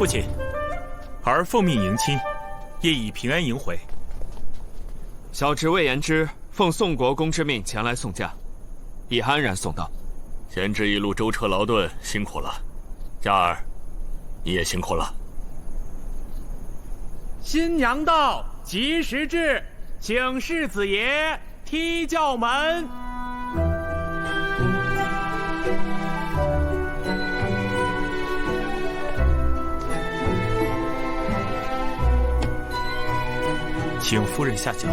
父亲，儿奉命迎亲，业已平安迎回。小侄魏延之奉宋国公之命前来送驾，已安然送到。贤侄一路舟车劳顿，辛苦了。佳儿，你也辛苦了。新娘到，吉时至，请世子爷踢轿门。请夫人下轿。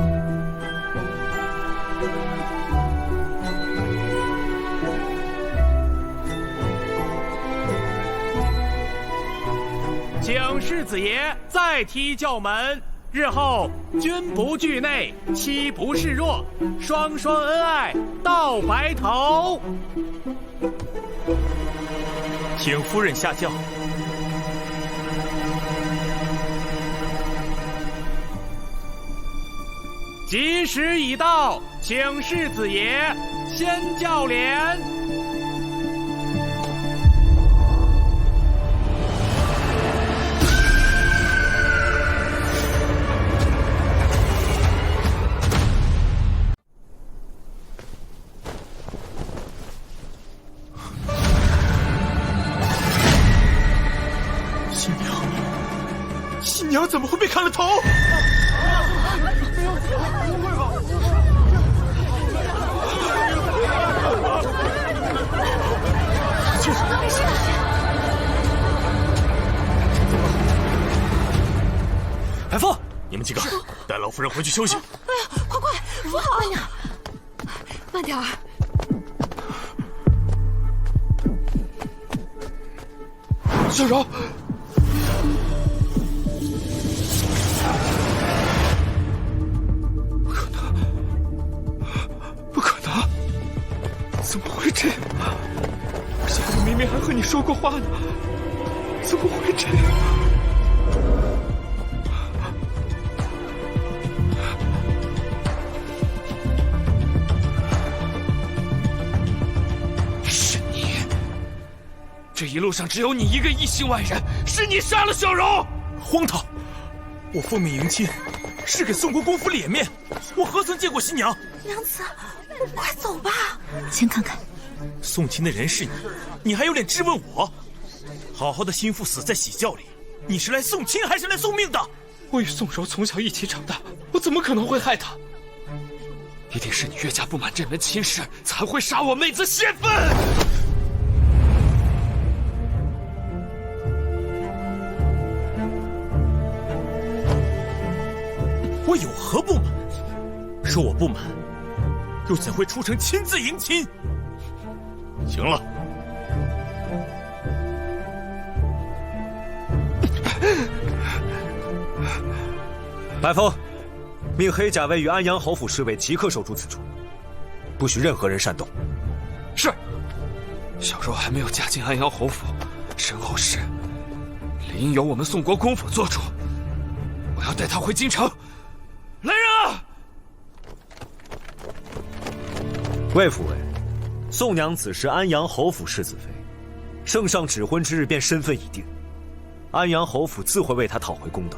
请世子爷再踢轿门。日后君不惧内，妻不示弱，双双恩爱到白头。请夫人下轿。吉时已到，请世子爷先轿帘。新娘怎么会被砍了头？海凤，你们几个带老夫人回去休息。哎呀，快！扶好，慢点，慢点儿。小柔，不可能！怎么会这样？小柔明明还和你说过话呢，怎么会这样？这一路上只有你一个异姓外人，是你杀了小柔！荒唐！我奉命迎亲，是给宋国公府脸面，我何曾见过新娘？娘子，快走吧。先看看，送亲的人是你，你还有脸质问我？好好的心腹死在喜轿里，你是来送亲还是来送命的？我与宋柔从小一起长大，我怎么可能会害她？一定是你岳家不满这门亲事，才会杀我妹子泄愤！我有何不满？说我不满，又怎会出城亲自迎亲？行了，白风，命黑甲卫与安阳侯府侍卫即刻守住此处，不许任何人擅动。是。小柔还没有嫁进安阳侯府，身后事理应由我们宋国公府做主。我要带她回京城。来人啊！魏府尉，宋娘子是安阳侯府世子妃，圣上指婚之日便身份已定，安阳侯府自会为她讨回公道。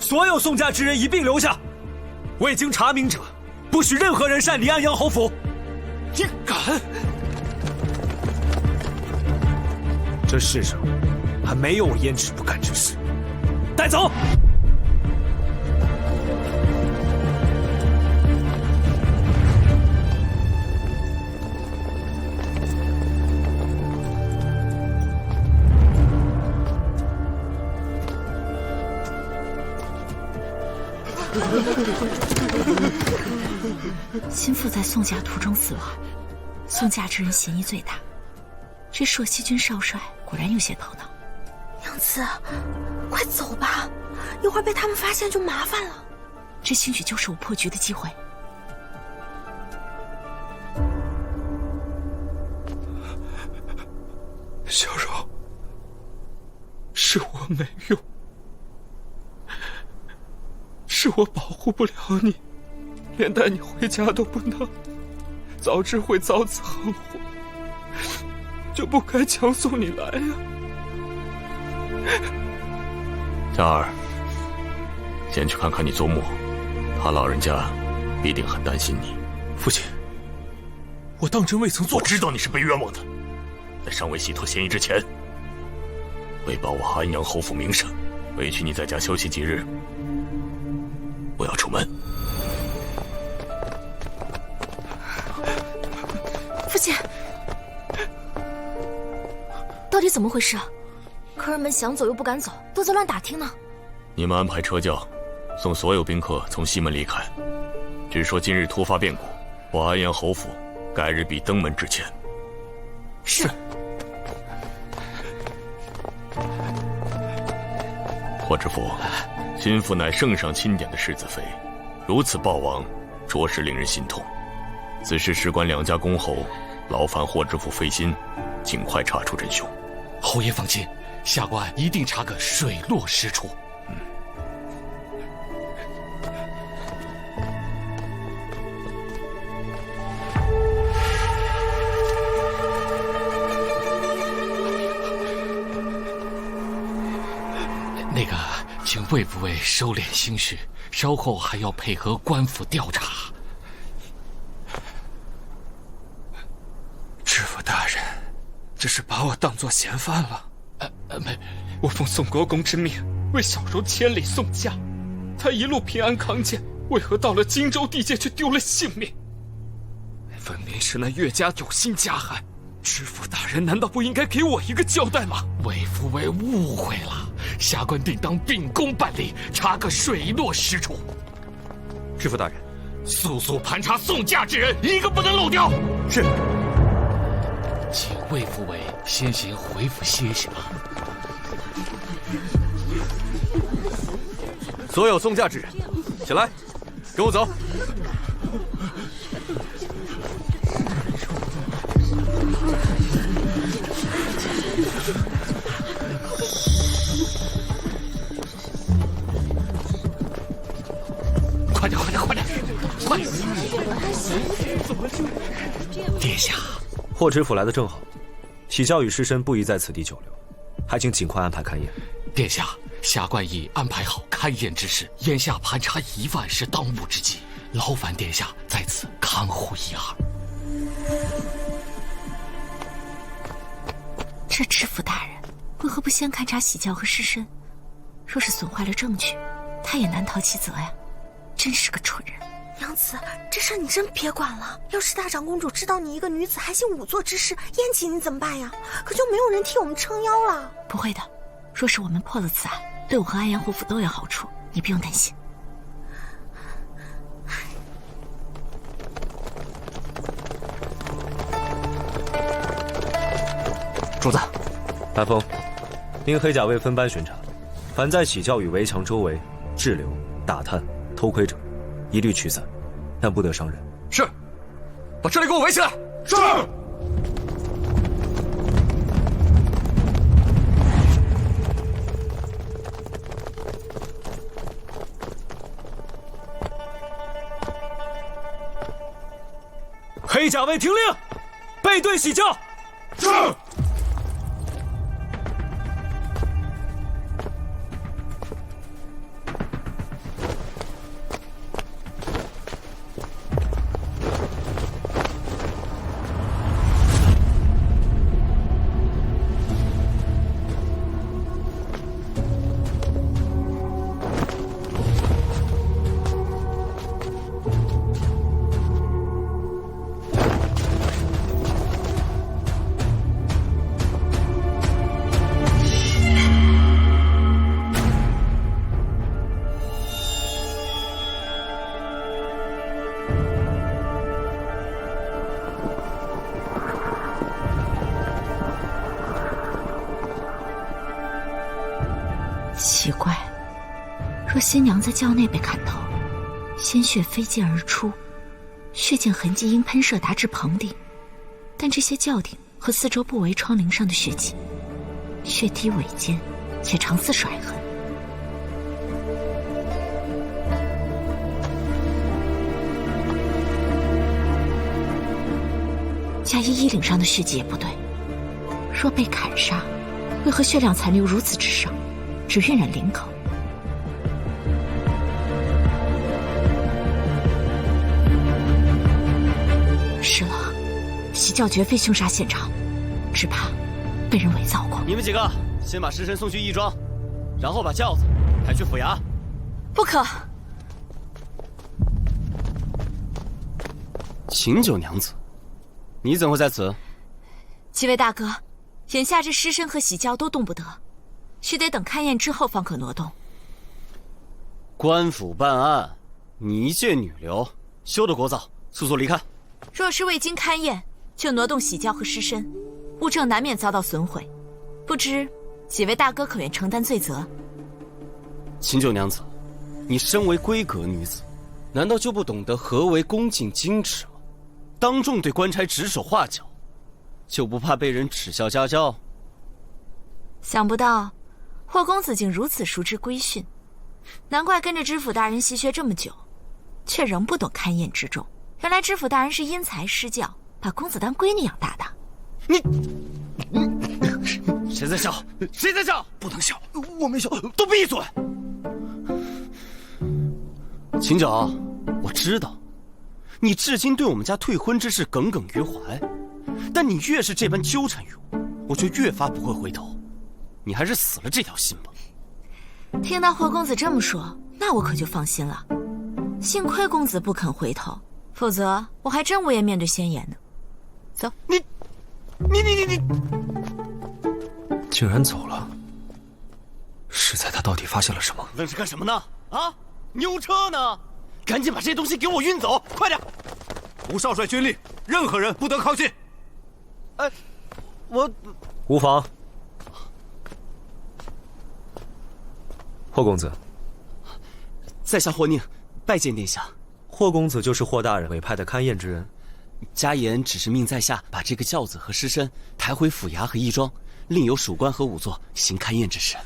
所有宋家之人一并留下，未经查明者，不许任何人擅离安阳侯府。你敢！这世上还没有我焉止不干之事。带走！心腹在宋家途中死亡，宋家之人嫌疑最大。这朔西军少帅果然有些头脑。娘子，快走吧，一会儿被他们发现就麻烦了。这兴许就是我破局的机会。小柔，是我没用，是我保护不了你，连带你回家都不能，早知会遭此横祸，就不该强送你来呀。佳儿，先去看看你祖母，他老人家必定很担心你。父亲，我当真未曾做。我知道你是被冤枉的，在尚未洗脱嫌疑之前，为保我安阳侯府名声，委屈你在家休息几日。我要出门。父亲，到底怎么回事？客人们想走又不敢走，都在乱打听呢。你们安排车轿，送所有宾客从西门离开。只说今日突发变故，我安阳侯府改日必登门致歉。是。霍知府，心腹乃圣上钦点的世子妃，如此暴亡，着实令人心痛。此事事关两家公侯，劳烦霍知府费心，尽快查出真凶。侯爷放心，下官一定查个水落石出。那个，请魏府尉收敛心绪，稍后还要配合官府调查。知府大人，这是把我当作嫌犯了？没，我奉宋国公之命为小柔千里送嫁，她一路平安康健，为何到了荆州地界却丢了性命？分明是那岳家有心加害，知府大人难道不应该给我一个交代吗？魏府尉误会了，下官定当秉公办理，查个水落石出。知府大人，速速盘查送嫁之人，一个不能漏掉。是。请魏府尉先行回府歇息吧。所有送嫁之人，起来，跟我走。快点，快点，快点，快！殿下。霍知府来得正好，喜教与尸身不宜在此地久留，还请尽快安排勘验。殿下，下官已安排好勘验之事，眼下盘查疑犯是当务之急，劳烦殿下在此看护一二。这知府大人为何不先勘察喜教和尸身？若是损坏了证据，他也难逃其责呀！真是个蠢人。娘子，这事你真别管了。要是大长公主知道你一个女子还行仵作之事，燕起你怎么办呀？可就没有人替我们撑腰了。不会的，若是我们破了此案，对我和安阳侯府都有好处，你不用担心。主子，大风，令黑甲卫分班巡查，凡在喜教与围墙周围滞留、打探、偷窥者，一律驱散，但不得伤人。是，把这里给我围起来。是。黑甲卫听令，背对喜教。是。奇怪，若新娘在轿内被砍头，鲜血飞溅而出，血溅痕迹因喷射达至棚顶，但这些轿顶和四周不围窗棂上的血迹，血滴尾间也常似甩痕。嫁衣衣领上的血迹也不对，若被砍杀，为何血量残留如此之少？只晕染领口。是了，喜教绝非凶杀现场，只怕被人伪造过。你们几个先把尸身送去义庄，然后把轿子抬去府衙。不可！秦九娘子，你怎会在此？几位大哥，眼下这尸身和喜轿都动不得，须得等勘验之后方可挪动。官府办案，你一介女流，休得聒噪，速速离开。若是未经勘验就挪动喜轿和尸身，物证难免遭到损毁，不知几位大哥可愿承担罪责？秦九娘子，你身为闺阁女子，难道就不懂得何为恭敬矜持吗？当众对官差指手画脚，就不怕被人耻笑家教？想不到霍公子竟如此熟知规训，难怪跟着知府大人习学这么久，却仍不懂勘验之重。原来知府大人是因材施教，把公子当闺女养大的。谁在笑？谁在笑？不能笑，我没笑。都闭嘴！秦九，我知道，你至今对我们家退婚之事耿耿于怀，但你越是这般纠缠于我就越发不会回头。你还是死了这条心吧。听到霍公子这么说，那我可就放心了。幸亏公子不肯回头，否则我还真无颜面对先言呢。走，你，竟然走了，是在他到底发现了什么？愣是干什么呢？啊，牛车呢？赶紧把这些东西给我运走，快点！吴少帅军令，任何人不得靠近。哎，我无妨。霍公子，在下霍宁，拜见殿下。霍公子就是霍大人委派的勘验之人。家言只是命在下把这个轿子和尸身抬回府衙和义庄，另有属官和仵作行勘验之事。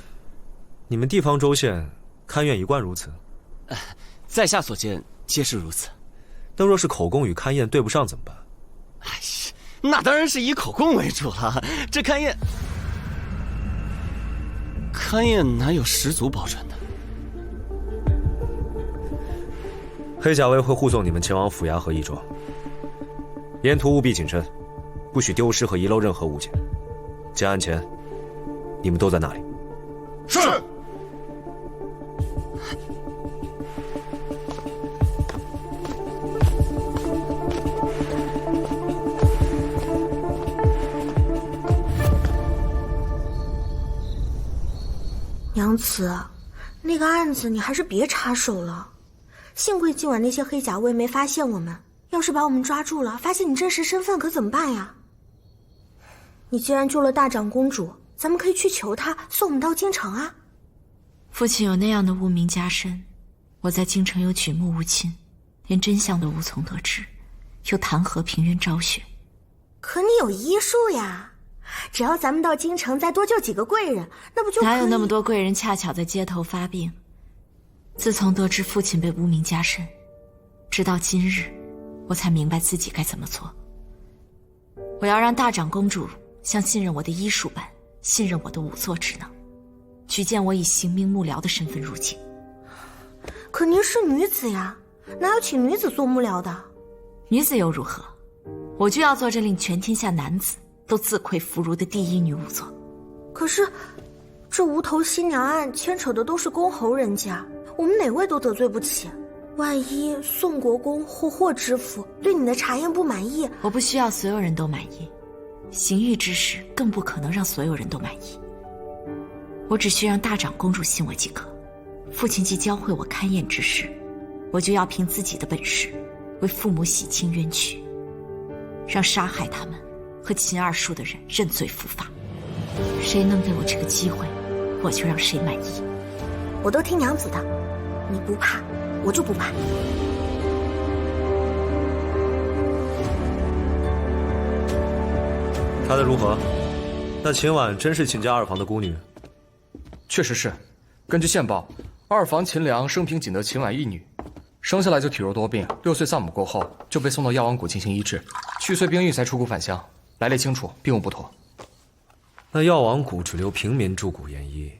你们地方州县勘验一贯如此？在下所见皆是如此。但若是口供与勘验对不上怎么办？哎呀，那当然是以口供为主了。这勘验哪有十足保准的？黑甲卫会护送你们前往府衙和义庄，沿途务必谨慎，不许丢失和遗漏任何物件。结案前，你们都在那里。是。娘子，那个案子你还是别插手了。幸亏今晚那些黑甲卫没发现我们，要是把我们抓住了，发现你真实身份可怎么办呀？你既然救了大长公主，咱们可以去求她送我们到京城啊。父亲有那样的污名加身，我在京城又举目无亲，连真相都无从得知，又谈何平冤昭雪？可你有医术呀，只要咱们到京城再多救几个贵人，那不就可以？哪有那么多贵人恰巧在街头发病？自从得知父亲被污名加身，直到今日，我才明白自己该怎么做。我要让大长公主像信任我的医术般信任我的仵作之能，举荐我以行名幕僚的身份入京。可您是女子呀，哪有请女子做幕僚的？女子又如何？我就要做这令全天下男子都自愧弗如的第一女仵作。可是，这无头新娘案牵扯的都是公侯人家，我们哪位都得罪不起。万一宋国公或霍知府对你的查验不满意，我不需要所有人都满意，刑狱之事更不可能让所有人都满意。我只需让大长公主信我即可。父亲既教会我勘验之事，我就要凭自己的本事为父母洗清冤屈，让杀害他们和秦二叔的人认罪伏法。谁能给我这个机会，我就让谁满意。我都听娘子的，你不怕，我就不怕。查得如何？那秦婉真是秦家二房的孤女？确实是。根据线报，二房秦良生平仅得秦婉一女，生下来就体弱多病，6岁丧母过后就被送到药王谷进行医治，去岁兵役才出谷返乡，来历清楚，并无不妥。那药王谷只留平民筑谷研医，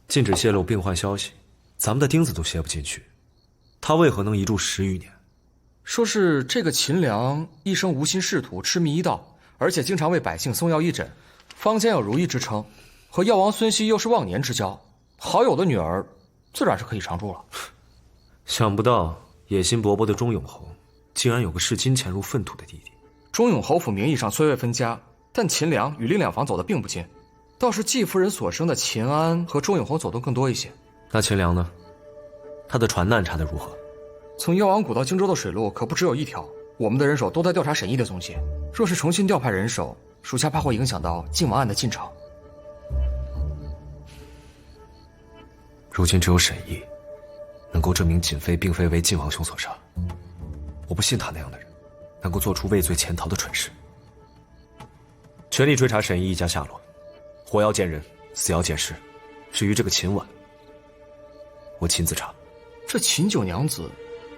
禁止泄露病患消息，咱们的钉子都楔不进去，他为何能一住10余年？说是这个秦良一生无心仕途，痴迷医道，而且经常为百姓送药医诊，坊间有如意之称，和药王孙熙又是忘年之交，好友的女儿自然是可以常住了。想不到野心勃勃的钟永侯，竟然有个视金钱如粪土的弟弟。钟永侯府名义上虽未分家，但秦良与另两房走得并不近，倒是季夫人所生的秦安和钟永侯走动更多一些。那秦良呢？他的船难查得如何？从药王谷到荆州的水路可不只有一条，我们的人手都在调查沈毅的踪迹。若是重新调派人手，属下怕会影响到靖王案的进程。如今只有沈毅能够证明瑾妃并非为靖王兄所杀，我不信他那样的人能够做出畏罪潜逃的蠢事。全力追查沈毅一家下落，活要见人，死要见尸。至于这个秦婉，我亲自查。这秦九娘子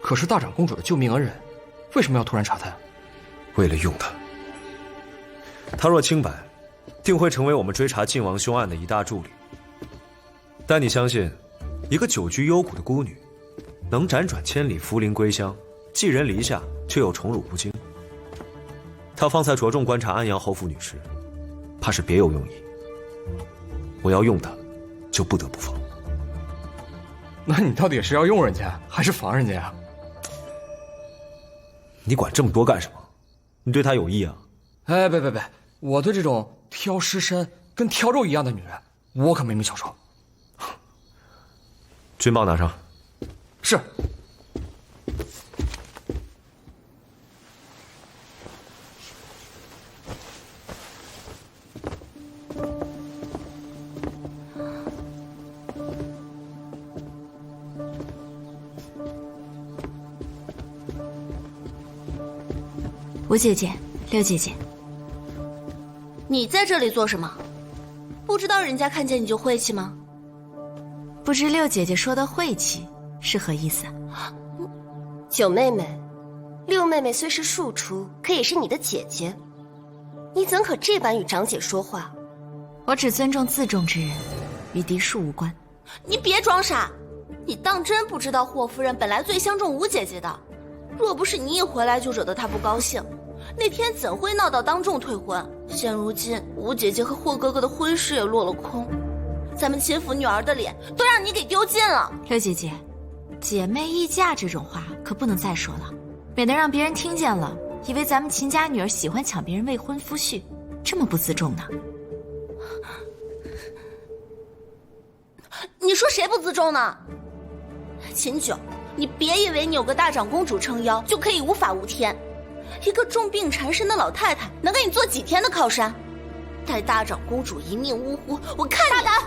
可是大长公主的救命恩人，为什么要突然查她？为了用她。她若清白，定会成为我们追查靖王凶案的一大助力。但你相信，一个久居幽谷的孤女，能辗转千里扶灵归乡，寄人篱下，却又宠辱不惊？她方才着重观察安阳侯府女尸，怕是别有用意。我要用她，就不得不防。那你到底是要用人家，还是防人家呀？你管这么多干什么？你对她有意啊？哎，别，我对这种挑尸身跟挑肉一样的女人，我可没没享受。军报拿上。是。吴姐姐，六姐姐，你在这里做什么？不知道人家看见你就晦气吗？不知六姐姐说的晦气是何意思？九妹妹，六妹妹虽是庶出，可也是你的姐姐，你怎可这般与长姐说话？我只尊重自重之人，与嫡庶无关。你别装傻，你当真不知道霍夫人本来最相中吴姐姐的，若不是你一回来就惹得她不高兴，那天怎会闹到当众退婚？现如今吴姐姐和霍哥哥的婚事也落了空，咱们秦府女儿的脸都让你给丢尽了。六姐姐，姐妹议嫁这种话可不能再说了，免得让别人听见了，以为咱们秦家女儿喜欢抢别人未婚夫婿，这么不自重呢。你说谁不自重呢？秦九，你别以为你有个大长公主撑腰就可以无法无天，一个重病缠身的老太太能给你做几天的靠山？待大长公主一命呜呼，我看你大胆！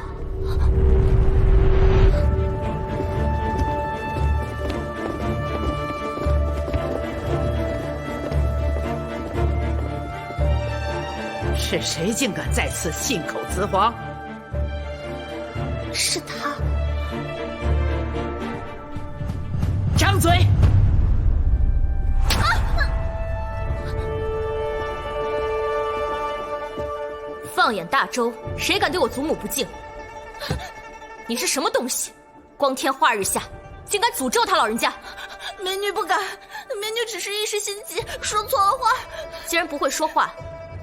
是谁竟敢在此信口雌黄？是他。张嘴！放眼大周，谁敢对我祖母不敬？你是什么东西？光天化日下，竟敢诅咒他老人家！美女不敢，美女只是一时心急，说错了话。既然不会说话，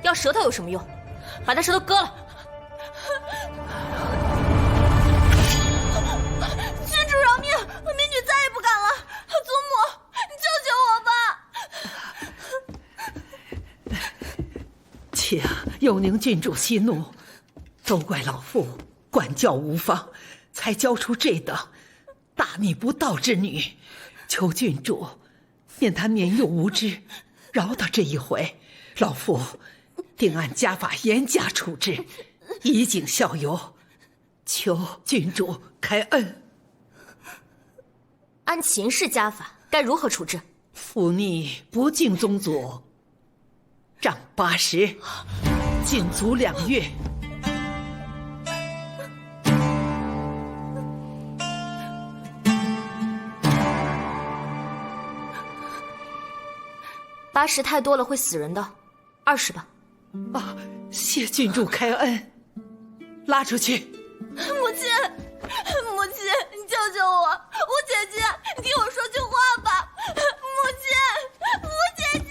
要舌头有什么用？把他舌头割了！郡主饶命，美女再也不敢了。祖母，你救救我吧！且又宁郡主息怒，都怪老妇管教无方，才教出这等大逆不道之女。求郡主念她年幼无知，饶她这一回，老妇定按家法严加处置，以儆效尤。求郡主开恩。按秦氏家法，该如何处置？忤逆不敬宗祖，杖80，禁足2月。80太多了，会死人的，20吧。啊，谢郡主开恩，拉出去。母亲，母亲，你救救我！吴姐姐，你听我说句话吧！母亲，吴姐姐，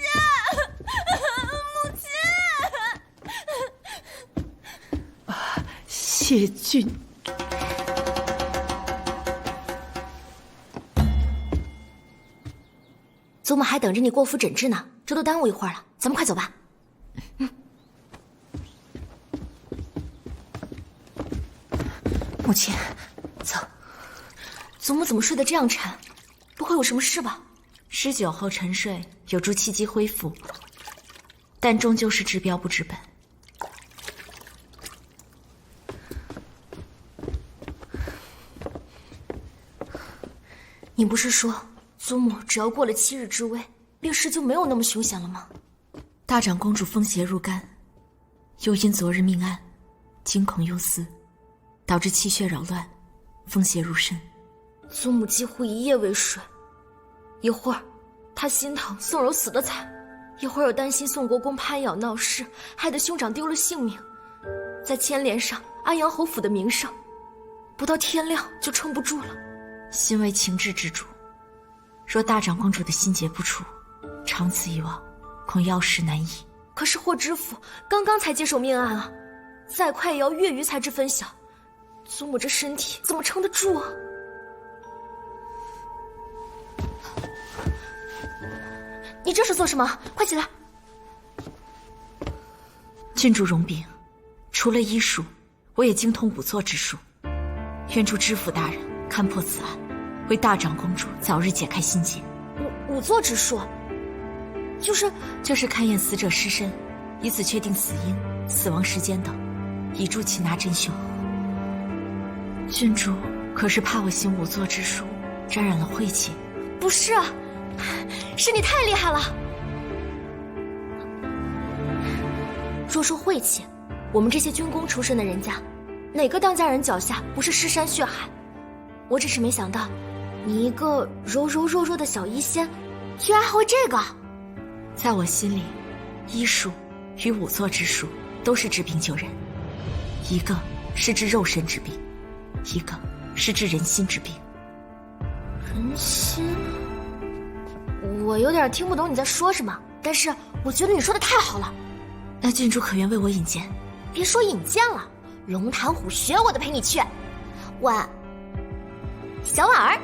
母亲。谢君。祖母还等着你过府诊治呢，这都耽误一会儿了，咱们快走吧。母亲，走。祖母怎么睡得这样沉？不会有什么事吧？施酒后沉睡有助气机恢复，但终究是治标不治本。你不是说祖母只要过了7日之危，病势就没有那么凶险了吗？大长公主风邪入肝，又因昨日命案，惊恐忧思，导致气血扰乱，风邪入身。祖母几乎一夜未睡，一会儿她心疼宋柔死得惨，一会儿又担心宋国公攀咬闹事，害得兄长丢了性命，再牵连上安阳侯府的名声，不到天亮就撑不住了。心为情志之主，若大长公主的心结不除，长此以往，恐药石难医。可是霍知府刚刚才接手命案啊，再快也要月余才知分晓，祖母这身体怎么撑得住啊？你这是做什么？快起来！郡主容禀，除了医术，我也精通仵作之术，愿助知府大人勘破此案，为大长公主早日解开心结。仵作之术，就是勘验死者尸身，以此确定死因、死亡时间等，以助擒拿真凶。郡主可是怕我行仵作之术沾染了晦气？不是啊，是你太厉害了。若说晦气，我们这些军功出身的人家，哪个当家人脚下不是尸山血海？我只是没想到，你一个柔柔弱弱的小医仙，居然还会这个。在我心里，医术与仵作之术都是治病救人，一个是治肉身之病，一个是治人心之病。人心？我有点听不懂你在说什么，但是我觉得你说的太好了。那郡主可愿为我引荐？别说引荐了，龙潭虎穴我都陪你去。小婉儿，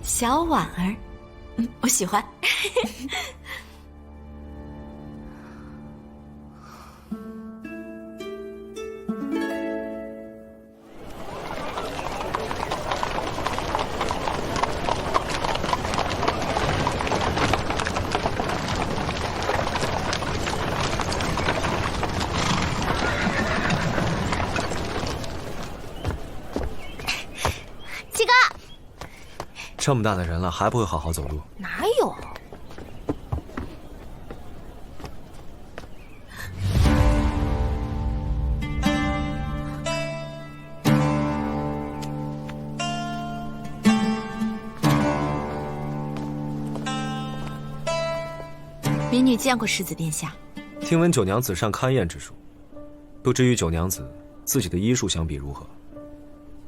小婉儿，我喜欢。这么大的人了，还不会好好走路？哪有？民女见过世子殿下。听闻九娘子善勘验之术，不知与九娘子自己的医术相比如何？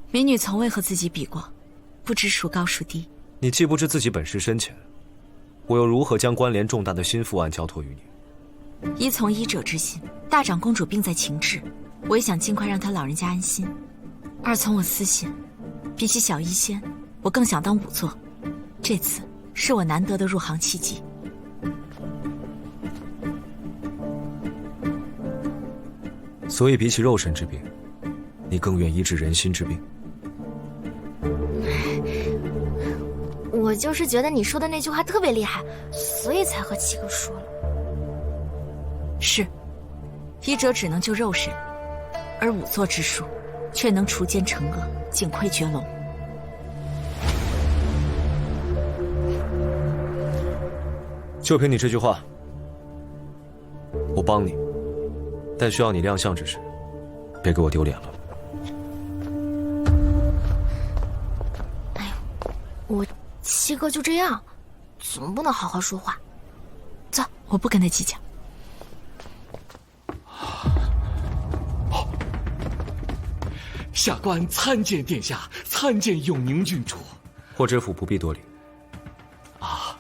民女从未和自己比过，不知孰高孰低。你既不知自己本事深浅，我又如何将关联重大的心腹案交托于你？一从医者之心，大长公主病在情志，我也想尽快让她老人家安心；二从我私心，比起小医仙，我更想当仵作。这次是我难得的入行契机。所以比起肉身之病，你更愿医治人心之病？我就是觉得你说的那句话特别厉害，所以才和七哥说了。是，医者只能救肉身，而仵作之术却能除奸惩恶，警窥绝龙。就凭你这句话，我帮你，但需要你亮相之时，别给我丢脸了。哎呦，我七哥就这样，怎么不能好好说话？走，我不跟他计较。下官参见殿下，参见永宁郡主。霍知府不必多礼。啊，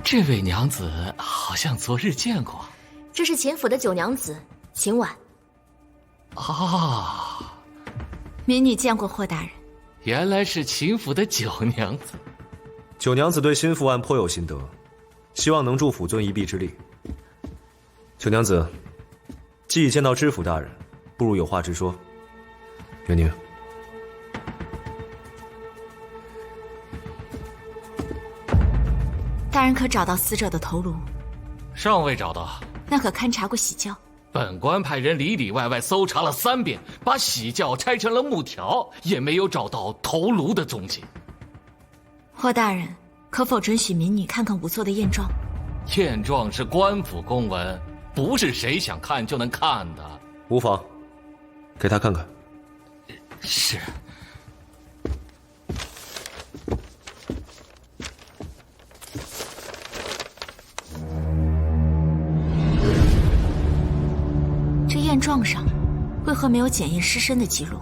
这位娘子好像昨日见过。这是秦府的九娘子秦婉。啊，民女见过霍大人。原来是秦府的九娘子。九娘子对心腹案颇有心得，希望能助府尊一臂之力。九娘子，既已见到知府大人，不如有话直说。元宁，大人可找到死者的头颅？尚未找到。那可勘察过喜轿？本官派人里里外外搜查了3遍，把喜轿拆成了木条，也没有找到头颅的踪迹。霍大人，可否准许民女看看仵作的验状？验状是官府公文，不是谁想看就能看的。无妨，给他看看。是。这验状上为何没有检验尸身的记录？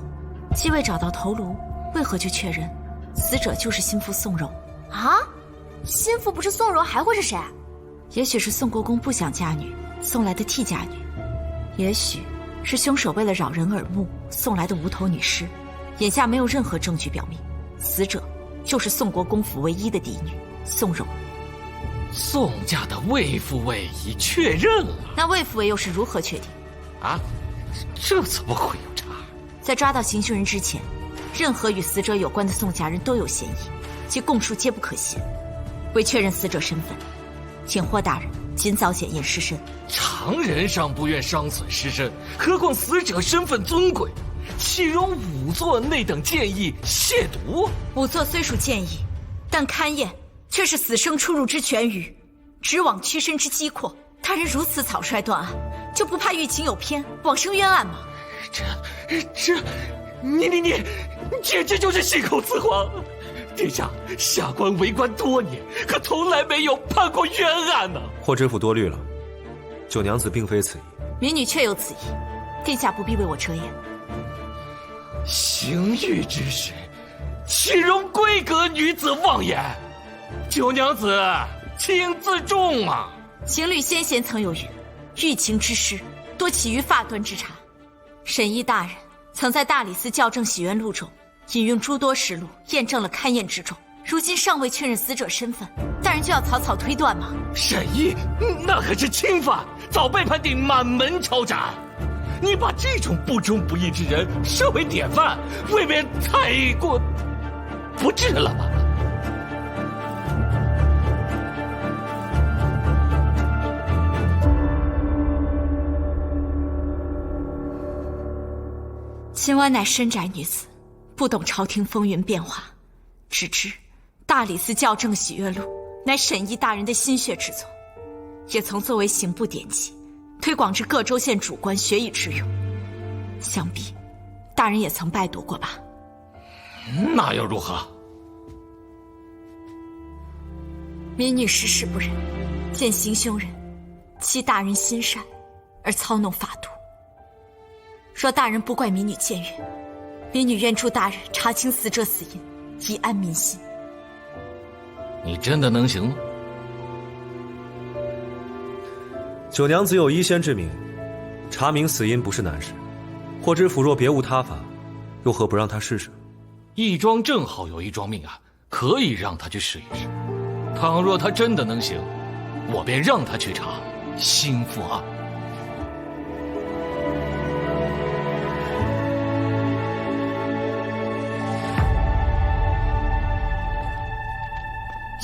既未找到头颅，为何就确认死者就是心腹宋柔？啊，心腹不是宋柔还会是谁？也许是宋国公不想嫁女送来的替嫁女，也许是凶手为了扰人耳目送来的无头女尸。眼下没有任何证据表明死者就是宋国公府唯一的嫡女宋柔。宋家的魏父魏已确认了，那魏父魏又是如何确定？啊，这怎么会有差？在抓到行凶人之前，任何与死者有关的宋家人都有嫌疑，其供述皆不可信。为确认死者身份，请霍大人尽早检验尸身。常人尚不愿伤损尸身，何况死者身份尊贵，岂容仵作内等建议亵渎？仵作虽属建议，但勘验却是死生出入之全余，直往屈身之机阔。大人如此草率断案，就不怕狱情有偏，枉生冤案吗？你简直就是信口雌黄！殿下，下官为官多年，可从来没有判过冤案呢。霍知府多虑了，九娘子并非此意。民女确有此意，殿下不必为我遮掩。行狱之事，岂容闺阁女子妄言？九娘子，请自重啊！情侣先贤曾有云，欲情之事多起于发端之差。沈毅大人曾在大理寺校正喜冤录中引用诸多实录，验证了勘验之中，如今尚未确认死者身份，大人就要草草推断吗？沈毅，那可是轻犯，早被判定满门抄斩。你把这种不忠不义之人设为典范，未免太过不智了吧？秦婉乃深宅女子，不懂朝廷风云变化，只知大理寺校正喜悦录乃沈毅大人的心血之作，也曾作为刑部典籍推广至各州县主官学以致用。想必大人也曾拜读过吧？那又如何？民女世事不忍，见行凶人欺大人心善而操弄法度。若大人不怪民女僭越，民女愿助大人查清死者死因，以安民心。你真的能行吗？九娘子有医仙之名，查明死因不是难事。霍知府若别无他法，又何不让他试试？义庄正好有一桩命案，可以让他去试一试。倘若他真的能行，我便让他去查心腹案。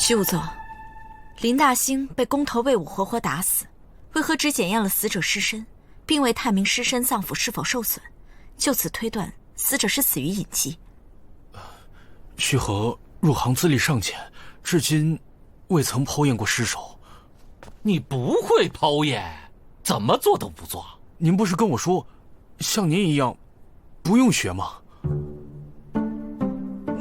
徐仵作，林大兴被工头魏武活活打死，为何只检验了死者尸身，并未探明尸身脏腑是否受损？就此推断，死者是死于隐疾。徐和入行资历尚浅，至今未曾剖验过尸首。你不会剖验，怎么做都不做？您不是跟我说，像您一样，不用学吗？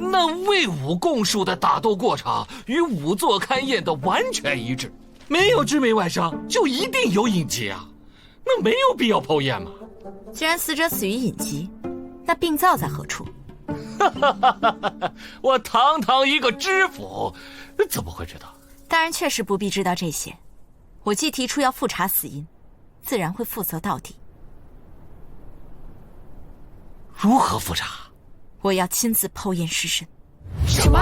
那魏武供述的打斗过程与仵作勘验的完全一致，没有致命外伤，就一定有隐疾啊！那没有必要剖验嘛。既然死者死于隐疾，那病灶在何处？我堂堂一个知府，怎么会知道？大人确实不必知道这些。我既提出要复查死因，自然会负责到底。如何复查？我要亲自剖验尸身。什么？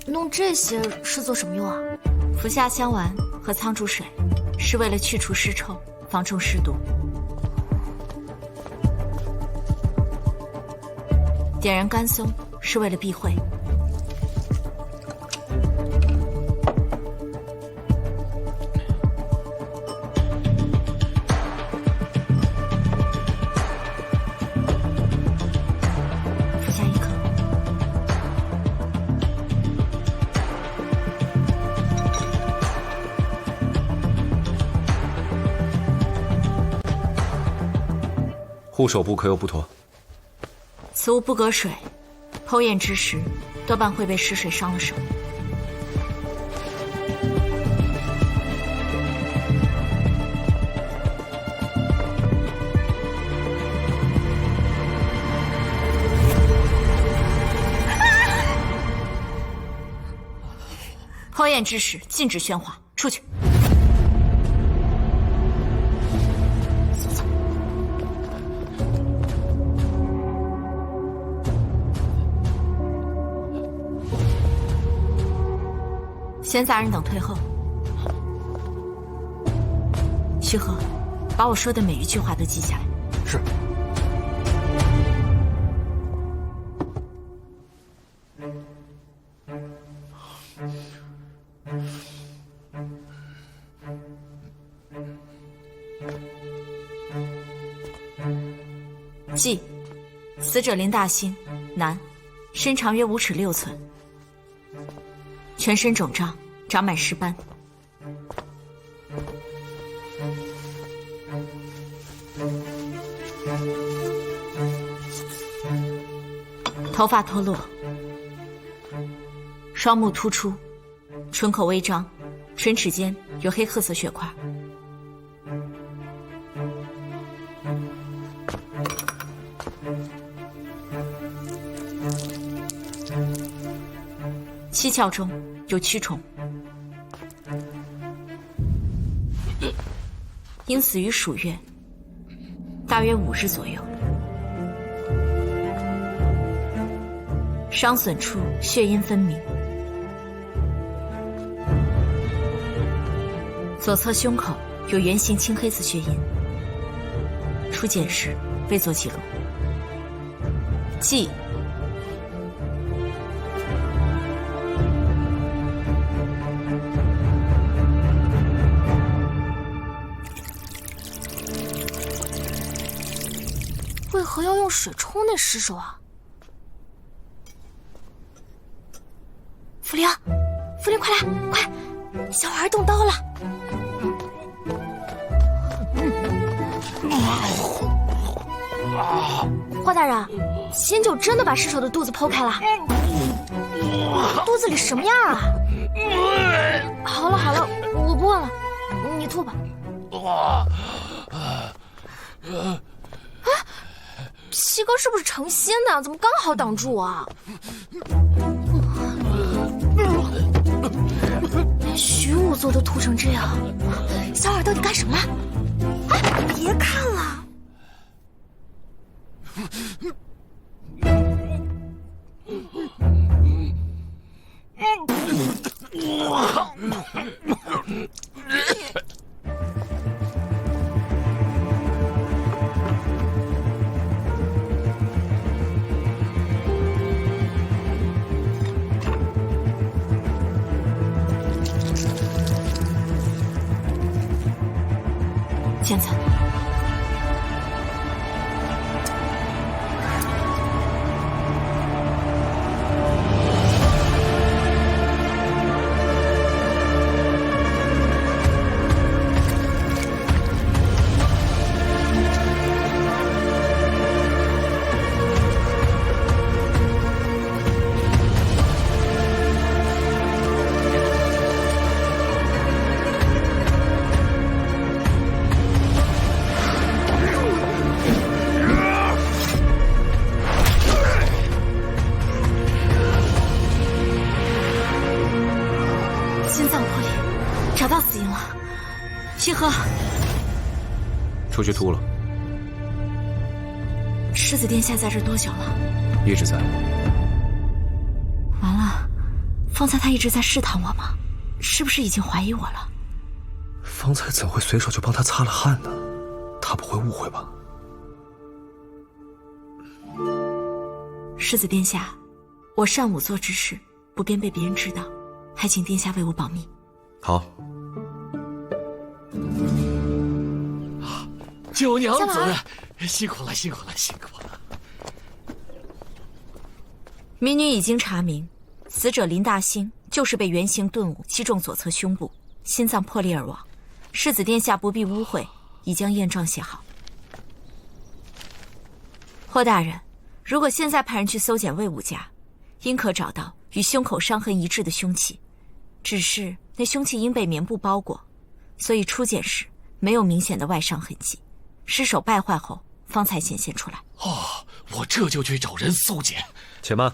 弄这些是做什么用啊？服下香丸和苍术水，是为了去除尸臭，防中尸毒。点燃干松是为了避讳。服下一颗。护手不可有不妥。此物不隔水，剖验之时，多半会被湿水伤了手。剖验之时，禁止喧哗，出去。闲杂人等退后。徐和，把我说的每一句话都记下来。是。记：死者林大兴，男，身长约5尺6寸，全身肿胀，长满尸斑。头发脱落，双目突出，唇口微张，唇齿间有黑褐色血块。七窍中有蛆虫，因死于暑月，大约5日左右。伤损处血印分明，左侧胸口有圆形青黑色血印，初检时未做记录。记：为何要用水冲那尸首啊？茯苓，茯苓，快来，快！小孩动刀了。华大人，仙九真的把尸首的肚子剖开了，肚子里什么样啊？好了好了，我不问了，你吐吧。西哥是不是成仙的？怎么刚好挡住啊？连徐仵作都吐成这样，小耳到底干什么了？哎，别看了。监测。出去秃了。世子殿下在这多久了？一直在。完了，方才他一直在试探我吗？是不是已经怀疑我了？方才怎会随手就帮他擦了汗呢？他不会误会吧？世子殿下，我擅武做之事，不便被别人知道，还请殿下为我保密。好。九娘子，辛苦了，辛苦了，辛苦了。民女已经查明，死者林大兴就是被圆形钝物击中左侧胸部，心脏破裂而亡。世子殿下不必误会，已将验状写好。霍大人，如果现在派人去搜检魏武家，应可找到与胸口伤痕一致的凶器，只是那凶器因被棉布包裹，所以初检时没有明显的外伤痕迹，尸首败坏后方才显现出来。哦，我这就去找人搜检。且慢，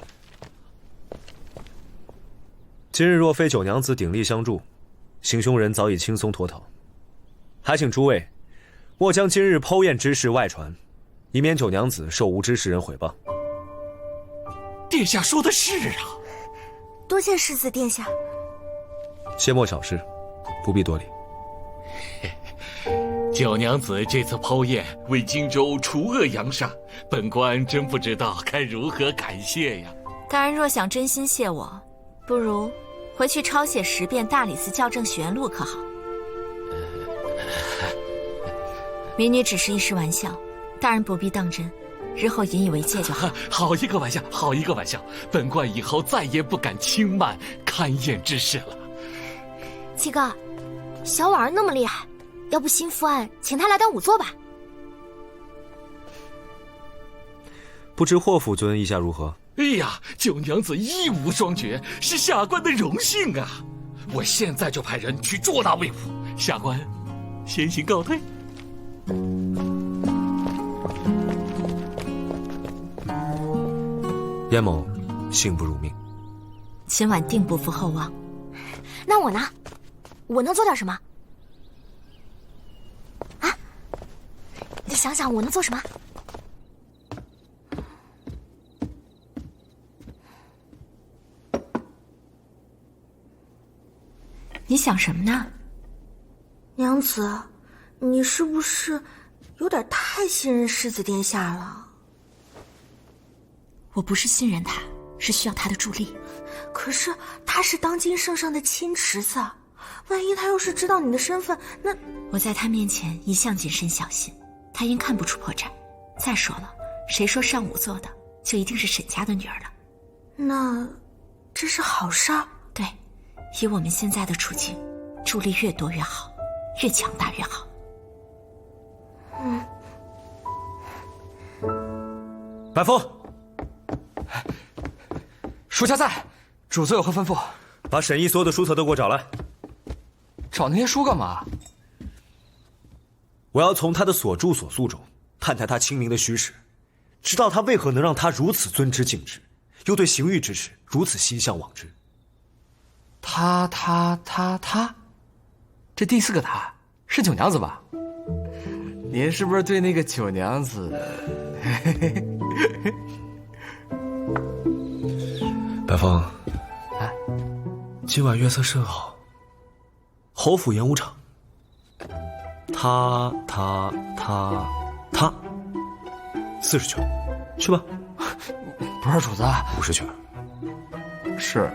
今日若非九娘子鼎力相助，行凶人早已轻松脱逃。还请诸位莫将今日剖验之事外传，以免九娘子受无知之人毁谤。殿下说的是啊。多谢世子殿下。切莫小事，不必多礼。九娘子这次剖验为荆州除恶扬善，本官真不知道该如何感谢呀。大人若想真心谢我，不如回去抄写10遍大理寺校正学院录可好？民女只是一时玩笑，大人不必当真，日后引以为戒就好。好一个玩笑，好一个玩笑！本官以后再也不敢轻慢勘验之事了。七哥，小婉儿那么厉害，要不新副案请她来当仵作吧？不知霍府尊意下如何？哎呀，九娘子一武双绝，是下官的荣幸啊！我现在就派人去捉拿魏武，下官先行告退。燕某幸不辱命，今晚定不负厚望。那我呢？我能做点什么？啊？你想想我能做什么？你想什么呢？娘子，你是不是有点太信任世子殿下了？我不是信任他，是需要他的助力。可是他是当今圣上的亲侄子，万一他要是知道你的身份，那……我在他面前一向谨慎小心，他应看不出破绽。再说了，谁说尚武做的就一定是沈家的女儿了？那这是好事儿。对，以我们现在的处境，助力越多越好，越强大越好。白风，属下在，主子有何吩咐？把沈毅所有的书册都给我找来。找那些书干嘛？我要从他的所著所诉中探探他清明的虚实，知道他为何能让他如此尊之敬之，又对刑狱之事如此心向往之。他，这第4个他是九娘子吧？您是不是对那个九娘子？白风，今晚月色甚好，侯府演武场，他40圈，去吧。不是主子，50圈。是。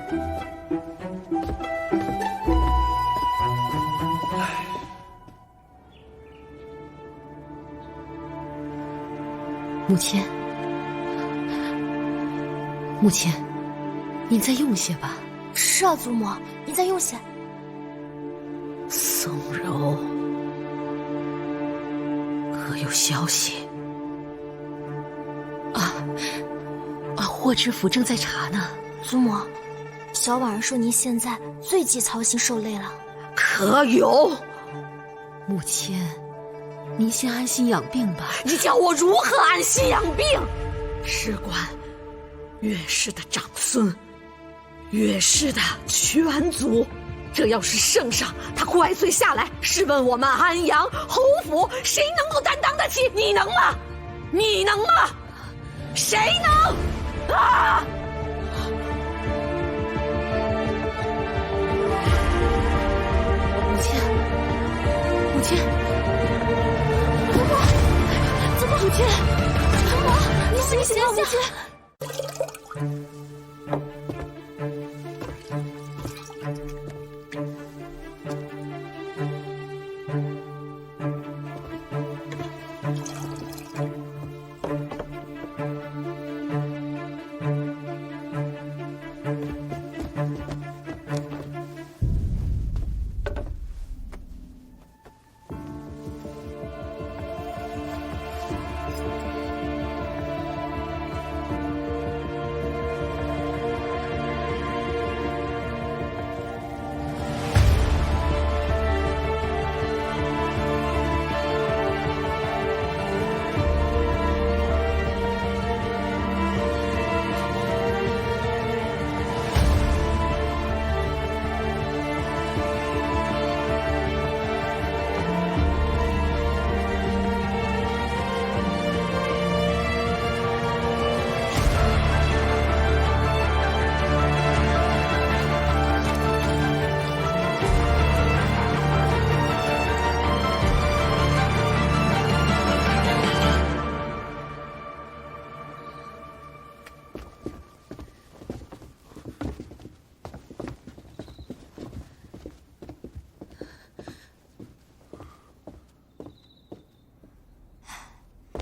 母亲，母亲，您再用些吧。是啊，祖母，你再用些。宋柔，可有消息？霍知府正在查呢。祖母，小婉儿说您现在最忌操心受累了。可有？母亲，您先安心养病吧。你叫我如何安心养病？事关岳氏的长孙，岳氏的全族，这要是圣上他怪罪下来，试问我们安阳侯府谁能够担当得起？你能吗？你能吗？谁能？啊！母亲，母亲，怎么？母亲，你醒醒啊，母亲！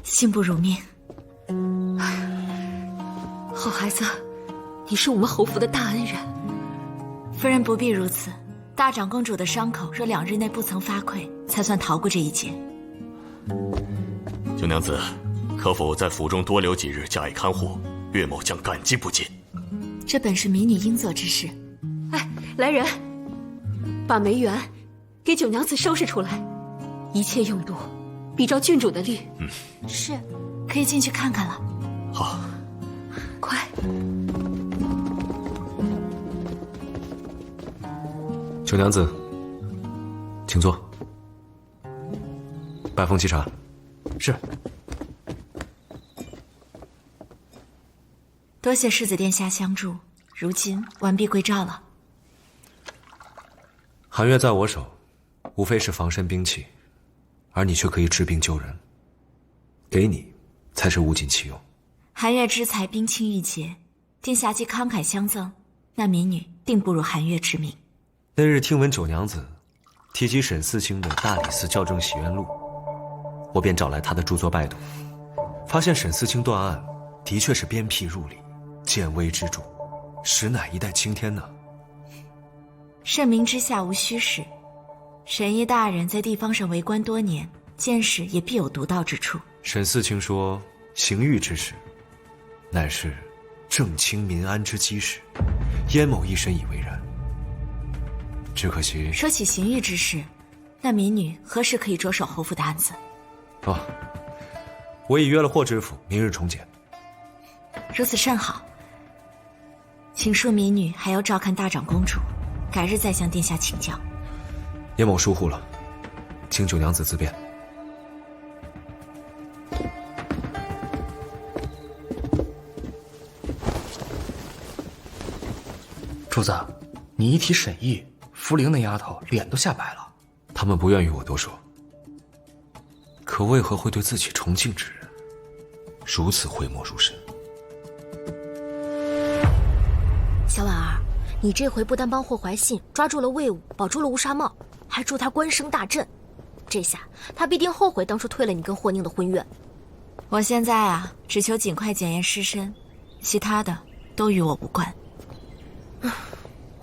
幸不辱命。好孩子，你是我们侯府的大恩人。夫人不必如此，大长公主的伤口若2日内不曾发溃，才算逃过这一劫。九娘子，可否在府中多留几日，加以看护？岳某将感激不尽。这本是民女应做之事。哎，来人，把梅园给九娘子收拾出来，一切用度比照郡主的例。是，可以进去看看了。好，快。九娘子，请坐。拜风沏茶。是。多谢世子殿下相助，如今完璧归赵了。寒月在我手，无非是防身兵器，而你却可以治病救人，给你才是物尽其用。寒月之才冰清玉洁，殿下既慷慨相赠，那民女定不辱寒月之名。那日听闻九娘子提及沈四卿的大理寺校正洗冤录，我便找来他的著作拜读，发现沈四卿断案的确是鞭辟入里，见微知著，实乃一代青天呢。圣明之下无虚实，沈一大人在地方上为官多年，见识也必有独到之处。沈四卿说，刑狱之事，乃是正清民安之基石，燕某一深以为然。只可惜，说起刑狱之事，那民女何时可以着手侯府的案子？哦，我已约了霍知府，明日重检。如此甚好，请恕民女还要照看大长公主，改日再向殿下请教。燕某疏忽了，请九娘子自便。主子，你一提沈毅，福陵那丫头脸都吓白了。他们不愿与我多说，可为何会对自己崇敬之人如此讳莫如深？小婉儿，你这回不但帮霍怀信抓住了魏武，保住了乌纱帽，还助他官升大振，这下他必定后悔当初推了你跟霍宁的婚约。我现在啊，只求尽快检验尸身，其他的都与我无关。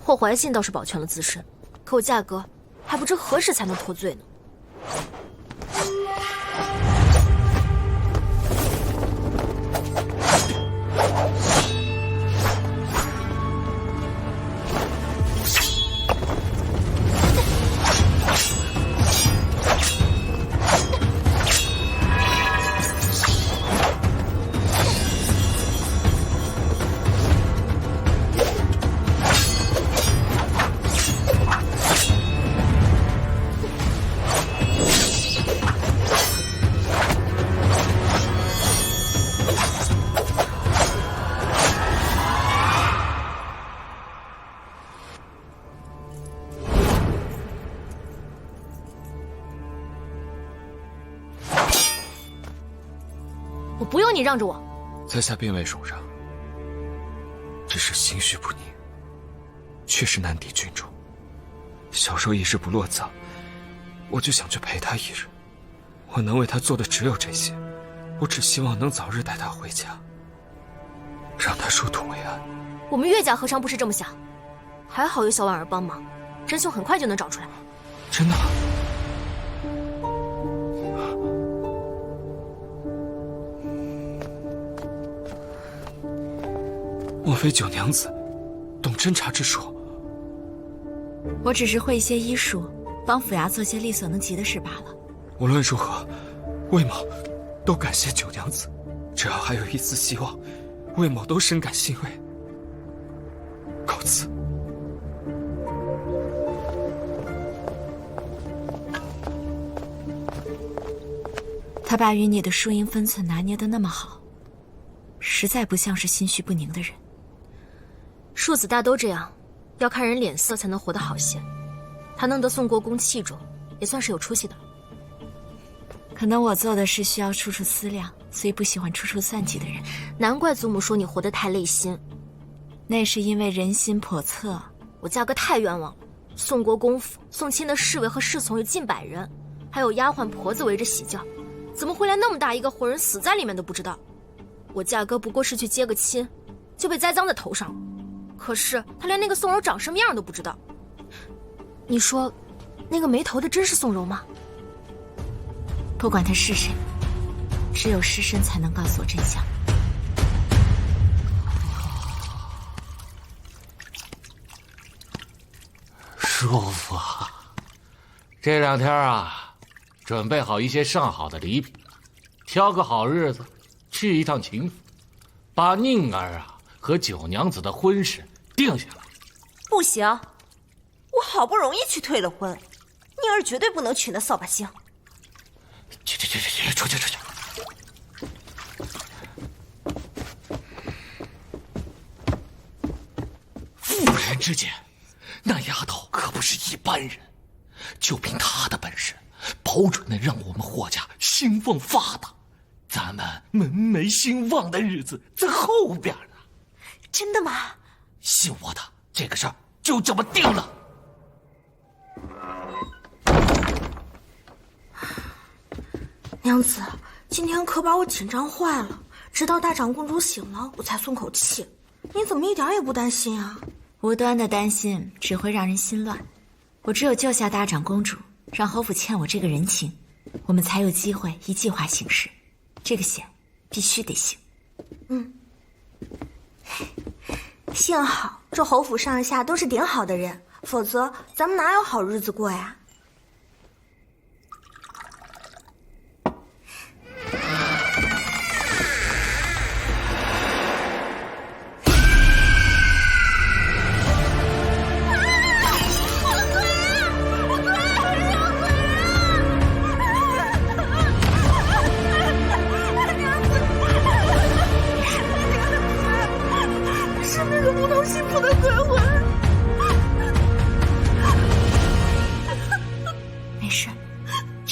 霍怀信倒是保全了自身，可我价格还不知何时才能脱罪呢。我不用你让着我。在下并未受伤，只是心绪不宁，确实难敌郡主。小时候一日不落葬，我就想去陪他一日。我能为他做的只有这些，我只希望能早日带他回家，让他入土为安。我们岳家何尝不是这么想？还好有小婉儿帮忙，真凶很快就能找出来。真的吗？莫非九娘子懂侦查之术？我只是会一些医术，帮府衙做些力所能及的事罢了。无论如何，魏某都感谢九娘子。只要还有一丝希望，魏某都深感欣慰。告辞。他把与你的输赢分寸拿捏得那么好，实在不像是心绪不宁的人。庶子大都这样，要看人脸色才能活得好些。他能得宋国公器重，也算是有出息的了。可能我做的事需要处处思量，所以不喜欢处处算计的人。难怪祖母说你活得太累心，那是因为人心叵测。我价格太冤枉了。宋国公府送亲的侍卫和侍从有近100人，还有丫鬟婆子围着喜轿，怎么会来那么大一个活人死在里面都不知道？我价格不过是去接个亲，就被栽赃在头上了。可是他连那个宋柔长什么样都不知道。你说，那个没头的真是宋柔吗？不管他是谁，只有尸身才能告诉我真相。舒服啊！这2天啊，准备好一些上好的礼品，挑个好日子去一趟秦府，把宁儿啊和九娘子的婚事定下来。不行，我好不容易去退了婚，宁儿绝对不能娶那扫把星。去，出去！妇人之见，那丫头可不是一般人，就凭她的本事，保准能让我们霍家兴旺发达。咱们门楣兴旺的日子在后边呢。真的吗？信我的，这个事儿就这么定了。娘子，今天可把我紧张坏了，直到大长公主醒了，我才松口气。你怎么一点也不担心啊？无端的担心只会让人心乱。我只有救下大长公主，让侯府欠我这个人情，我们才有机会依计划行事。这个险必须得行。幸好这侯府上下都是点好的人，否则咱们哪有好日子过呀？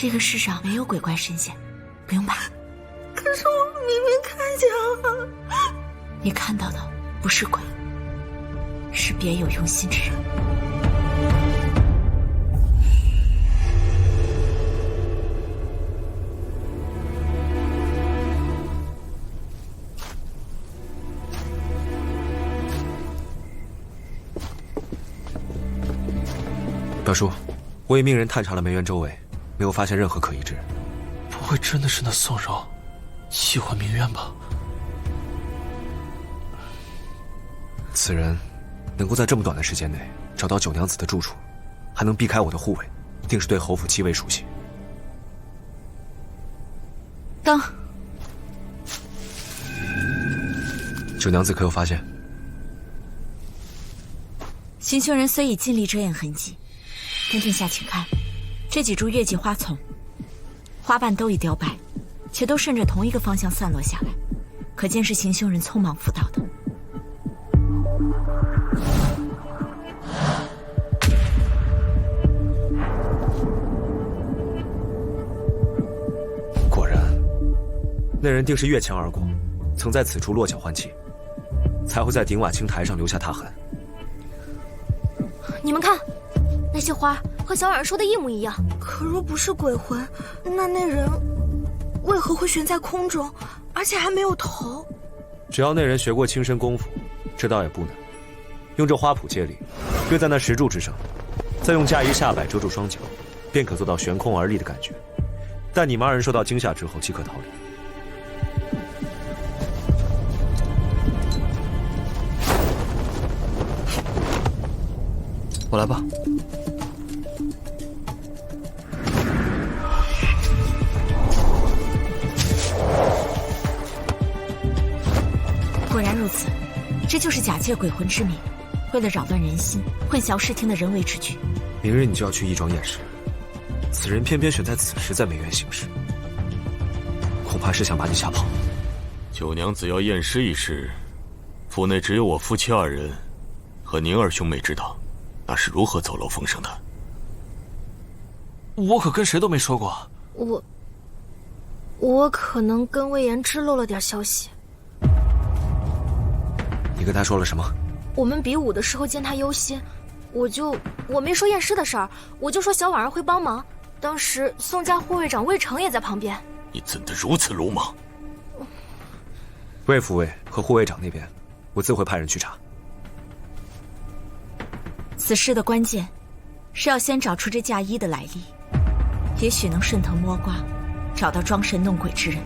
这个世上没有鬼怪神仙，不用怕。可是我明明看见了。你看到的不是鬼，是别有用心之人。大叔，我也命人探查了梅园周围，没有发现任何可疑之人。不会真的是那宋柔喜欢明渊吧？此人能够在这么短的时间内找到九娘子的住处，还能避开我的护卫，定是对侯府极为熟悉。等，九娘子可有发现？行凶人虽已尽力遮掩痕迹，但殿下请看，这几株月季花丛，花瓣都已凋败，且都顺着同一个方向散落下来，可见是行凶人匆忙拂倒的。果然，那人定是越墙而过，曾在此处落脚换气，才会在鼎瓦青台上留下踏痕。你们看，那些花和小婉儿说的一模一样。可若不是鬼魂，那人为何会悬在空中，而且还没有头？只要那人学过轻身功夫，这倒也不难。用这花圃接力，跃在那石柱之上，再用嫁衣下摆遮住双脚，便可做到悬空而立的感觉。但你们二人受到惊吓之后，即可逃离。我来吧。果然如此，这就是假借鬼魂之名，为了扰乱人心、混淆视听的人为之举。明日你就要去义庄验尸，此人偏偏选在此时在梅园行事，恐怕是想把你吓跑。九娘子要验尸一事，府内只有我夫妻二人和宁儿兄妹知道，那是如何走漏风声的。我可跟谁都没说过。我可能跟魏延支漏了点消息。你跟他说了什么？我们比武的时候见他忧心，我没说验尸的事儿，我就说小婉儿会帮忙。当时宋家护卫长魏成也在旁边。你怎得如此鲁莽？魏府尉和护卫长那边，我自会派人去查。此事的关键是要先找出这嫁衣的来历，也许能顺藤摸瓜，找到装神弄鬼之人。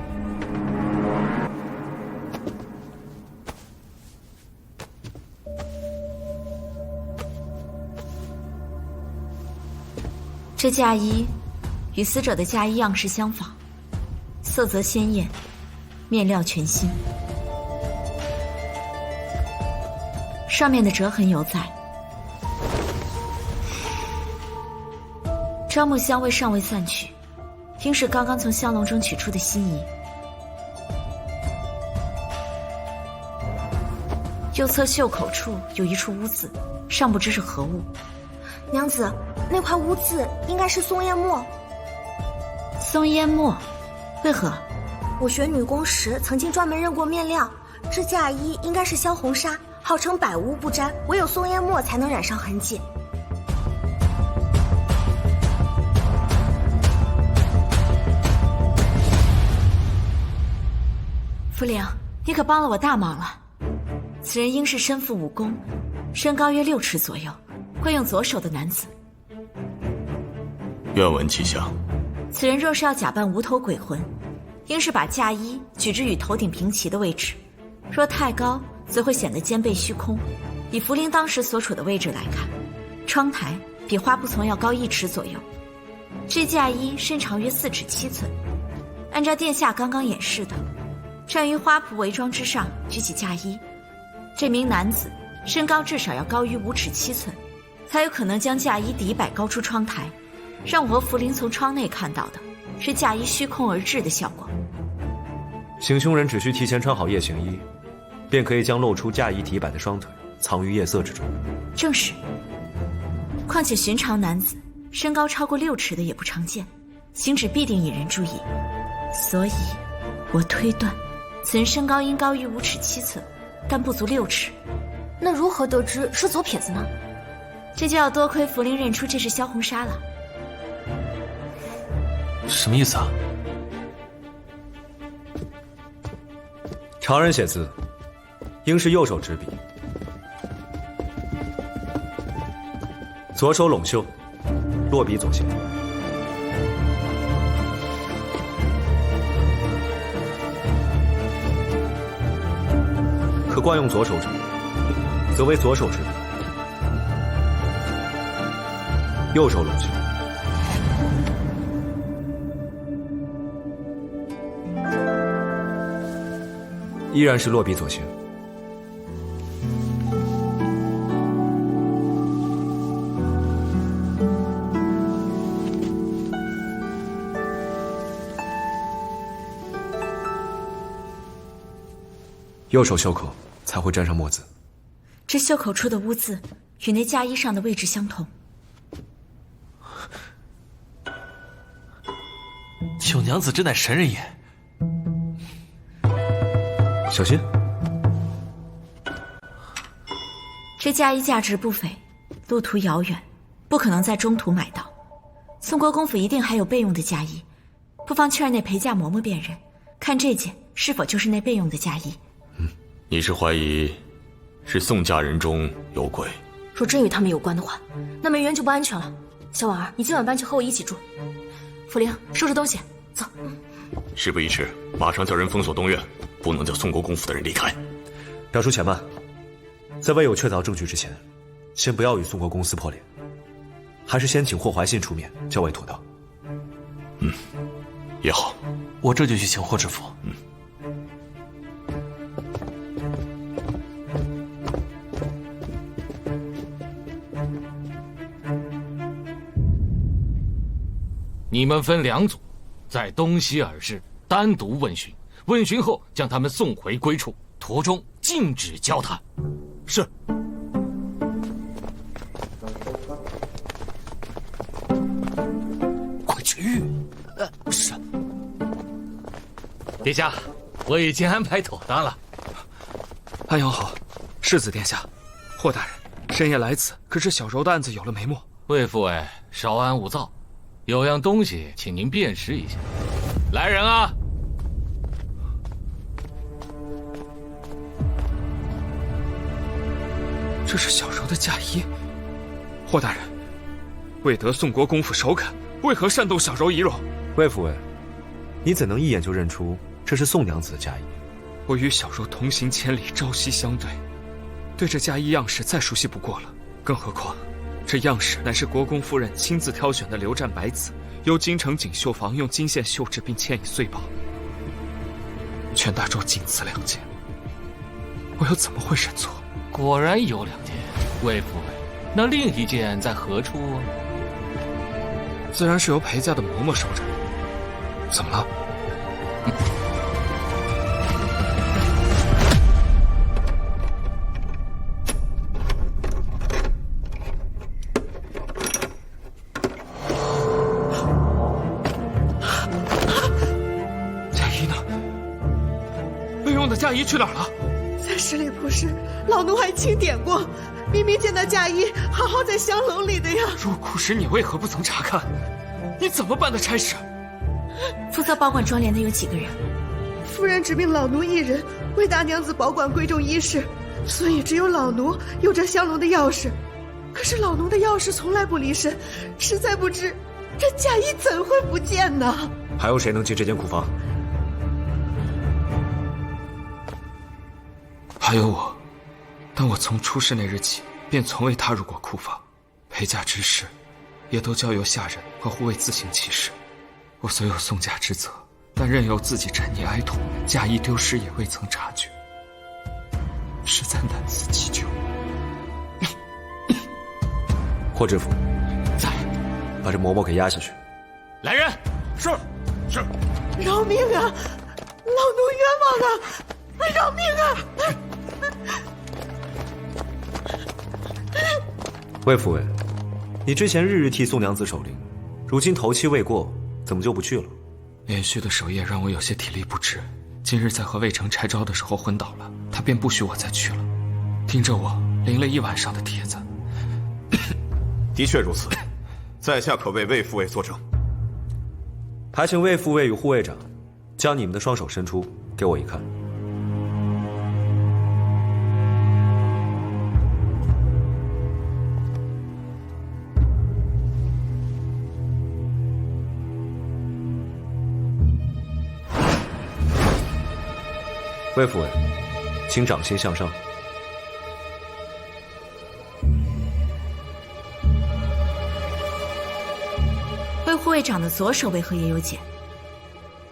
这嫁衣与死者的嫁衣样式相仿，色泽鲜艳，面料全新，上面的折痕犹在。樟木香味尚未散去，应是刚刚从香笼中取出的新衣。右侧袖口处有一处污渍，尚不知是何物。娘子，那块污渍应该是松烟墨。松烟墨，为何？我学女工时曾经专门认过面料，这嫁衣应该是萧红纱，号称百污不沾，唯有松烟墨才能染上痕迹。福陵，你可帮了我大忙了。此人应是身负武功，身高约6尺左右，会用左手的男子。愿闻其详。此人若是要假扮无头鬼魂，应是把嫁衣举至与头顶平齐的位置，若太高，则会显得肩背虚空。以福陵当时所处的位置来看，窗台比花布丛要高1尺左右。这嫁衣身长约4尺7寸，按照殿下刚刚演示的，站于花圃围桩之上，举起嫁衣。这名男子身高至少要高于5尺7寸，才有可能将嫁衣底摆高出窗台，让我和福陵从窗内看到的是嫁衣虚空而至的效果。行凶人只需提前穿好夜行衣，便可以将露出嫁衣底摆的双腿藏于夜色之中。正是。况且寻常男子身高超过6尺的也不常见，行止必定引人注意，所以我推断此人身高应高于5尺7寸，但不足6尺。那如何得知是左撇子呢？这就要多亏福陵认出这是萧红纱了。什么意思啊？常人写字应是右手执笔，左手拢袖，落笔左行。可惯用左手者，则为左手执笔，右手拢袖。依然是落笔左行。右手袖口才会沾上墨渍。这袖口处的污渍与那嫁衣上的位置相同。九娘子真乃神人也。小心。这嫁衣价值不菲，路途遥远，不可能在中途买到。宋国公府一定还有备用的嫁衣，不妨去让那陪嫁嬷嬷辨认，看这件是否就是那备用的嫁衣。你是怀疑是宋家人中有鬼？若真与他们有关的话，那梅园就不安全了。小婉儿，你今晚搬去和我一起住。茯苓，收拾东西，走。事不宜迟，马上叫人封锁东院，不能叫宋国公府的人离开。表叔且慢，在未有确凿证据之前，先不要与宋国公撕破脸，还是先请霍怀信出面较为妥当。也好，我这就去请霍知府。你们分2组，在东西耳室单独问询，问询后将他们送回归处，途中禁止交谈。是。快去！是。殿下，我已经安排妥当了。安阳好，世子殿下，霍大人，深夜来此，可是小柔的案子有了眉目。魏副尉，稍安勿躁。有样东西，请您辨识一下。来人啊！这是小柔的嫁衣。霍大人，未得宋国公府首肯，为何擅动小柔仪容？魏副尉，你怎能一眼就认出这是宋娘子的嫁衣？我与小柔同行千里，朝夕相对，对这嫁衣样式再熟悉不过了。更何况，这样式乃是国公夫人亲自挑选的流战白子，由京城锦绣坊用金线绣制并嵌以碎宝，全大洲仅此2件，我又怎么会认错？果然有2件，魏副尉，那另1件在何处？自然是由裴家的嬷嬷收着。怎么了？嫁衣去哪儿了？在十里铺时，老奴还清点过，明明见到嫁衣好好在香笼里的呀。入库时你为何不曾查看？你怎么办的差事？负责保管庄帘的有几个人？夫人指命老奴一人为大娘子保管贵重衣饰，所以只有老奴有这香笼的钥匙。可是老奴的钥匙从来不离身，实在不知这嫁衣怎会不见呢？还有谁能进这间库房？还有我，但我从出事那日起便从未踏入过库房，陪嫁之事也都交由下人和护卫自行其事。我虽有送嫁之责，但任由自己沉溺哀痛，嫁衣丢失也未曾察觉，实在难辞其咎。霍知府，在，把这嬷嬷给押下去。来人！是。饶命啊！老奴冤枉啊！饶命啊！魏副尉，你之前日日替宋娘子守灵，如今头七未过，怎么就不去了？连续的守夜让我有些体力不支，今日在和魏成拆招的时候昏倒了，他便不许我再去了，盯着我淋了1晚上的帖子。的确如此，在下可为魏副尉作证。还请魏副尉与护卫长将你们的双手伸出，给我一看。魏副尉，请掌心向上。魏护卫长的左手为何也有茧？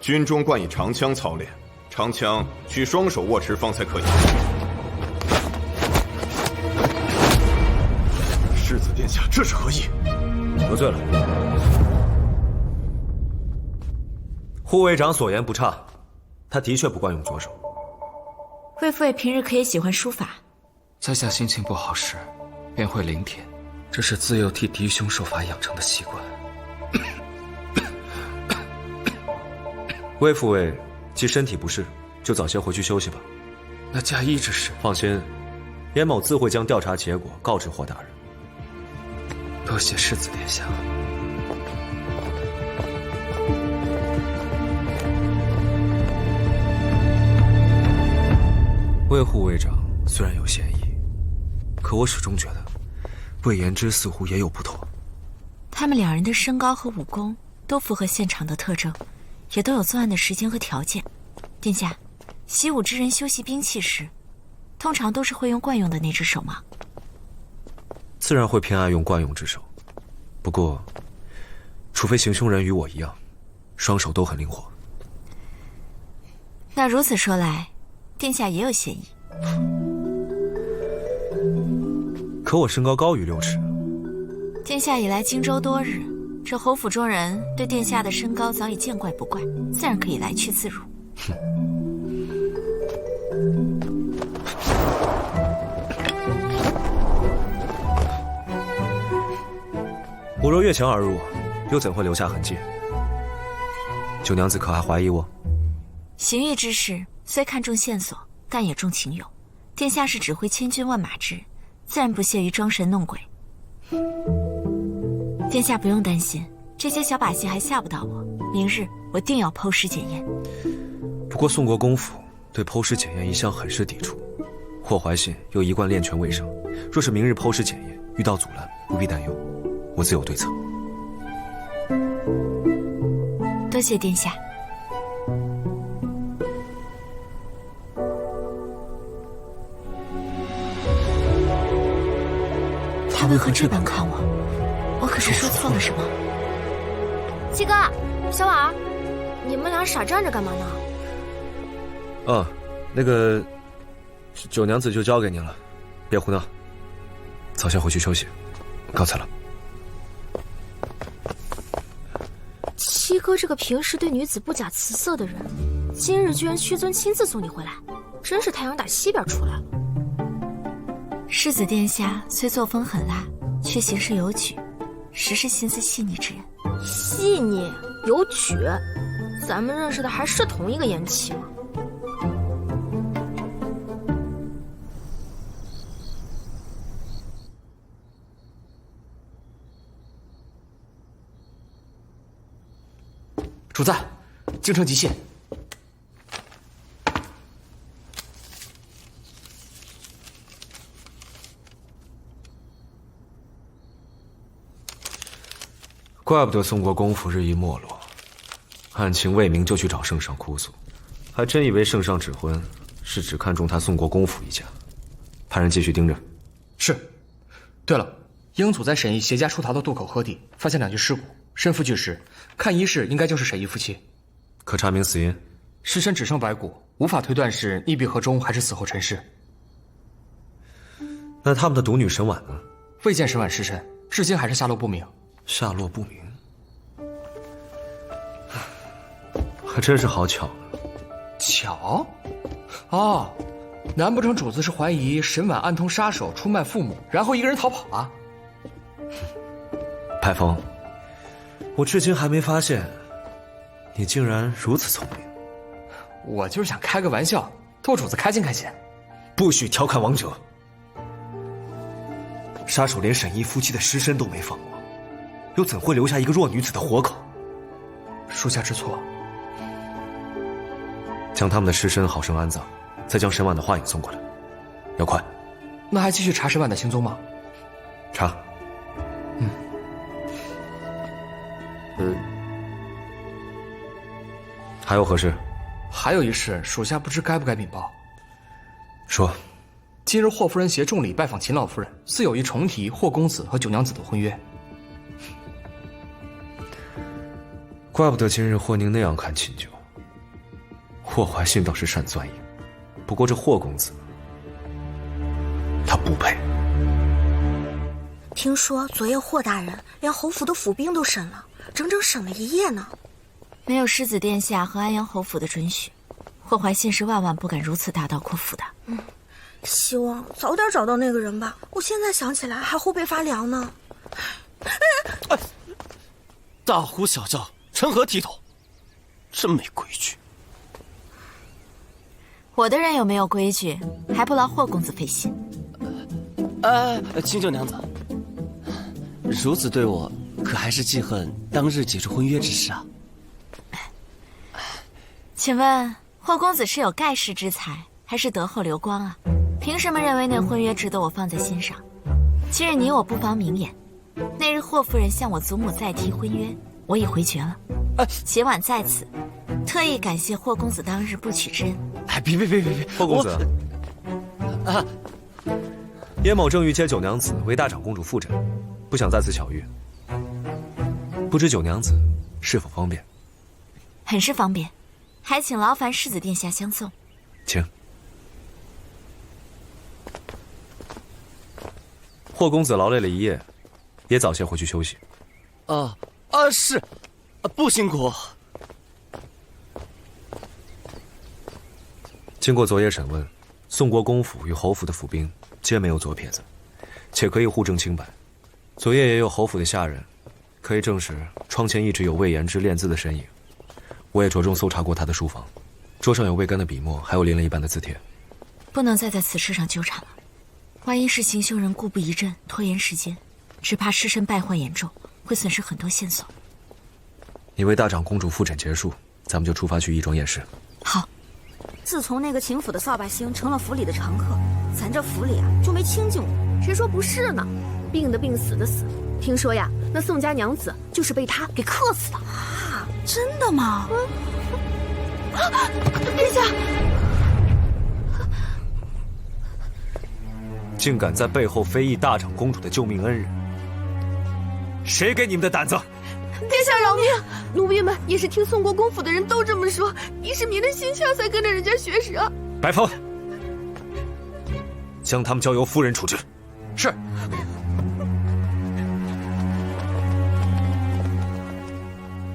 军中惯以长枪操练，长枪需双手握持方才可以。世子殿下，这是何意？得罪了。护卫长所言不差，他的确不惯用左手。魏副尉平日可也喜欢书法，在下心情不好时，便会临帖，这是自幼替嫡兄受罚养成的习惯。魏副尉，既身体不适，就早些回去休息吧。那加一之事，放心，严某自会将调查结果告知霍大人。多谢世子殿下。魏护卫长虽然有嫌疑，可我始终觉得魏延之似乎也有不妥。他们两人的身高和武功都符合现场的特征，也都有作案的时间和条件。殿下，习武之人修习兵器时，通常都是会用惯用的那只手吗？自然会偏爱用惯用之手，不过，除非行凶人与我一样，双手都很灵活。那如此说来，殿下也有嫌疑。可我身高高于6尺。殿下已来荆州多日，这侯府中人对殿下的身高早已见怪不怪，自然可以来去自如。我若越墙而入，又怎会留下痕迹？九娘子可还怀疑我？行狱之事虽看重线索，但也重情友。殿下是指挥千军万马之人，自然不屑于装神弄鬼。殿下不用担心，这些小把戏还吓不到我。明日我定要剖尸检验。不过宋国公府对剖尸检验一向很是抵触，霍怀信又一贯练权为上，若是明日剖尸检验遇到阻拦，不必担忧，我自有对策。多谢殿下。他为何这般看我可是说错了什么？七哥，小婉儿，你们俩傻站着干嘛呢？那个九娘子就交给你了，别胡闹，早些回去休息，告辞了。七哥这个平时对女子不假辞色的人，今日居然屈尊亲自送你回来，真是太阳打西边出来了。世子殿下虽作风狠辣，却行事有矩，实是心思细腻之人。细腻有矩，咱们认识的还是同一个延期吗？主子，京城急信。怪不得宋国公府日益没落，案情未明就去找圣上哭诉，还真以为圣上指婚是只看中他宋国公府一家。派人继续盯着。是。对了，英祖在沈邑携家出逃的渡口河底发现2具尸骨，身负巨石，看衣饰应该就是沈邑夫妻。可查明死因？尸身只剩白骨，无法推断是溺毙河中还是死后陈尸。那他们的独女沈婉呢？未见沈婉尸身，至今还是下落不明。下落不明，还真是好巧呢。巧？哦，难不成主子是怀疑沈婉暗通杀手出卖父母，然后一个人逃跑了？派峰，我至今还没发现，你竟然如此聪明。我就是想开个玩笑，逗主子开心开心。不许调侃王者。杀手连沈邑夫妻的尸身都没放过，又怎会留下一个弱女子的活口？属下知错。将他们的尸身好生安葬，再将沈婉的画影送过来，要快。那还继续查沈婉的行踪吗？查。还有何事？还有一事，属下不知该不该禀报。说。今日霍夫人携重礼拜访秦老夫人，似有意重提霍公子和九娘子的婚约。怪不得今日霍宁那样看秦九。霍怀信倒是善钻营，不过这霍公子，他不配。听说昨夜霍大人连侯府的府兵都审了，整整审了1夜呢。没有世子殿下和安阳侯府的准许，霍怀信是万万不敢如此大刀阔斧的。希望早点找到那个人吧，我现在想起来还后背发凉呢。大呼小叫，成何体统？真没规矩。我的人有没有规矩，还不劳霍公子费心。清秀娘子，如此对我，可还是记恨当日解除婚约之事啊？请问霍公子是有盖世之才，还是德厚流光啊？凭什么认为那婚约值得我放在心上？今日你我不妨明言，那日霍夫人向我祖母再提婚约，我已回绝了。且晚在此，特意感谢霍公子当日不娶之恩。别！霍公子，燕某正欲接九娘子为大长公主复诊，不想再次巧遇。不知九娘子是否方便？很是方便，还请劳烦世子殿下相送。请。霍公子劳累了一夜，也早些回去休息。是，不辛苦。经过昨夜审问，宋国公府与侯府的府兵皆没有左撇子，且可以互证清白。昨夜也有侯府的下人，可以证实窗前一直有魏延之练字的身影。我也着重搜查过他的书房，桌上有未干的笔墨，还有淋了一般的字帖。不能再在此事上纠缠了，万一是行凶人故布疑阵，拖延时间，只怕尸身败坏严重，会损失很多线索。你为大长公主复诊结束，咱们就出发去义庄验尸。好。自从那个秦府的扫把星成了府里的常客，咱这府里啊就没清静过。谁说不是呢？病的病，死的死。听说呀，那宋家娘子就是被他给克死的。啊，真的吗？殿下，竟敢在背后非议大长公主的救命恩人，谁给你们的胆子？殿下饶命！奴婢们也是听宋国公府的人都这么说，一时迷了心窍才跟着人家学舌。白凤，将他们交由夫人处置。是。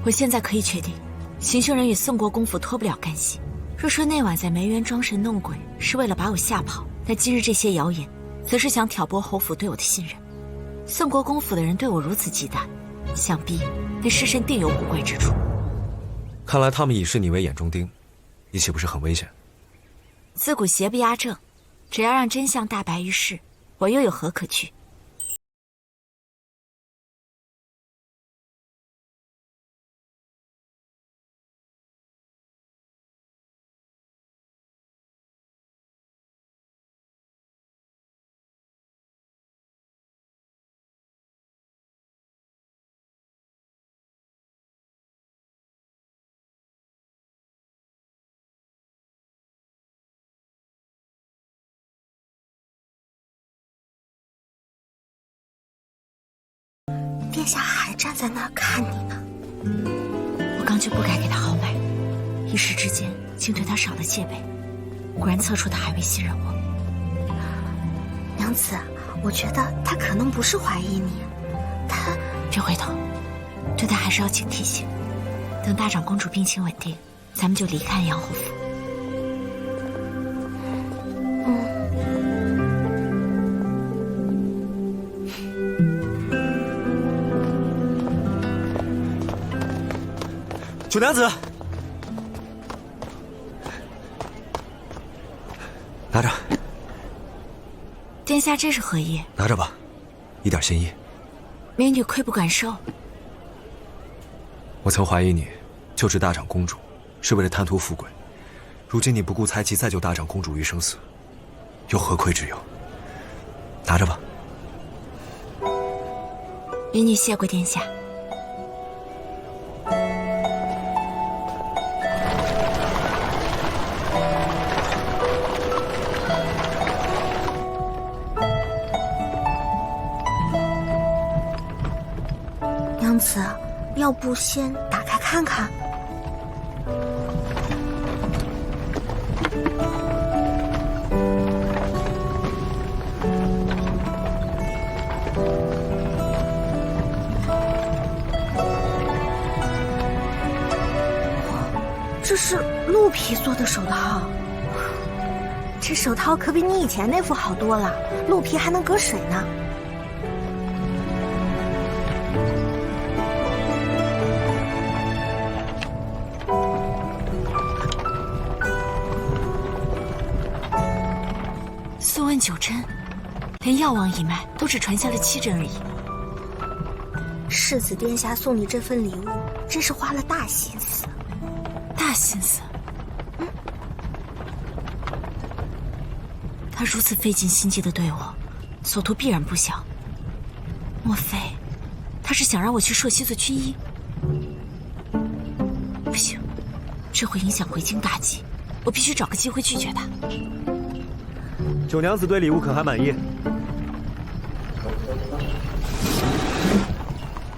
我现在可以确定，行凶人与宋国公府脱不了干系。若说那晚在梅园装神弄鬼是为了把我吓跑，那今日这些谣言，则是想挑拨侯府对我的信任。宋国公府的人对我如此忌惮，想必那尸身定有古怪之处。看来他们已视你为眼中钉，你岂不是很危险？自古邪不压正，只要让真相大白于世，我又有何可惧？殿下还站在那儿看你呢。我刚就不该给他号脉，一时之间竟对他少了戒备。果然测出他还未信任我。娘子，我觉得他可能不是怀疑你，他别回头，对他还是要警惕些。等大长公主病情稳定，咱们就离开阳侯府。九娘子，拿着。殿下，这是何意？拿着吧，一点心意。美女愧不敢收。我曾怀疑你救治大长公主是为了贪图富贵，如今你不顾猜忌再救大长公主于生死，又何愧之有？拿着吧。美女谢过殿下。娘子，要不先打开看看？这是鹿皮做的手套，这手套可比你以前那副好多了，鹿皮还能隔水呢。速问9针，连药王一脉都只传下了7针而已。世子殿下送你这份礼物，真是花了大心思。大心思？他如此费尽心机的对我，所图必然不小。莫非他是想让我去朔西做军医？不行，这会影响回京大计，我必须找个机会拒绝他。九娘子对礼物可还满意？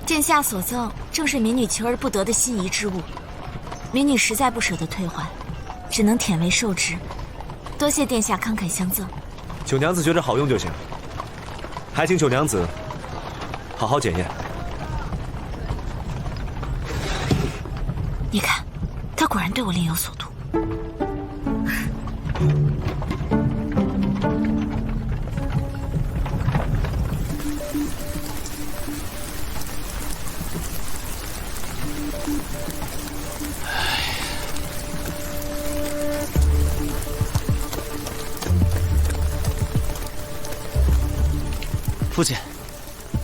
殿下所赠正是民女求而不得的心仪之物，民女实在不舍得退还，只能忝为受之。多谢殿下慷慨相赠。九娘子觉着好用就行，还请九娘子好好检验。你看，他果然对我另有所图。父亲，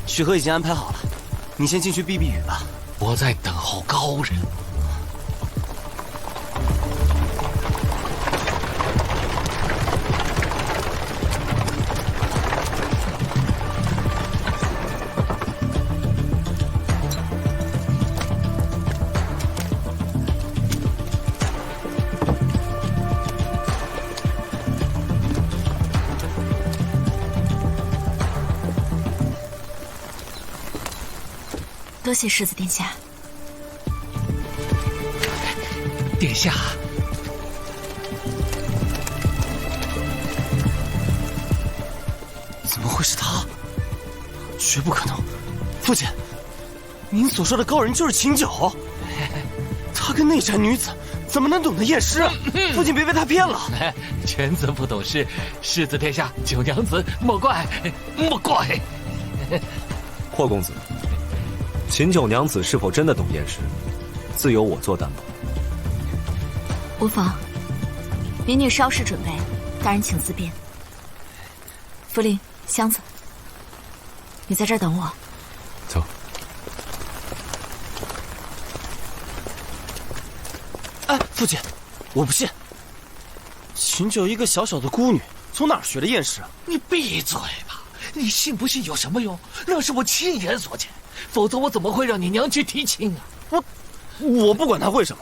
许河已经安排好了，你先进去避避雨吧。我在等候高人。多谢世子殿下。殿下，怎么会是他？绝不可能！父亲，您所说的高人就是秦九，他跟那宅女子怎么能懂得验尸？父亲别被他骗了。犬子不懂事，世子殿下，九娘子莫怪，莫怪。霍公子，秦九娘子是否真的懂验尸，自有我做担保。无妨，民女稍事准备，大人请自便。茯苓、箱子，你在这儿等我。走。哎，父亲，我不信。秦九一个小小的孤女，从哪儿学的验尸？你闭嘴吧！你信不信有什么用？那是我亲眼所见，否则我怎么会让你娘去提亲啊？我不管他会什么，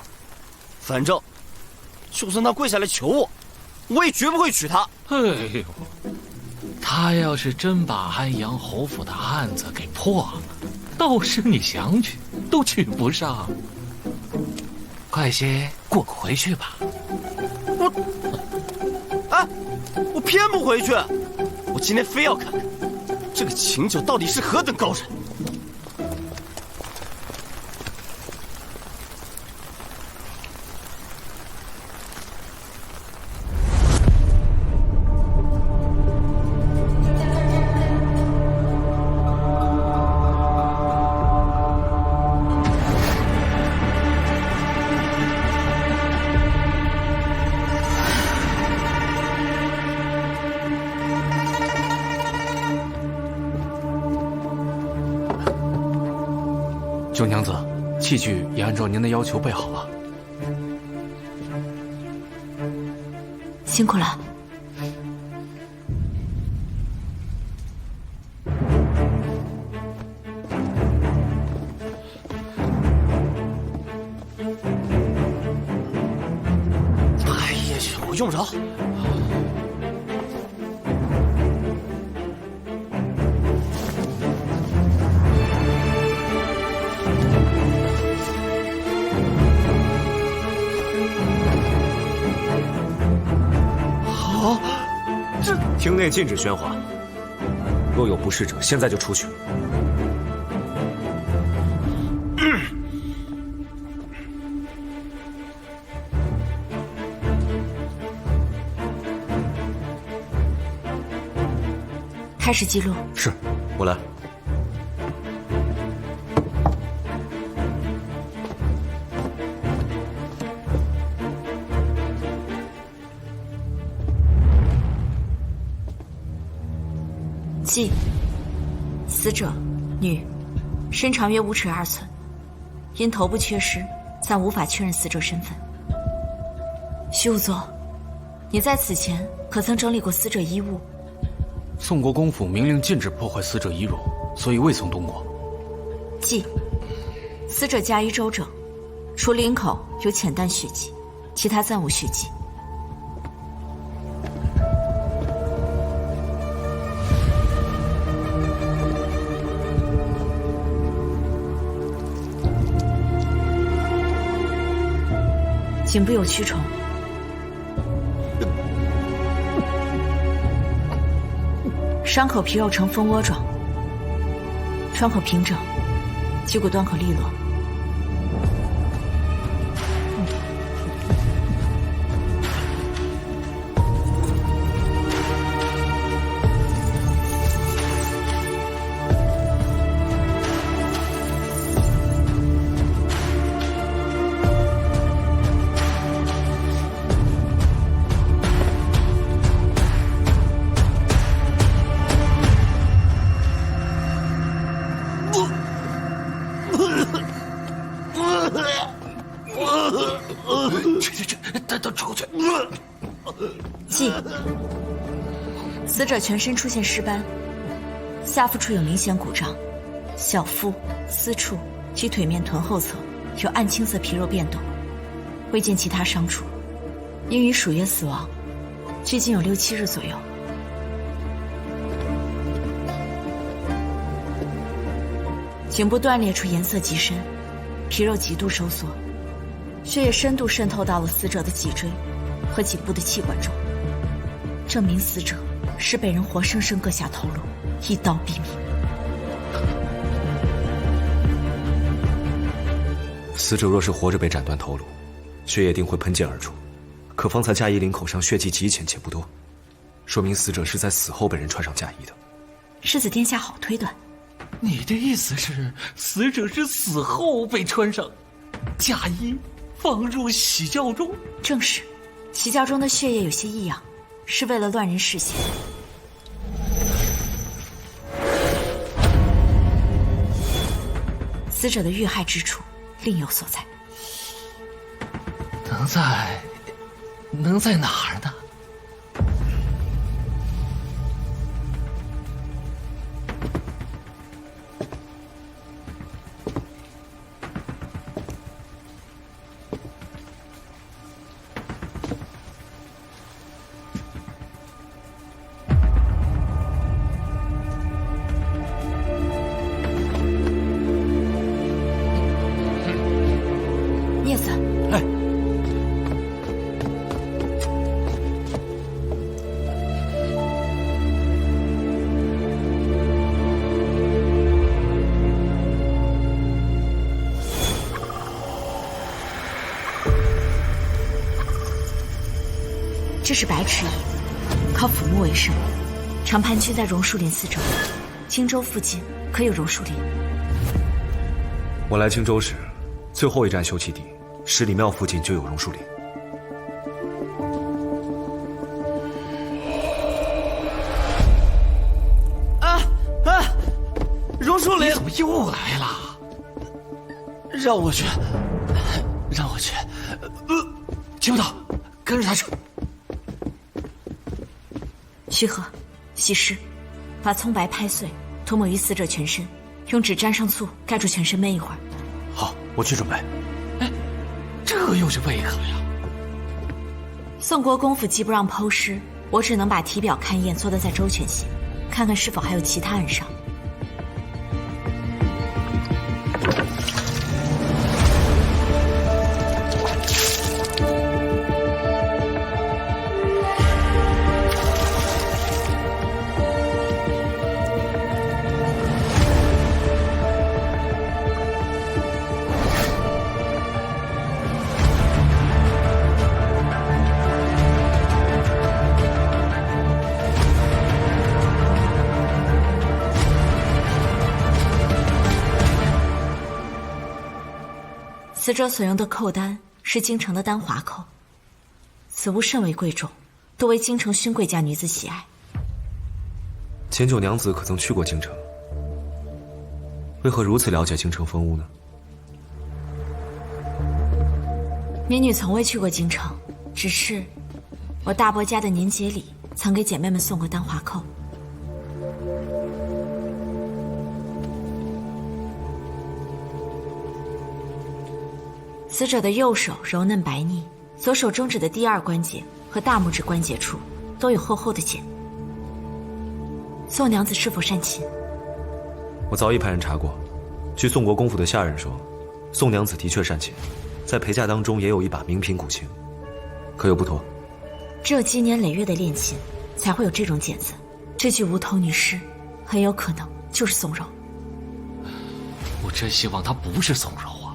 反正就算他跪下来求我，我也绝不会娶她。哎呦，他要是真把安阳侯府的案子给破了，到时你想娶都娶不上。快些滚回去吧！我偏不回去，我今天非要看看这个秦九到底是何等高人。九娘子，器具也按照您的要求备好了。辛苦了。哎呀，我用不着。厅内禁止喧哗，若有不适者，现在就出去。开始记录。是，我来。记：死者，女，身长约5尺2寸，因头部缺失，暂无法确认死者身份。徐仵作，你在此前可曾整理过死者衣物？宋国公府明令禁止破坏死者衣褥，所以未曾动过。记：死者家衣周整，除领口有浅淡血迹，其他暂无血迹。颈部有蛆虫，伤口皮肉呈蜂窝状，创口平整，脊骨端口利落。带他出去。记：死者全身出现尸斑，下腹处有明显骨胀，小腹、私处及腿面臀后侧有暗青色皮肉变动，未见其他伤处，应于鼠约死亡，距今有6、7日左右。颈部断裂处颜色极深，皮肉极度收缩，血液深度渗透到了死者的脊椎和颈部的气管中，证明死者是被人活生生割下头颅，一刀毙命。死者若是活着被斩断头颅，血液定会喷溅而出。可方才嫁衣领口上血迹极浅且不多，说明死者是在死后被人穿上嫁衣的。世子殿下好推断。你的意思是，死者是死后被穿上嫁衣，放入洗窖中？正是，洗窖中的血液有些异样，是为了乱人视线。死者的遇害之处另有所在，能在哪儿呢？镊子，来。这是白齿蚁，靠腐木为生，常盘踞在榕树林四周。荆州附近可有榕树林？我来荆州时，最后一站休憩地十里庙附近就有榕树林。榕树林怎么又来了？让我去，听不到，跟着他去。须贺，洗尸，把葱白拍碎，涂抹于死者全身，用纸沾上醋，盖住全身焖一会儿。好，我去准备。这又是为何呀？宋国公府既不让剖尸，我只能把体表勘验做得再周全些，看看是否还有其他暗伤。死者所用的扣单是京城的丹华扣，此物甚为贵重，多为京城勋贵家女子喜爱。前九娘子可曾去过京城？为何如此了解京城风物呢？民女从未去过京城，只是我大伯家的年节礼曾给姐妹们送过丹华扣。死者的右手柔嫩白腻，左手中指的第二关节和大拇指关节处都有厚厚的茧。宋娘子是否善琴？我早已派人查过，据宋国公府的下人说，宋娘子的确善琴，在陪嫁当中也有一把名品古琴，可有不妥？只有积年累月的练琴，才会有这种茧子。这具无头女尸，很有可能就是宋柔。我真希望她不是宋柔啊！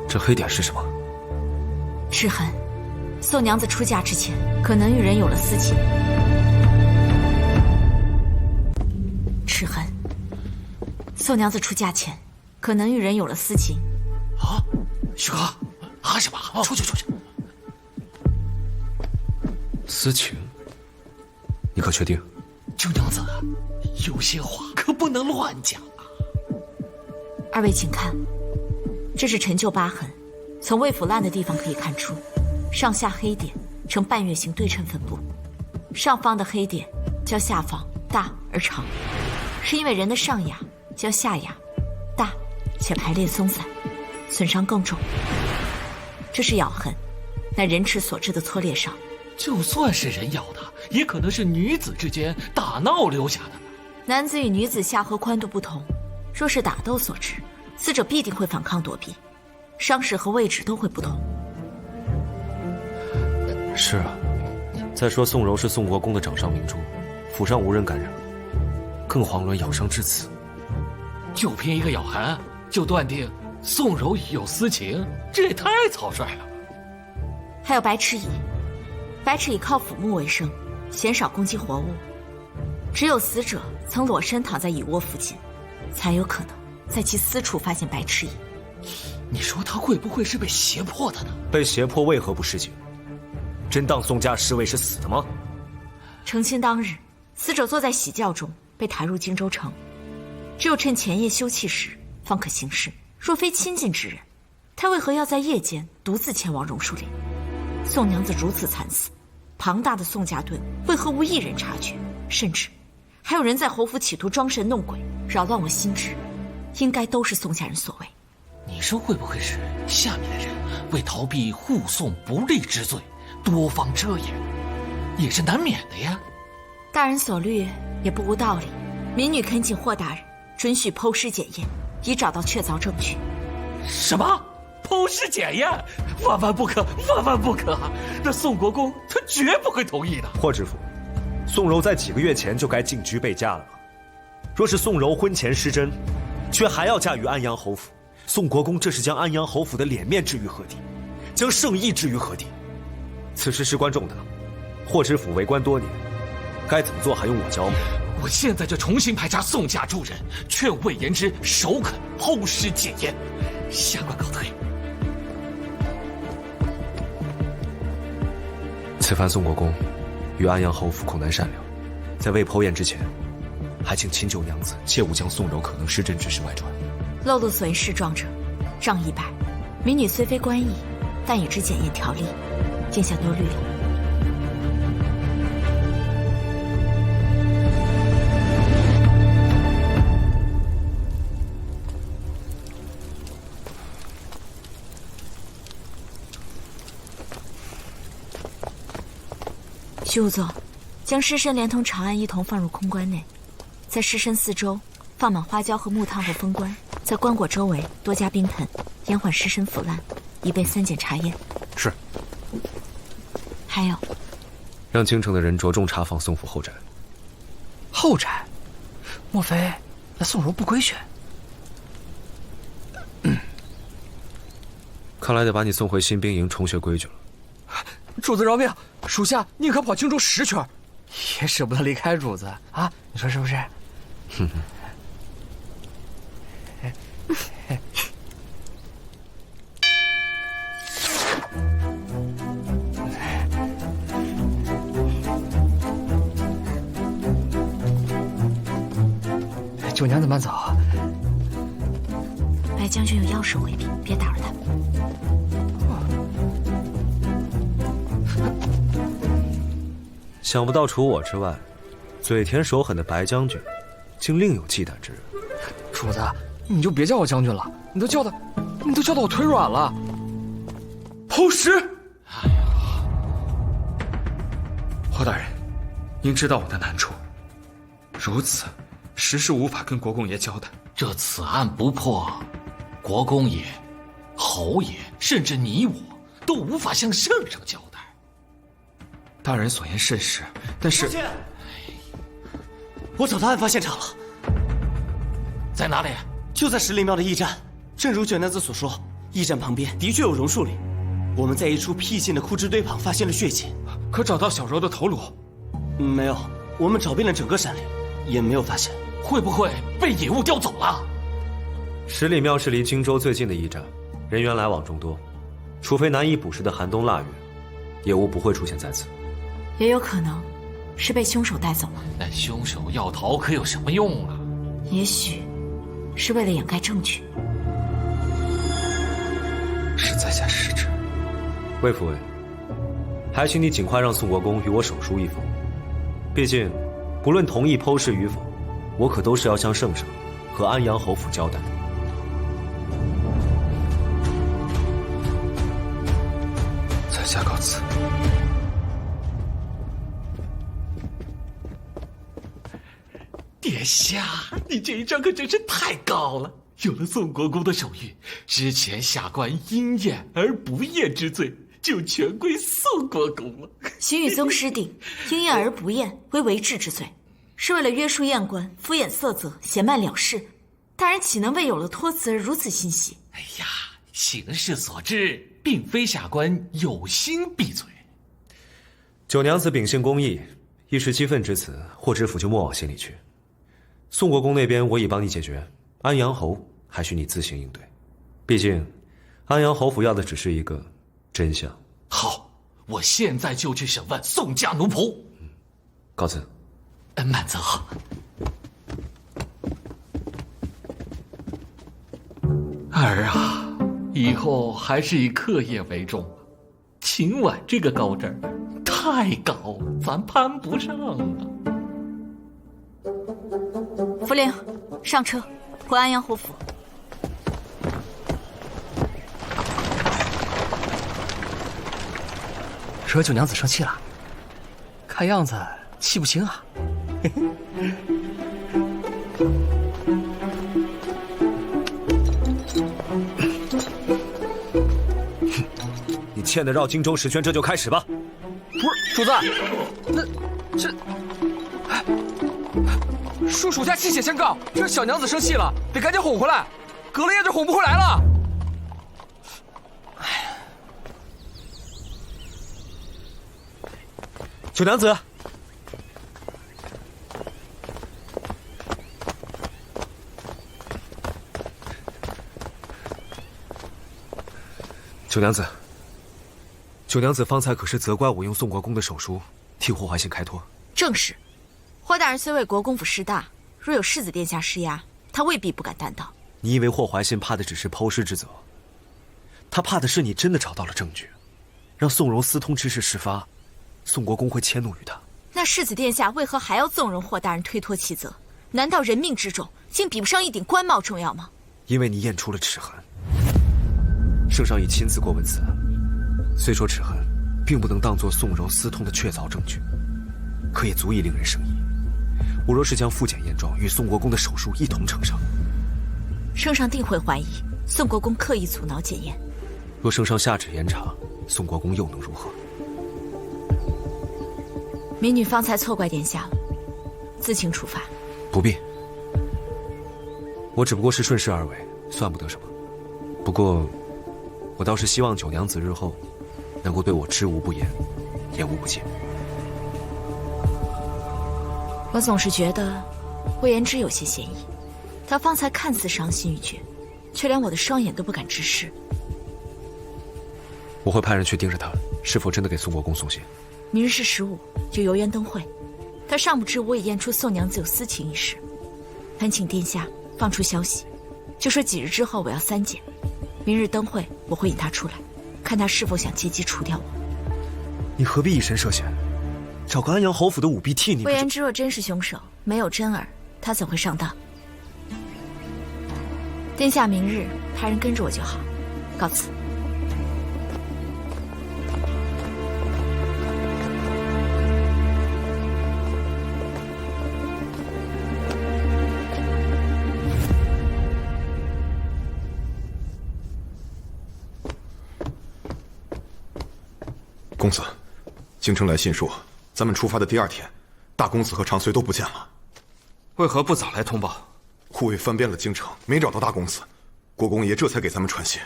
这黑点是什么？是痕。宋娘子出嫁之前，可能与人有了私情。齿痕。宋娘子出嫁前，可能与人有了私情。啊，许哥，阿什巴，出去出去！私情？你可确定？九娘子，有些话可不能乱讲啊。二位请看。这是陈旧疤痕，从未腐烂的地方可以看出，上下黑点呈半月形对称分布，上方的黑点较下方大而长，是因为人的上牙较下牙大且排列松散，损伤更重。这是咬痕，乃人齿所致的挫裂伤。就算是人咬的，也可能是女子之间打闹留下的。男子与女子下颌宽度不同，若是打斗所致，死者必定会反抗躲避，伤势和位置都会不同。是啊，再说宋柔是宋国公的掌上明珠，府上无人敢惹，更遑论咬伤至此。就凭一个咬痕就断定宋柔与有私情，这也太草率了。还有白痴蚁，白痴蚁靠腐木为生，鲜少攻击活物，只有死者曾裸身躺在蚁窝附近，才有可能在其私处发现白痴蚁。你说他会不会是被胁迫的呢？被胁迫为何不示警？真当宋家侍卫是死的吗？成亲当日，死者坐在喜轿中，被抬入荆州城，只有趁前夜休憩时方可行事。若非亲近之人，他为何要在夜间独自前往榕树林？宋娘子如此惨死，庞大的宋家队为何无一人察觉？甚至还有人在侯府企图装神弄鬼，扰乱我心智，应该都是宋家人所为。你说会不会是下面的人为逃避护送不利之罪，多方遮掩，也是难免的呀？大人所虑也不无道理。民女恳请霍大人准许剖尸检验，以找到确凿证据。什么？剖尸检验？万万不可！万万不可！那宋国公他绝不会同意的。霍知府，宋柔在几个月前就该进居备嫁了。若是宋柔婚前失贞，却还要嫁于安阳侯府，宋国公这是将安阳侯府的脸面置于何地，将圣意置于何地？此事事关重大，霍知府为官多年，该怎么做还用我教吗？我现在就重新派查宋家诸人，劝魏延之首肯剖尸检验。下官告退。此番宋国公与安阳侯府恐难善了，在未剖验之前，还请亲旧娘子切勿将宋柔可能失贞之事外传。漏露所言示状者，杖100。民女虽非官役，但已知检验条例，殿下多虑了。徐武座，将尸身连同长案一同放入空棺内，在尸身四周放满花椒和木炭后封棺，在棺椁周围多加冰盆，延缓尸身腐烂，以备3检查验。是。还有，让京城的人着重查访宋府后宅，后宅？莫非那宋柔不规劝？看来得把你送回新兵营重学规矩了。主子饶命，属下宁可跑荆州10圈，也舍不得离开主子啊！你说是不是？九娘子慢走。白将军有要事回避，别打扰他。想不到除我之外，嘴甜手狠的白将军，竟另有忌惮之人。主子，你就别叫我将军了，你都叫的我腿软了。后石，哎呀，霍大人，您知道我的难处，如此，实是无法跟国公爷交代。这此案不破，国公爷、侯爷，甚至你我，都无法向圣上交代。大人所言甚是，但是，我找到案发现场了，在哪里？就在10里庙的驿站。正如九娘子所说，驿站旁边的确有榕树林。我们在一处僻静的枯枝堆旁发现了血迹，可找到小柔的头颅？没有，我们找遍了整个山林，也没有发现。会不会被野物叼走了10里庙是离荆州最近的驿站，人员来往众多，除非难以捕食的寒冬腊月，野物不会出现在此。也有可能是被凶手带走了。那凶手要逃可有什么用啊？也许是为了掩盖证据。是在下失职。魏府尉，还请你尽快让宋国公与我手书一封。毕竟，不论同意剖尸与否，我可都是要向圣上和安阳侯府交代。在下告辞。殿下，你这一招可真是太高了！有了宋国公的手谕，之前下官因验而不验之罪就全归宋国公了。徐宇宗师定因验而不验为违制之罪，是为了约束验官，敷衍塞责，嫌慢了事。大人岂能为有了托辞而如此欣喜？哎呀，形势所致，并非下官有心闭嘴。九娘子秉性公义，一时激愤之词，霍知府就莫往心里去。宋国公那边我已帮你解决，安阳侯还需你自行应对。毕竟，安阳侯府要的只是一个真相。好，我现在就去审问宋家奴仆。告辞。慢走。儿啊，以后还是以课业为重。秦婉这个高枝太高了，咱攀不上啊。福陵，上车，回安阳侯府。惹九娘子生气了，看样子气不轻啊。你欠的绕荆州10圈，这就开始吧。不是，主子，那这，恕属下泣血相告，这小娘子生气了，得赶紧哄回来，隔了夜就哄不回来了。九娘子，九娘子，九娘子方才可是责怪我用宋国公的手书替霍怀信开脱？正是，霍大人虽为国公府师大，若有世子殿下施压，他未必不敢担当。你以为霍怀信怕的只是剖尸之责？他怕的是你真的找到了证据，让宋荣私通之事事发，宋国公会迁怒于他。那世子殿下为何还要纵容霍大人推脱其责？难道人命之重，竟比不上一顶官帽重要吗？因为你验出了齿痕。圣上已亲自过问此案，虽说齿痕并不能当作宋柔私通的确凿证据，可也足以令人生疑。我若是将复检验状与宋国公的手术一同呈上，圣上定会怀疑宋国公刻意阻挠检验。若圣上下旨严查，宋国公又能如何？民女方才错怪殿下了，自请处罚。不必，我只不过是顺势而为，算不得什么。不过，我倒是希望九娘子日后能够对我知无不言，言无不尽。我总是觉得魏延之有些嫌疑，他方才看似伤心欲绝，却连我的双眼都不敢直视。我会派人去盯着他，是否真的给宋国公送信。明日是15，就游园灯会，他尚不知我已验出宋娘子有私情一事，恳请殿下放出消息，就说几日之后我要3检，明日灯会我会引他出来，看他是否想借机除掉我。你何必以身涉险？找个安阳侯府的舞婢替你。魏延之若真是凶手，没有真儿，他怎会上当？殿下明日派人跟着我就好，告辞。公子，京城来信说，咱们出发的第2天，大公子和长随都不见了。为何不早来通报？护卫翻遍了京城，没找到大公子，国公爷这才给咱们传信。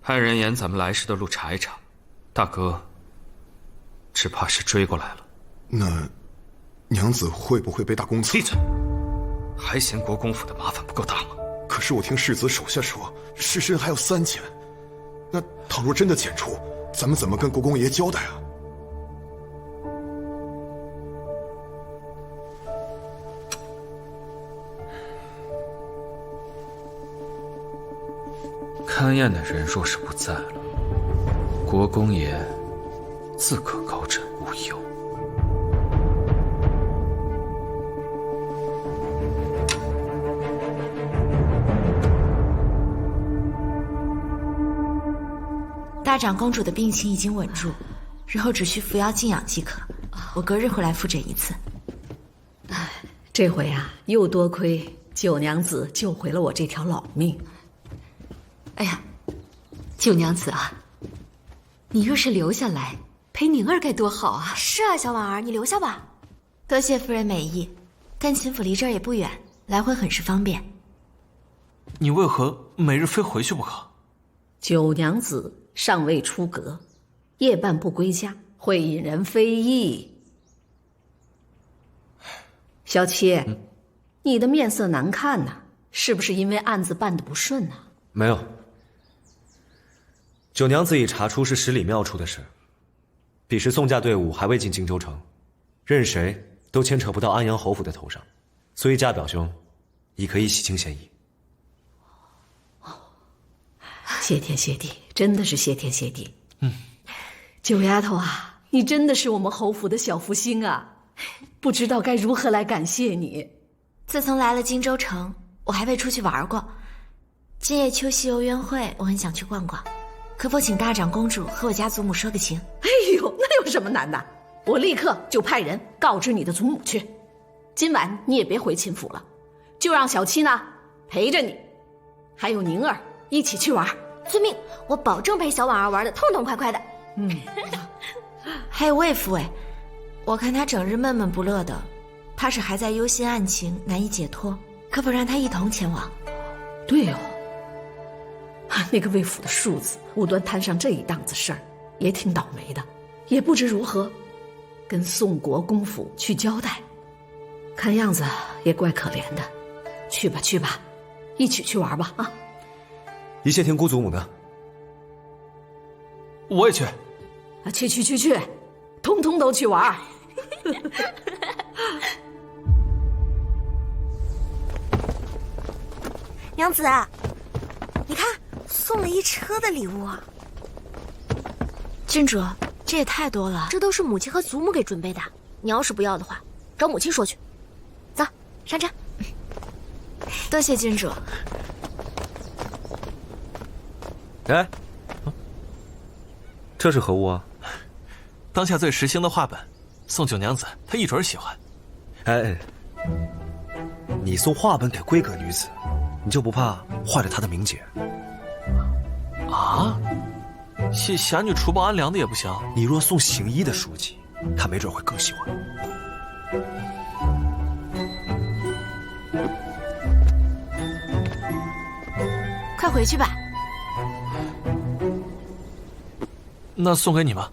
派人沿咱们来时的路查一查，大哥只怕是追过来了。那娘子会不会被大公子？闭嘴！还嫌国公府的麻烦不够大吗？可是我听世子手下说，尸身还有3检。那倘若真的检出，咱们怎么跟国公爷交代啊？勘验的人若是不在了，国公爷自可高枕无忧。大长公主的病情已经稳住，日后只需服药静养即可。我隔日会来复诊一次。这回啊，又多亏九娘子救回了我这条老命。哎呀，九娘子啊，你若是留下来陪宁儿该多好啊！是啊，小婉儿，你留下吧。多谢夫人美意，但秦府离这儿也不远，来回很是方便。你为何每日非回去不可？九娘子尚未出阁，夜半不归家，会引人非议。小七，你的面色难看呐，是不是因为案子办得不顺呐？没有，九娘子已查出是十里庙出的事。彼时宋家队伍还未进荆州城，任谁都牵扯不到安阳侯府的头上，所以家表兄已可以洗清嫌疑。谢天谢地，真的是谢天谢地。九丫头啊，你真的是我们侯府的小福星啊，不知道该如何来感谢你。自从来了荆州城，我还未出去玩过。今夜秋夕游园会，我很想去逛逛，可否请大长公主和我家祖母说个情？哎呦，那有什么难的？我立刻就派人告知你的祖母去。今晚你也别回秦府了，就让小七呢陪着你，还有宁儿一起去玩。遵命，我保证陪小婉儿玩的痛痛快快的。还有魏府哎，我看他整日闷闷不乐的，怕是还在忧心案情难以解脱，可否让他一同前往？对哦，那个魏府的庶子无端摊上这一档子事儿，也挺倒霉的，也不知如何跟宋国公府去交代，看样子也怪可怜的。去吧去吧，一起去玩吧啊！一切听姑祖母的。我也去。啊，去，通通都去玩。娘子，你看，送了一车的礼物啊！郡主，这也太多了。这都是母亲和祖母给准备的，你要是不要的话，找母亲说去。走，上车。多谢郡主。哎，这是何物啊？当下最时兴的画本，送九娘子，她一准喜欢。哎，你送画本给闺阁女子，你就不怕坏了她的名节？啊？写侠女除暴安良的也不行？你若送行医的书籍，他没准会更喜欢。快回去吧。那送给你吧。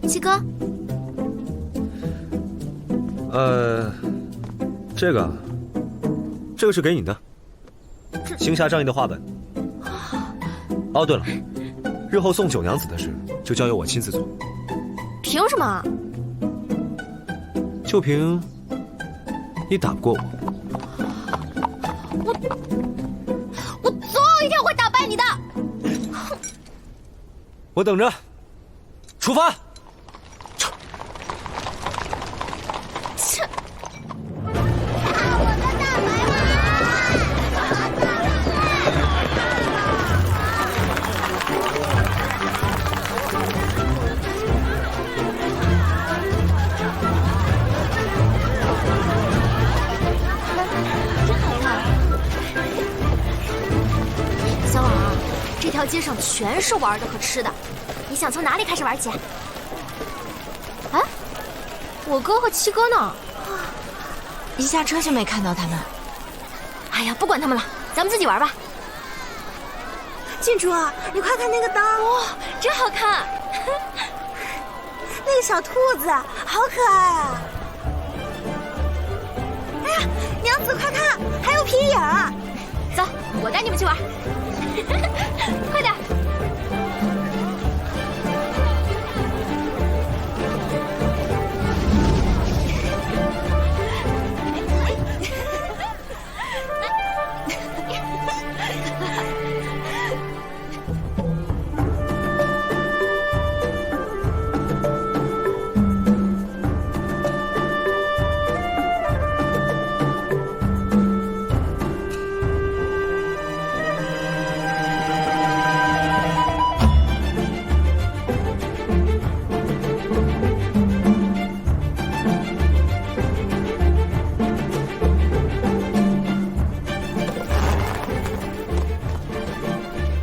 七哥，这个是给你的，行侠仗义的画本。哦，对了，日后送九娘子的事就交由我亲自做。凭什么？就凭你打不过我。我总有一天会打败你的。我等着。出发。切！小婉儿，这条街上全是玩的和吃的，你想从哪里开始玩起？哎，我哥和七哥呢？一下车就没看到他们。哎呀，不管他们了，咱们自己玩吧。郡主，你快看那个灯，哇，真好看！那个小兔子好可爱啊！哎呀，娘子快看，还有皮影儿！走，我带你们去玩。快点！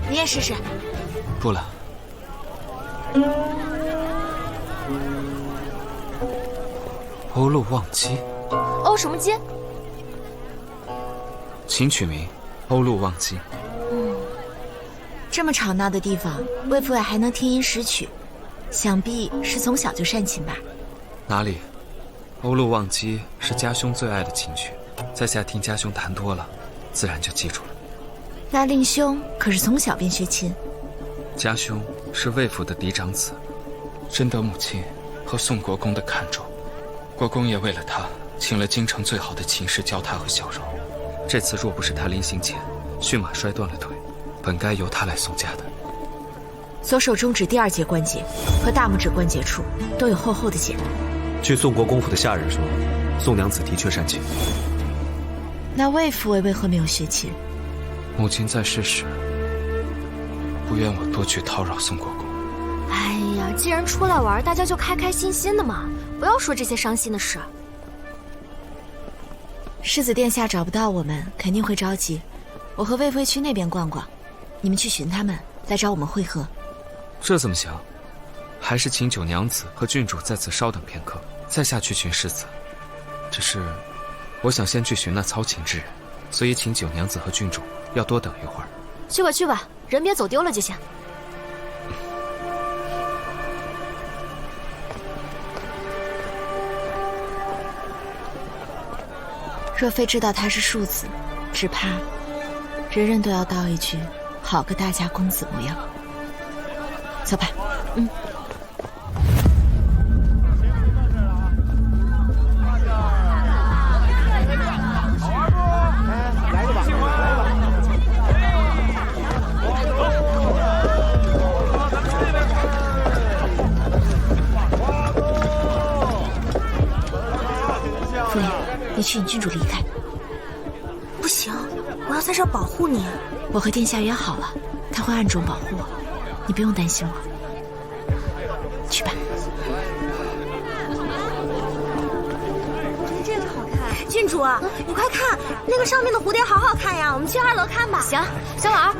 你也试试。不了。欧陆望姬。欧什么姬？请取名欧陆望姬。这么吵闹的地方，魏府也还能听音识曲，想必是从小就擅琴吧？哪里，欧陆望姬是家兄最爱的琴曲，在下听家兄弹多了，自然就记住了。那令兄可是从小便学琴？家兄是魏府的嫡长子，深得母亲和宋国公的看重，国公也为了他请了京城最好的琴师教他和小柔。这次若不是他临行前驯马摔断了腿，本该由他来送家的。左手中指第2节关节和大拇指关节处都有厚厚的茧。据宋国公府的下人说，宋娘子的确善琴。那魏府为何没有学琴？母亲在世时不愿我多去叨扰宋国公。哎呀，既然出来玩，大家就开开心心的嘛，不要说这些伤心的事。世子殿下找不到我们，肯定会着急。我和魏妃去那边逛逛，你们去寻他们，来找我们会合。这怎么行？还是请九娘子和郡主在此稍等片刻，再下去寻世子。只是，我想先去寻那操琴之人，所以请九娘子和郡主要多等一会儿。去吧去吧，人别走丢了就行。若非知道他是庶子，只怕人人都要道一句“好个大家公子”模样。走吧。夫人，你去引郡主离开。不行，我要在这儿保护你。我和殿下约好了，他会暗中保护我，你不用担心我。去吧。这个好看。郡主，你快看，那个上面的蝴蝶好好看呀！我们去2楼看吧。行，小婉儿，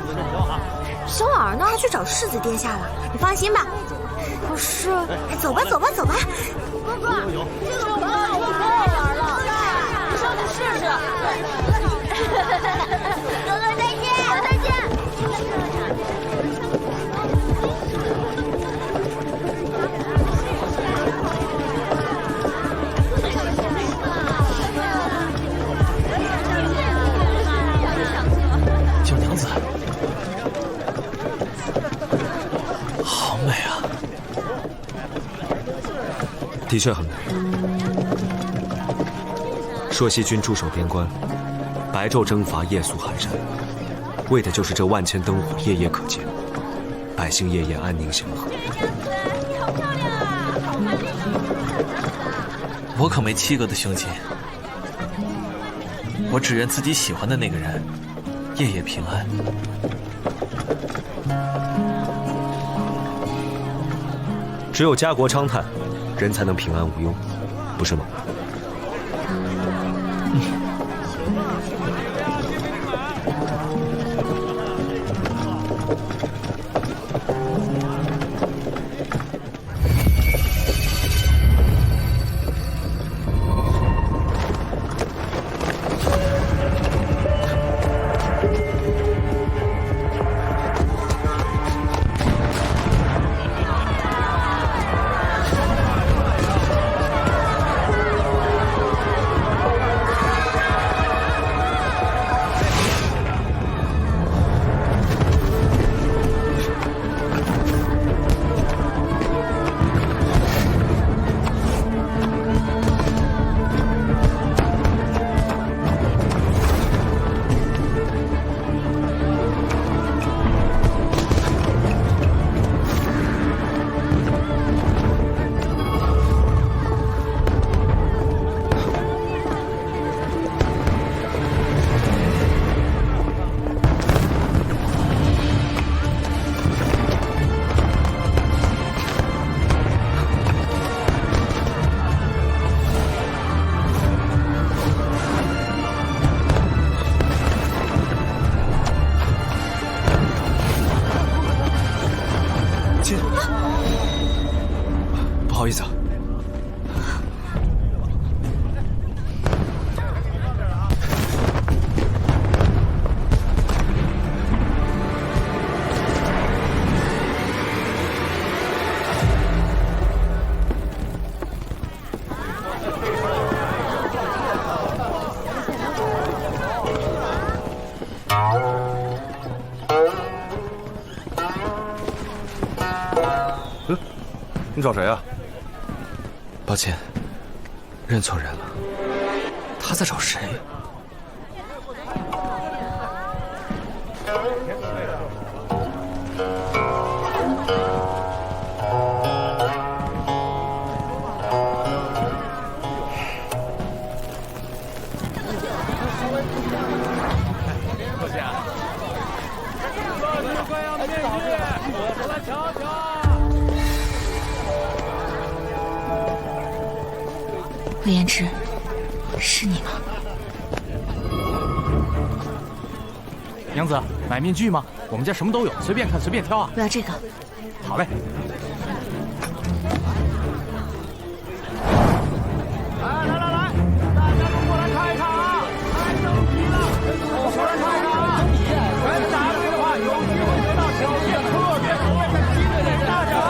小耳呢？他去找世子殿下了。你放心吧。可是，走吧，走吧，走吧。哥哥，这个我太好玩了，你上去试试。哥哥再见，再见。九娘子，好美啊！的确很美。朔溪军驻守边关，白昼征伐，夜宿寒山，为的就是这万千灯火夜夜可见，百姓夜夜安宁祥和。我可没7个的胸襟，我只愿自己喜欢的那个人夜夜平安。只有家国昌泰，人才能平安无忧，不是吗？不好意思啊。你找谁啊？抱歉，认错人了。他在找谁？魏延之，是你吗？娘子，买面具吗？我们家什么都有，随便看随便挑啊。我要这个。好嘞。来，大家都过来看一看啊！太牛逼了！过来看看啊！全答对的话，有机会得到小店特别口味的鸡腿大奖啊！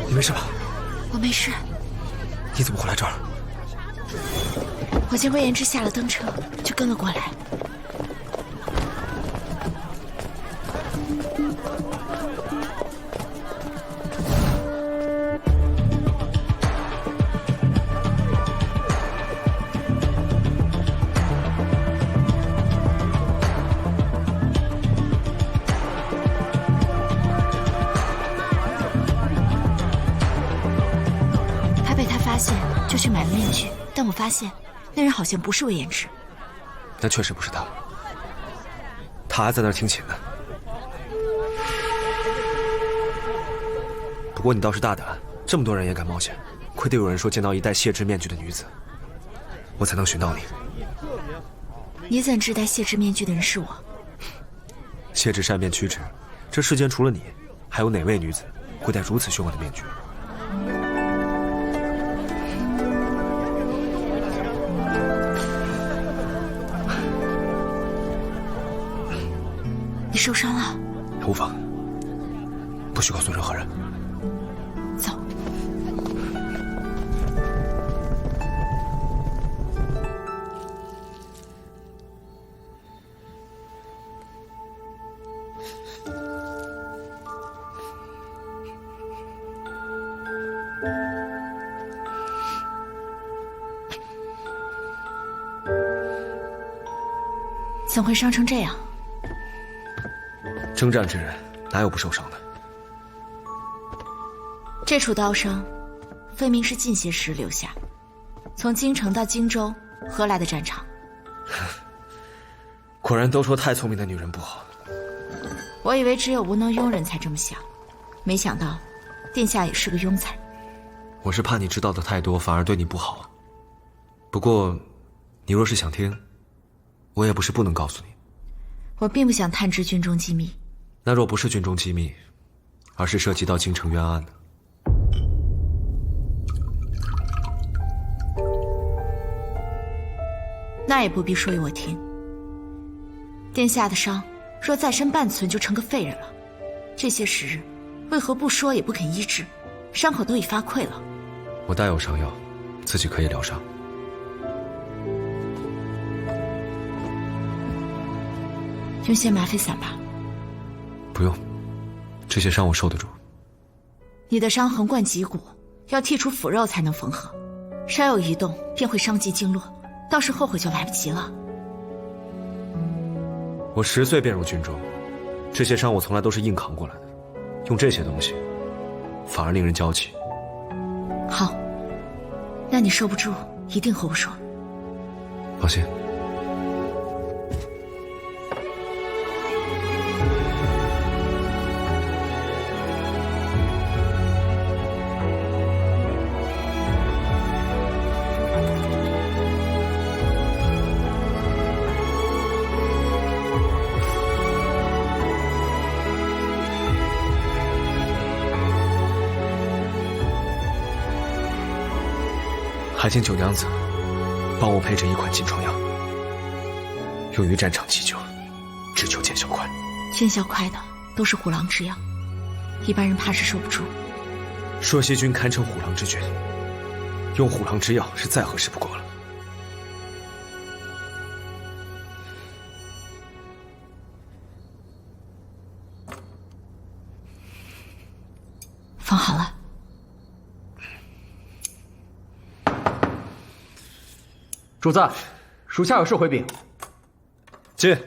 你没事吧？我没事。你怎么会来这儿？我见魏延之下了登车，就跟了过来。发现，就去买了面具。但我发现，那人好像不是魏延之。那确实不是他，他还在那儿听琴呢。不过你倒是大胆，这么多人也敢冒险，亏得有人说见到一戴谢之面具的女子，我才能寻到你。你怎知戴谢之面具的人是我？谢之善变曲直，这世间除了你，还有哪位女子会戴如此凶恶的面具？你受伤了？无妨，不许告诉任何人。走。怎会伤成这样？征战之人哪有不受伤的？这处刀伤，分明是近些时留下。从京城到荆州，何来的战场？果然都说太聪明的女人不好。我以为只有无能庸人才这么想，没想到，殿下也是个庸才。我是怕你知道的太多，反而对你不好。不过，你若是想听，我也不是不能告诉你。我并不想探知军中机密。那若不是军中机密，而是涉及到京城冤案呢？那也不必说与我听。殿下的伤，若再生半寸就成个废人了。这些时日，为何不说也不肯医治？伤口都已发溃了。我带有伤药，自己可以疗伤。用些吗啡散吧。不用，这些伤我受得住。你的伤横贯脊骨，要剔除腐肉才能缝合，稍有移动便会伤及经络，到时后悔就来不及了。我10岁便入军中，这些伤我从来都是硬扛过来的，用这些东西，反而令人娇气。好，那你受不住，一定和我说。放心。还请九娘子帮我配制一款金疮药，用于战场急救，只求见效快。见效快的都是虎狼之药，一般人怕是受不住。朔溪君堪称虎狼之君，用虎狼之药是再合适不过了。放好了。主子，属下有事回禀。进。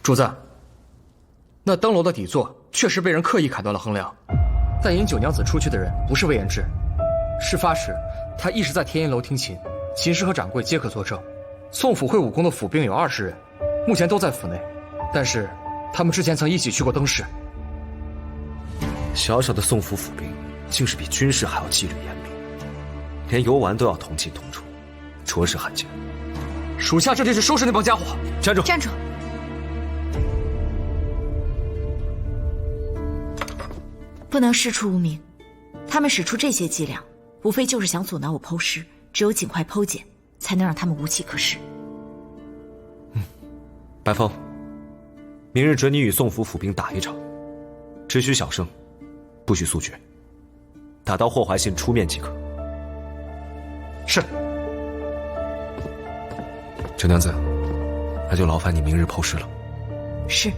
主子，那登楼的底座确实被人刻意砍断了横梁，但引九娘子出去的人不是魏延之。事发时，他一直在天音楼听琴，琴师和掌柜皆可作证。宋府会武功的府兵有20人，目前都在府内，但是他们之前曾一起去过登试。小小的宋府府兵，竟是比军事还要纪律严明，连游玩都要同进同出，着实罕见。属下这就去收拾那帮家伙。站住！站住！不能师出无名，他们使出这些伎俩，无非就是想阻挠我剖尸。只有尽快剖解，才能让他们无计可施。白风，明日准你与宋府府兵打一场，只许小胜，不许速决。打到霍怀信出面即可。是。九娘子，那就劳烦你明日剖尸了。是。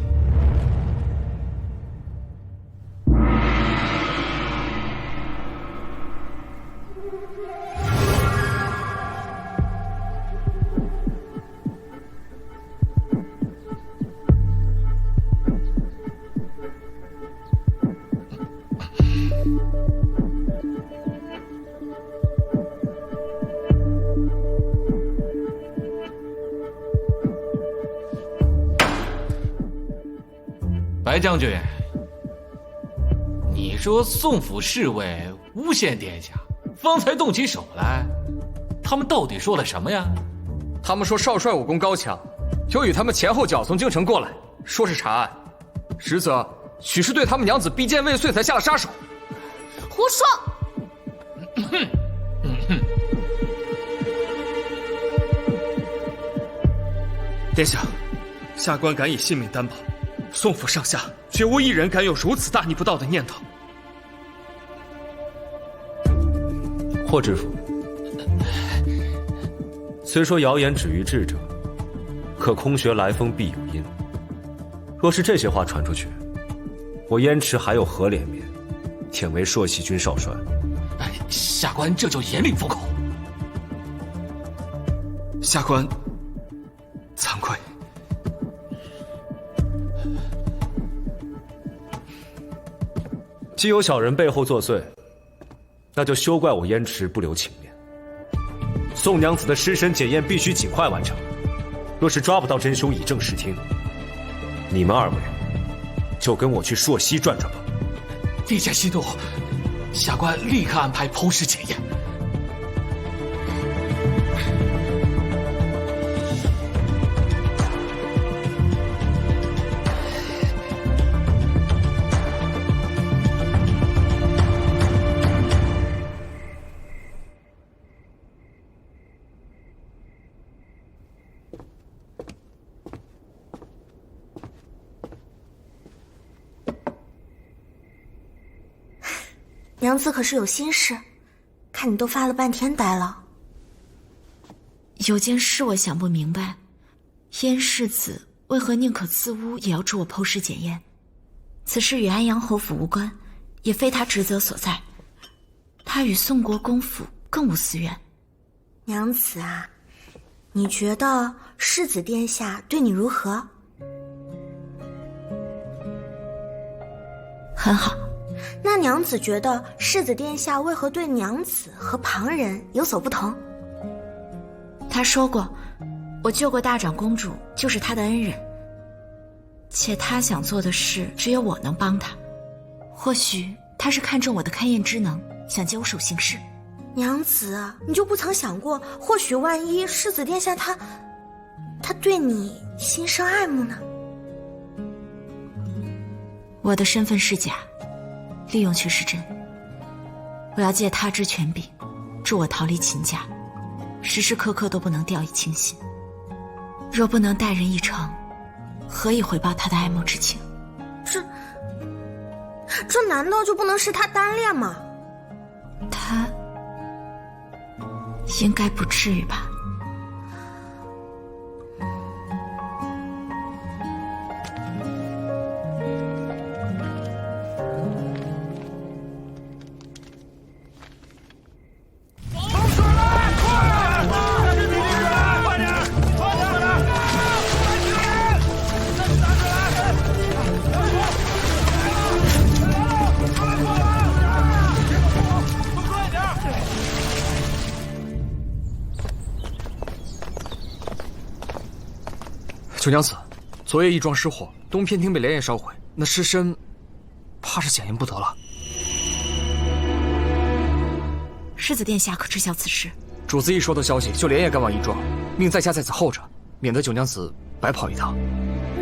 来将军，你说宋府侍卫诬陷殿下，方才动起手来，他们到底说了什么呀？他们说少帅武功高强，又与他们前后脚从京城过来，说是查案，实则许是对他们娘子逼贱未遂才下了杀手。胡说！殿下，下官敢以性命担保，宋府上下绝无一人敢有如此大逆不道的念头。霍知府，虽说谣言止于智者，可空穴来风必有因。若是这些话传出去，我燕池还有何脸面忝为朔溪军少帅？下官这就严令封口。下官惭愧。既有小人背后作祟，那就休怪我燕池不留情面。宋娘子的尸身检验必须尽快完成，若是抓不到真凶以正视听，你们二位就跟我去朔溪转转吧。殿下息怒，下官立刻安排剖尸检验。娘子可是有心事，看你都发了半天呆了。有件事我想不明白，燕世子为何宁可自污也要助我剖尸检验？此事与安阳侯府无关，也非他职责所在。他与宋国公府更无私怨。娘子啊，你觉得世子殿下对你如何？很好。那娘子觉得世子殿下为何对娘子和旁人有所不同？他说过，我救过大长公主，就是他的恩人。且他想做的事，只有我能帮他。或许他是看中我的勘验之能，想借我手行事。娘子，你就不曾想过，或许万一世子殿下他对你心生爱慕呢？我的身份是假，利用却是真。我要借他之权柄，助我逃离秦家，时时刻刻都不能掉以轻心。若不能带人一程，何以回报他的爱慕之情？这难道就不能是他单恋吗？他应该不至于吧。九娘子，昨夜义庄失火，东偏厅被连夜烧毁，那尸身怕是检验不得了。世子殿下可知晓此事？主子一收到消息，就连夜赶往义庄，命在家在此候着，免得九娘子白跑一趟。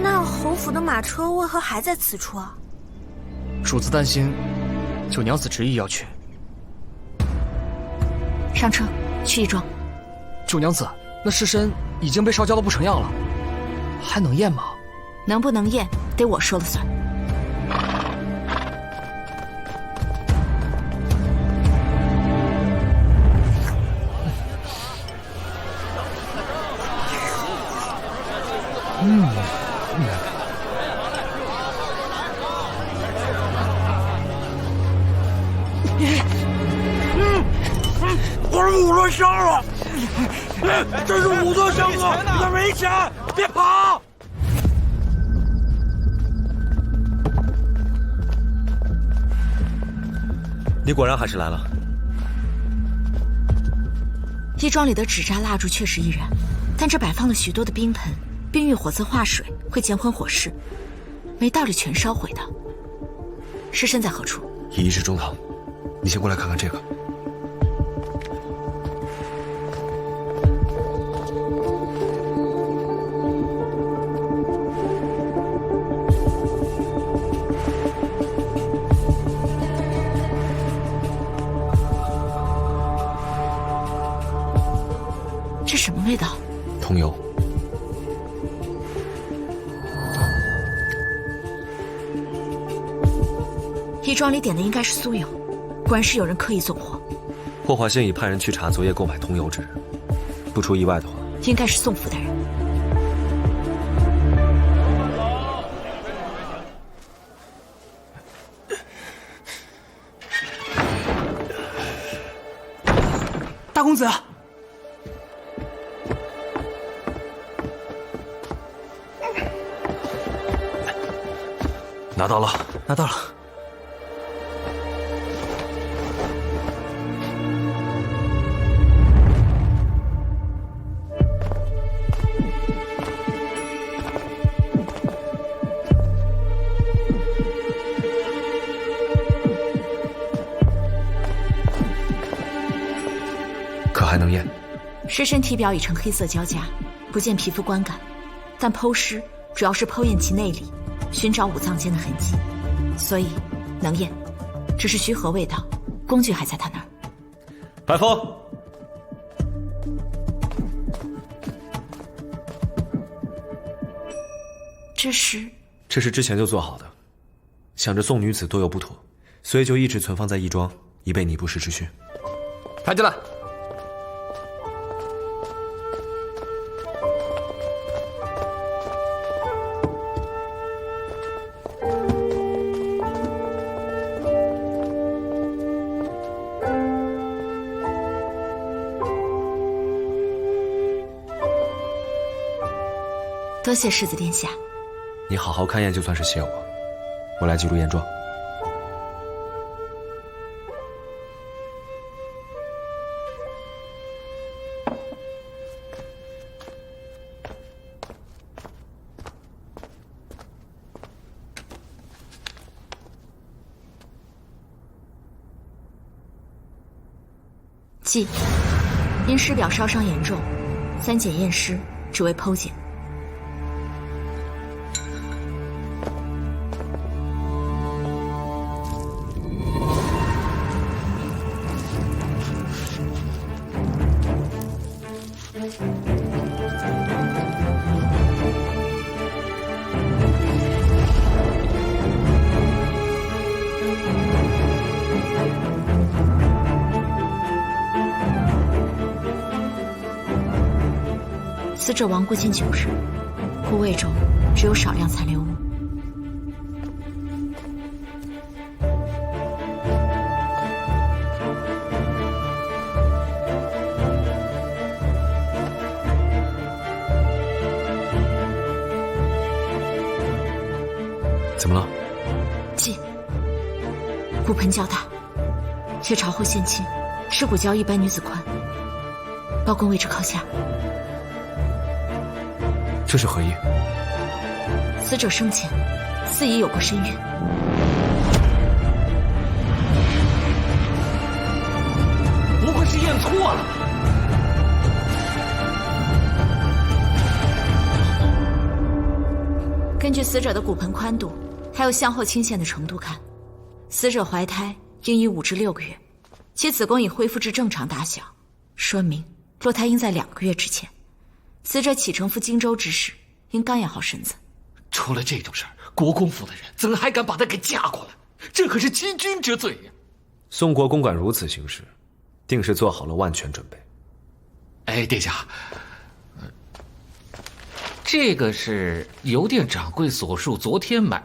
那侯府的马车为何还在此处啊？主子担心九娘子执意要去。上车，去义庄。九娘子，那尸身已经被烧焦的不成样了，还能验吗？能不能验，得我说了算。我是武多香了，这是武多香啊！你们没钱，别跑！你果然还是来了。义庄里的纸扎蜡烛确实易燃，但这摆放了许多的冰盆，冰遇火则化水，会减缓火势。没道理全烧毁的。尸身在何处？仪式中堂，你先过来看看这个。这什么味道？桐油。义庄里点的应该是酥油，果然是有人刻意纵火。霍华先已派人去查昨夜购买桐油之人，不出意外的话，应该是宋府的人。大公子，拿到了，拿到了。可还能验？尸身体表已呈黑色交加，不见皮肤观感，但剖尸主要是剖验其内里，寻找五脏间的痕迹，所以能验。只是徐和未到，工具还在他那儿。白风，这是之前就做好的，想着宋女子多有不妥，所以就一直存放在义庄，以备你不时之需。抬进来。多谢世子殿下。你好好勘验就算是谢我，我来记录验状。记，因尸表烧伤严重，三检验尸，只为剖检。死者亡故近9日，护卫中只有少量残留物。怎么了？记，骨盆较大，且朝后现青，尸骨较一般女子宽，包公位置靠下。这是何意？死者生前似已有过身孕。不会是验错了？根据死者的骨盆宽度，还有向后倾陷的程度看，死者怀胎应已5至6个月，其子宫已恢复至正常大小，说明落胎应在2个月之前。死者启程赴荆州之时，应刚养好身子。出了这种事儿，国公府的人怎还敢把她给嫁过来？这可是欺君之罪呀！宋国公馆如此行事，定是做好了万全准备。哎，殿下，这个是邮店掌柜所述昨天买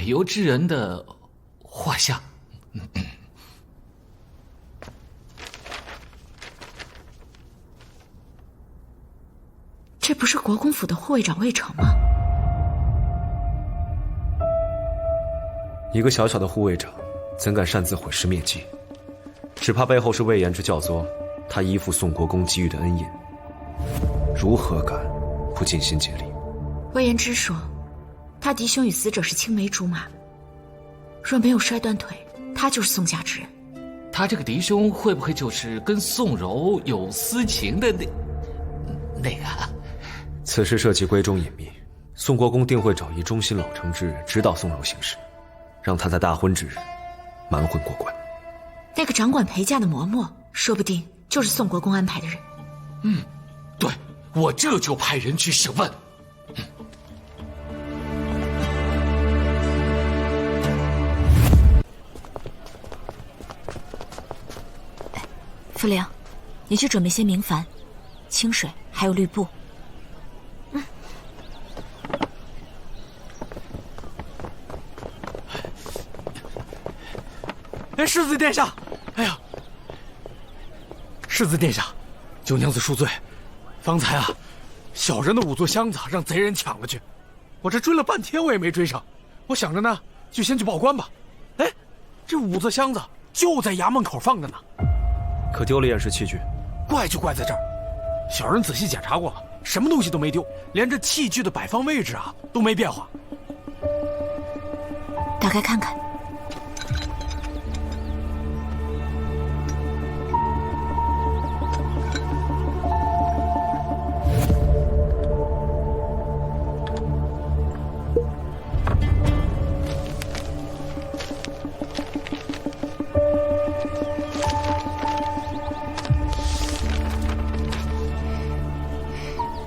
油之人的画像。这不是国公府的护卫长魏成吗？一个小小的护卫长，怎敢擅自毁尸灭迹？只怕背后是魏延之教唆，他依附宋国公给予的恩荫，如何敢不尽心竭力？魏延之说，他嫡兄与死者是青梅竹马，若没有摔断腿，他就是宋家之人。他这个嫡兄会不会就是跟宋柔有私情的那个？此事涉及闺中隐秘，宋国公定会找一忠心老成之人指导宋柔行事，让他在大婚之日瞒混过关。那个掌管陪嫁的嬷嬷，说不定就是宋国公安排的人。对，我这就派人去审问。傅良，你去准备些明矾、清水还有绿布。世子殿下，哎呀，世子殿下，九娘子恕罪，方才小人的5座箱子让贼人抢了去，我这追了半天我也没追上，我想着呢，就先去报官吧。哎，这5座箱子就在衙门口放着呢。可丢了验尸器具，怪就怪在这儿，小人仔细检查过了，什么东西都没丢，连这器具的摆放位置都没变化。打开看看。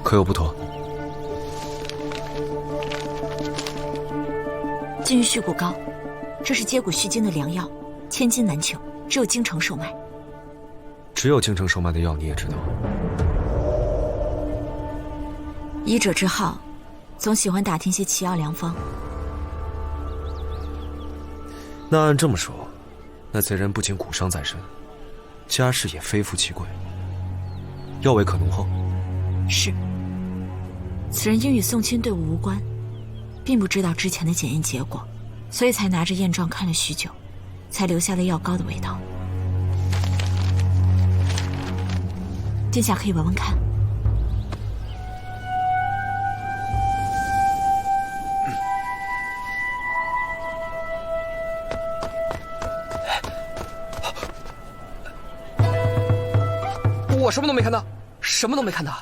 可有不妥？金鱼续骨膏，这是接骨续筋的良药，千金难求，只有京城售卖。只有京城售卖的药你也知道？医者之好，总喜欢打听些奇药良方。那按这么说，那贼人不仅骨伤在身，家世也非富即贵，药味可浓厚。是。此人因与宋钦队伍无关，并不知道之前的检验结果，所以才拿着验状看了许久，才留下了药膏的味道。殿下可以闻闻看。我什么都没看到，什么都没看到。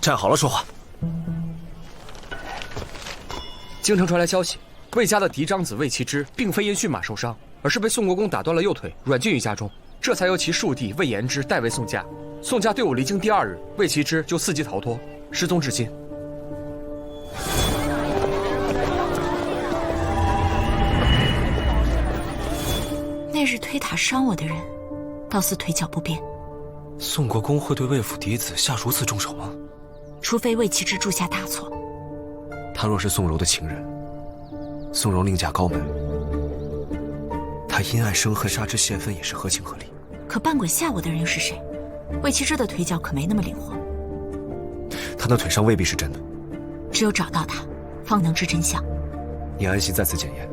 站好了说话。京城传来消息，魏家的嫡长子魏其之并非因驯马受伤，而是被宋国公打断了右腿，软禁于家中，这才由其庶弟魏延之代为宋家。宋家队伍离京第2日，魏其之就伺机逃脱，失踪至今。那日推塔伤我的人，倒似腿脚不便。宋国公会对魏府嫡子下如此重手吗？除非魏其之铸下大错。他若是宋柔的情人，宋柔另嫁高门，他因爱生恨杀之泄愤也是合情合理。可扮鬼吓我的人又是谁？魏其之的腿脚可没那么灵活。他那腿伤未必是真的，只有找到他，方能知真相。你安心在此检验，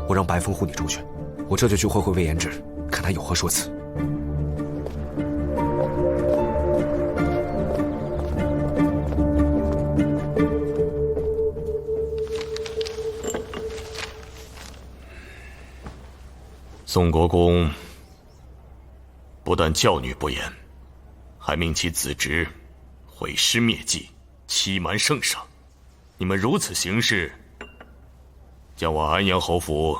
我让白风护你周全。我这就去会会魏延之，看他有何说辞。宋国公不但教女不严，还命其子侄毁尸灭迹，欺瞒圣上。你们如此行事，将我安阳侯府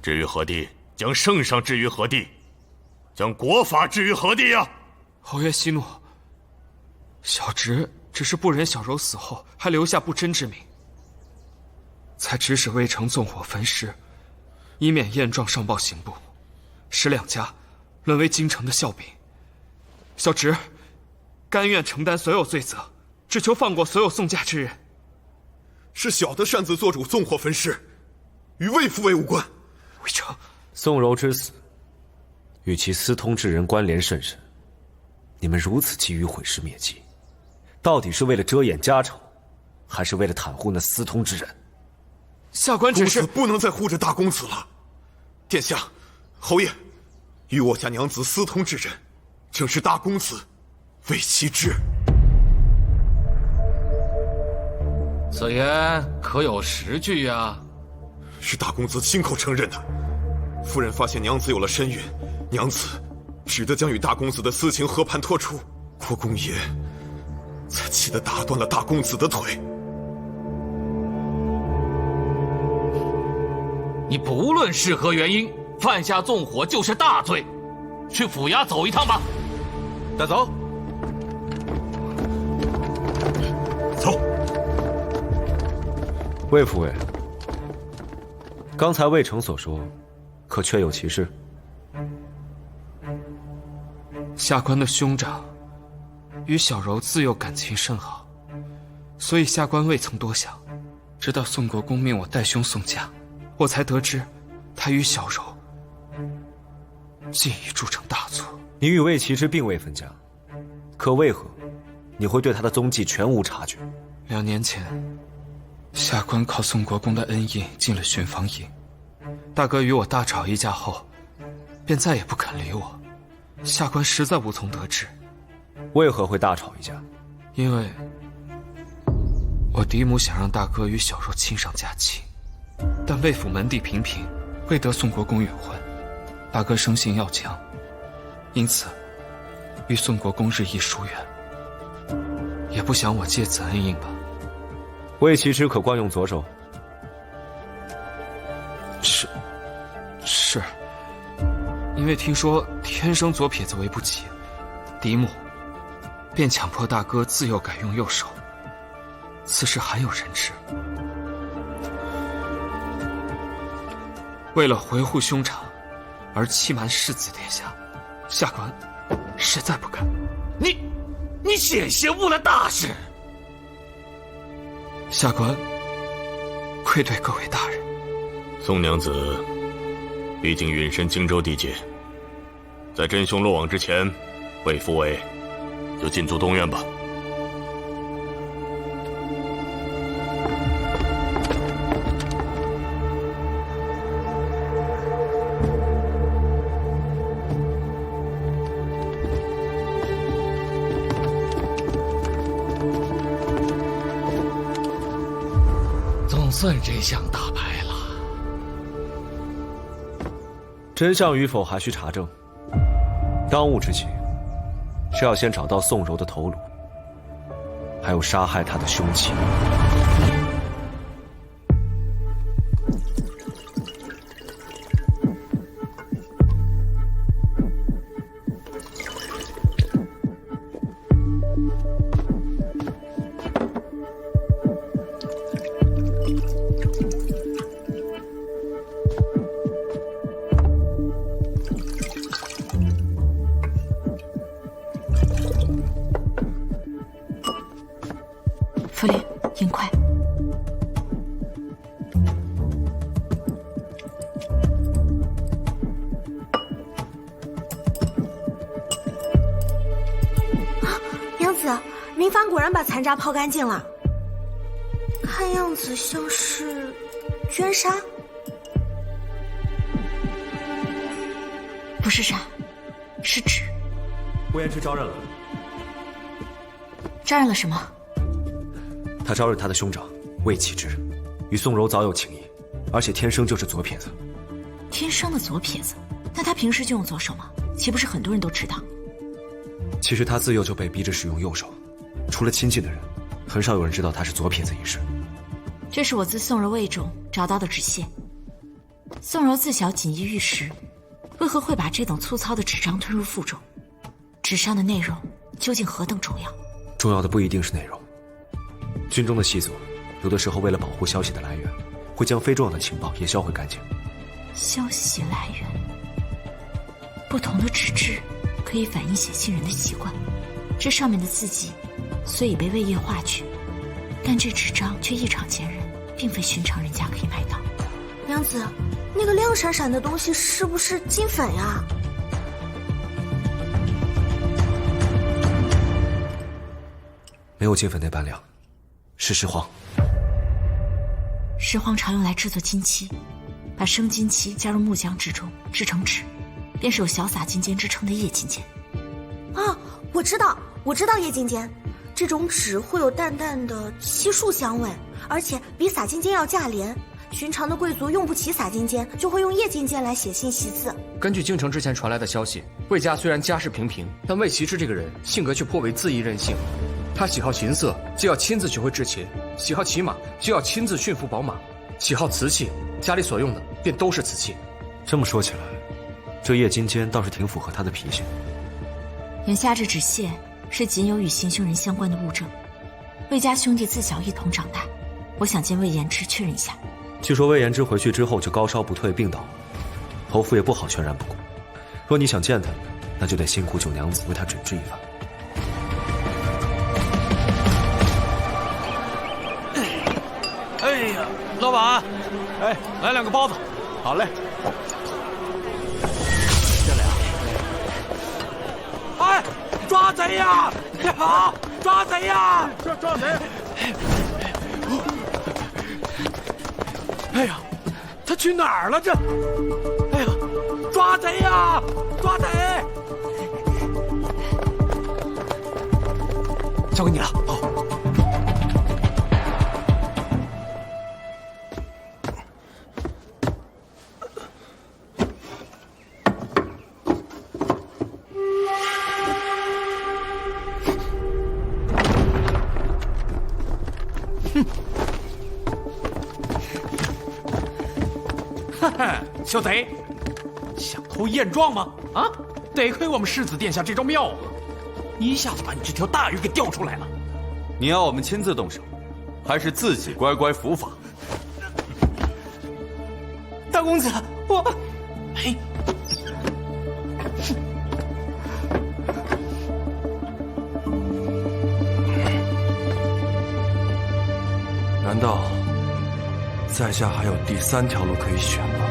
置于何地？将圣上置于何地？将国法置于何地呀？侯爷息怒，小侄只是不忍小柔死后还留下不贞之名，才指使魏城纵火焚尸，以免验状上报刑部，使两家沦为京城的笑柄。小侄甘愿承担所有罪责，只求放过所有宋家之人。是小的擅自做主纵火焚尸，与魏父魏无关。魏城，宋柔之死与其私通之人关联甚深，你们如此急于毁尸灭迹，到底是为了遮掩家丑，还是为了袒护那私通之人？下官只是公子不能再护着大公子了。殿下，侯爷，与我家娘子私通之人，正是大公子魏其之。此言可有实据呀？是大公子亲口承认的。夫人发现娘子有了身孕，娘子只得将与大公子的私情和盘托出，国公爷才气得打断了大公子的腿。你不论是何原因，犯下纵火就是大罪，去府衙走一趟吧。带走。走。魏府尉，刚才魏丞所说，可确有其事？下官的兄长与小柔自幼感情甚好，所以下官未曾多想，直到宋国公命我带兄送嫁，我才得知他与小柔竟已铸成大错。你与魏其之并未分家，可为何你会对他的踪迹全无察觉？2年前，下官靠宋国公的恩荫进了巡防营，大哥与我大吵一架后，便再也不肯理我，下官实在无从得知。为何会大吵一架？因为我嫡母想让大哥与小柔亲上加亲，但魏府门第平平，未得宋国公允婚。大哥生性要强，因此与宋国公日益疏远，也不想我借此恩荫吧。魏其之可惯用左手？是，因为听说天生左撇子为不及，嫡母便强迫大哥自幼改用右手，此事罕有人知。为了维护兄长而欺瞒世子殿下，下官实在不敢。你险些误了大事。下官愧对各位大人。宋娘子毕竟陨身荆州地界，在真凶落网之前，魏府尉就进驻东院吧。总算真相大白了。真相与否还需查证，当务之急是要先找到宋柔的头颅，还有杀害她的凶器。福林，银快。娘子，民房果然把残渣抛干净了，看样子像是绢纱。不是纱，是纸。魏延之招认了。招认了什么？他招认他的兄长魏启之，与宋柔早有情谊，而且天生就是左撇子。天生的左撇子？那他平时就用左手吗？岂不是很多人都知道？其实他自幼就被逼着使用右手，除了亲近的人，很少有人知道他是左撇子一事。这是我自宋柔胃中找到的纸屑。宋柔自小锦衣玉食，为何会把这等粗糙的纸张吞入腹中？纸上的内容究竟何等重要？重要的不一定是内容。军中的细作，有的时候为了保护消息的来源，会将非重要的情报也销毁干净。消息来源，不同的纸质可以反映写信人的习惯。这上面的字迹虽已被胃液化去，但这纸张却异常坚韧，并非寻常人家可以买到。娘子，那个亮闪闪的东西是不是金粉呀？没有金粉那般亮，是石黄。石黄常用来制作金漆，把生金漆加入木浆之中制成纸，便是有小撒金坚之称的叶金坚。啊，我知道叶金坚，这种纸会有淡淡的漆树香味，而且比洒金笺要价廉。寻常的贵族用不起洒金笺，就会用叶金笺来写信习字。根据京城之前传来的消息，魏家虽然家世平平，但魏其之这个人性格却颇为恣意任性。他喜好琴瑟，就要亲自学会制琴；喜好骑马，就要亲自驯服宝马；喜好瓷器，家里所用的便都是瓷器。这么说起来，这叶金笺倒是挺符合他的脾性。眼下这纸屑是仅有与行凶人相关的物证。魏家兄弟自小一同长大，我想见魏延之确认一下。据说魏延之回去之后就高烧不退，病倒了，侯府也不好全然不顾。若你想见他，那就得辛苦九娘子为他诊治一番。哎呀，老板，哎，来2个包子。好嘞。这俩。哎，抓贼呀！别跑，抓贼呀！抓贼！哎呀，他去哪儿了？这，哎呀，抓贼呀！抓贼！交给你了。好。小贼，想偷燕状吗？啊，得亏我们世子殿下这招妙啊，一下子把你这条大鱼给钓出来了。你要我们亲自动手，还是自己乖乖伏法？大公子，我，嘿，难道在下还有第3条路可以选吗？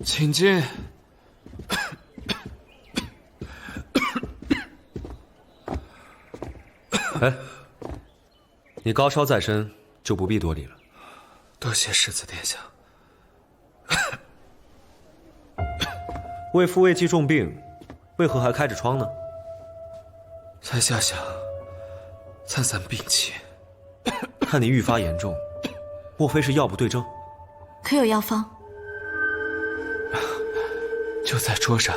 请进。哎，你高烧在身，就不必多礼了。多谢世子殿下。魏父魏继重病，为何还开着窗呢？在下想散散病气。看你愈发严重，莫非是药不对症？可有药方？就在桌上。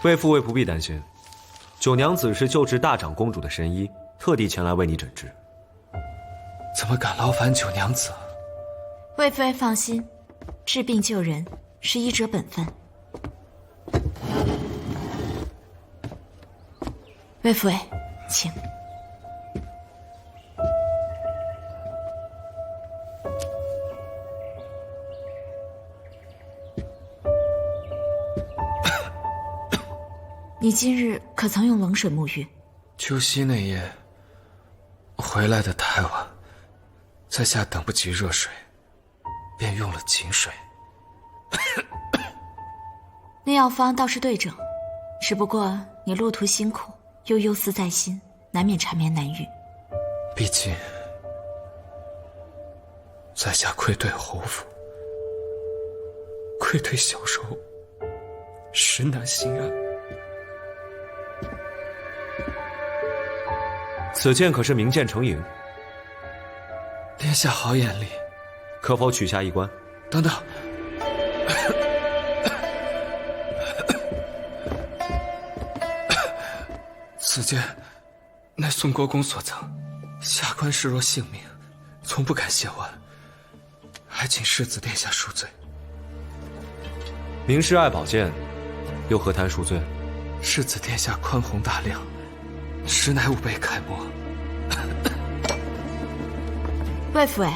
魏父魏不必担心，九娘子是救治大长公主的神医，特地前来为你诊治。怎么敢劳烦九娘子？魏父魏放心，治病救人是医者本分。魏父魏，请。你今日可曾用冷水沐浴？秋夕那夜，回来的太晚，在下等不及热水，便用了井水。那药方倒是对症，只不过你路途辛苦，又忧思在心，难免缠绵难愈。毕竟，在下愧对侯府，愧对小柔，实难心安。此剑可是明剑成影？殿下好眼力，可否取下一观？等等，此剑乃宋国公所赠，下官视若性命，从不敢亵玩，还请世子殿下恕罪。明是爱宝剑，又何谈赎罪？世子殿下宽宏大量，实乃吾辈楷模。魏父魏，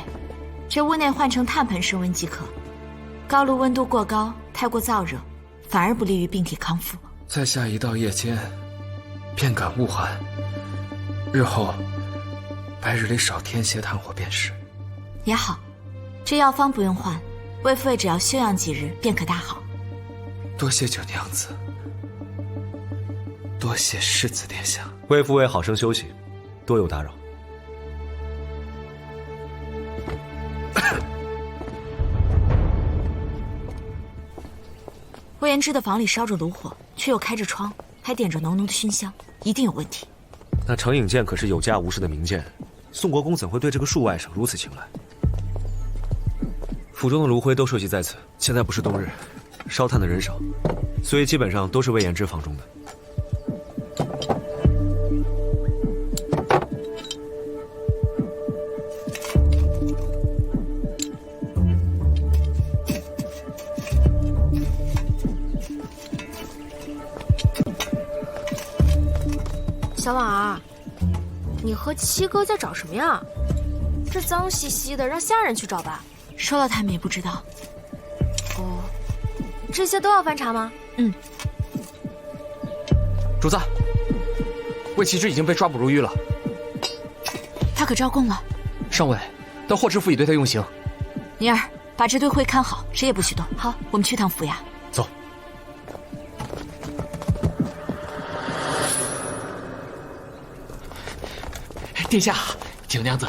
这屋内换成炭盆升温即可。高炉温度过高，太过燥热，反而不利于病体康复。在下一到夜间，便感恶寒，日后白日里少添些炭火便是。也好，这药方不用换，魏父魏只要休养几日便可大好。多谢九娘子，多谢世子殿下。魏父魏好生休息，多有打扰。魏延之的房里烧着炉火，却又开着窗，还点着浓浓的熏香，一定有问题。那程颖剑可是有家无室的名剑，宋国公怎会对这个庶外甥如此青睐？府中的炉灰都收集在此，现在不是冬日，烧炭的人少，所以基本上都是魏延之房中的。小婉儿，你和七哥在找什么呀？这脏兮兮的，让下人去找吧。说了他们也不知道。哦，这些都要翻查吗？嗯。主子，魏齐之已经被抓捕入狱了。他可招供了？上尉，但霍知府已对他用刑。宁儿，把这堆灰看好，谁也不许动。好，我们去趟府衙。走。殿下，九娘子，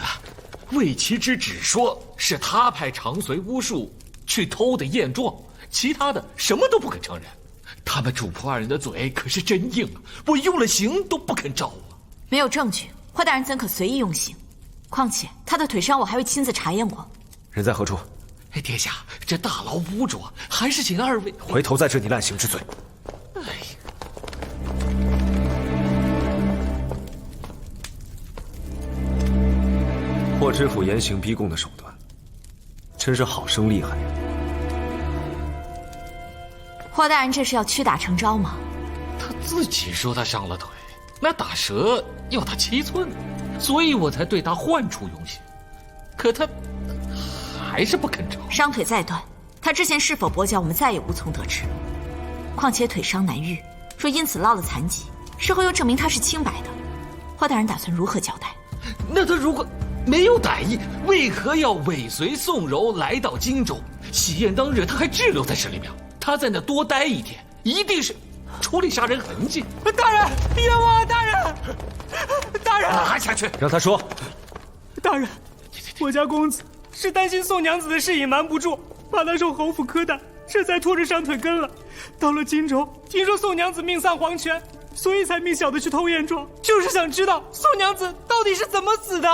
魏齐之只说是他派长随巫术去偷的验状，其他的什么都不肯承认。他们主仆二人的嘴可是真硬啊，我用了刑都不肯招我。没有证据，霍大人怎可随意用刑？况且他的腿伤我还未亲自查验过。人在何处？殿下，这大牢污浊，还是请二位回头再治你滥刑之罪。霍知府严刑逼供的手段，真是好生厉害呀！霍大人这是要屈打成招吗？他自己说他伤了腿，那打折要他7寸，所以我才对他换处用刑。可他还是不肯招。伤腿再断，他之前是否跛脚，我们再也无从得知。况且腿伤难愈，若因此落了残疾，事后又证明他是清白的，霍大人打算如何交代？那他如果没有歹意，为何要尾随宋柔来到荆州？喜宴当日，他还滞留在十里庙。他在那多待1天，一定是处理杀人痕迹。大人，冤枉啊！大人，大人，拿下去！让他说。大人，我家公子是担心宋娘子的事隐瞒不住，怕她受侯府苛待，这才拖着伤腿跟了。到了荆州，听说宋娘子命丧黄泉，所以才命小的去偷验状，就是想知道宋娘子到底是怎么死的。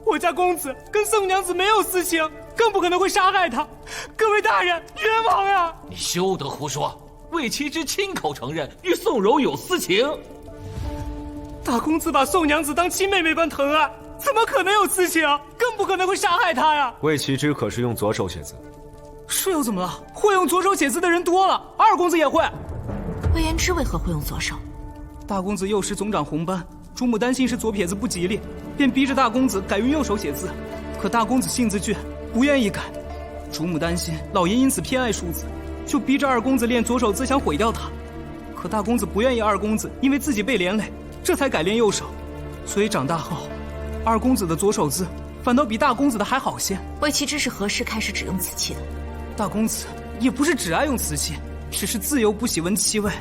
我家公子跟宋娘子没有私情，更不可能会杀害她。各位大人，冤枉呀！你休得胡说！魏齐之亲口承认与宋柔有私情。大公子把宋娘子当亲妹妹般疼爱，怎么可能有私情？更不可能会杀害她呀！魏齐之可是用左手写字？是又怎么了？会用左手写字的人多了，二公子也会。魏延之为何会用左手？大公子幼时总长红斑，主母担心是左撇子不吉利，便逼着大公子改用右手写字。可大公子性子倔，不愿意改。主母担心老爷因此偏爱庶子，就逼着二公子练左手字，想毁掉他。可大公子不愿意二公子因为自己被连累，这才改练右手。所以长大后，二公子的左手字反倒比大公子的还好些。魏齐之是何时开始只用瓷器的？大公子也不是只爱用瓷器，只是自由不喜闻漆味，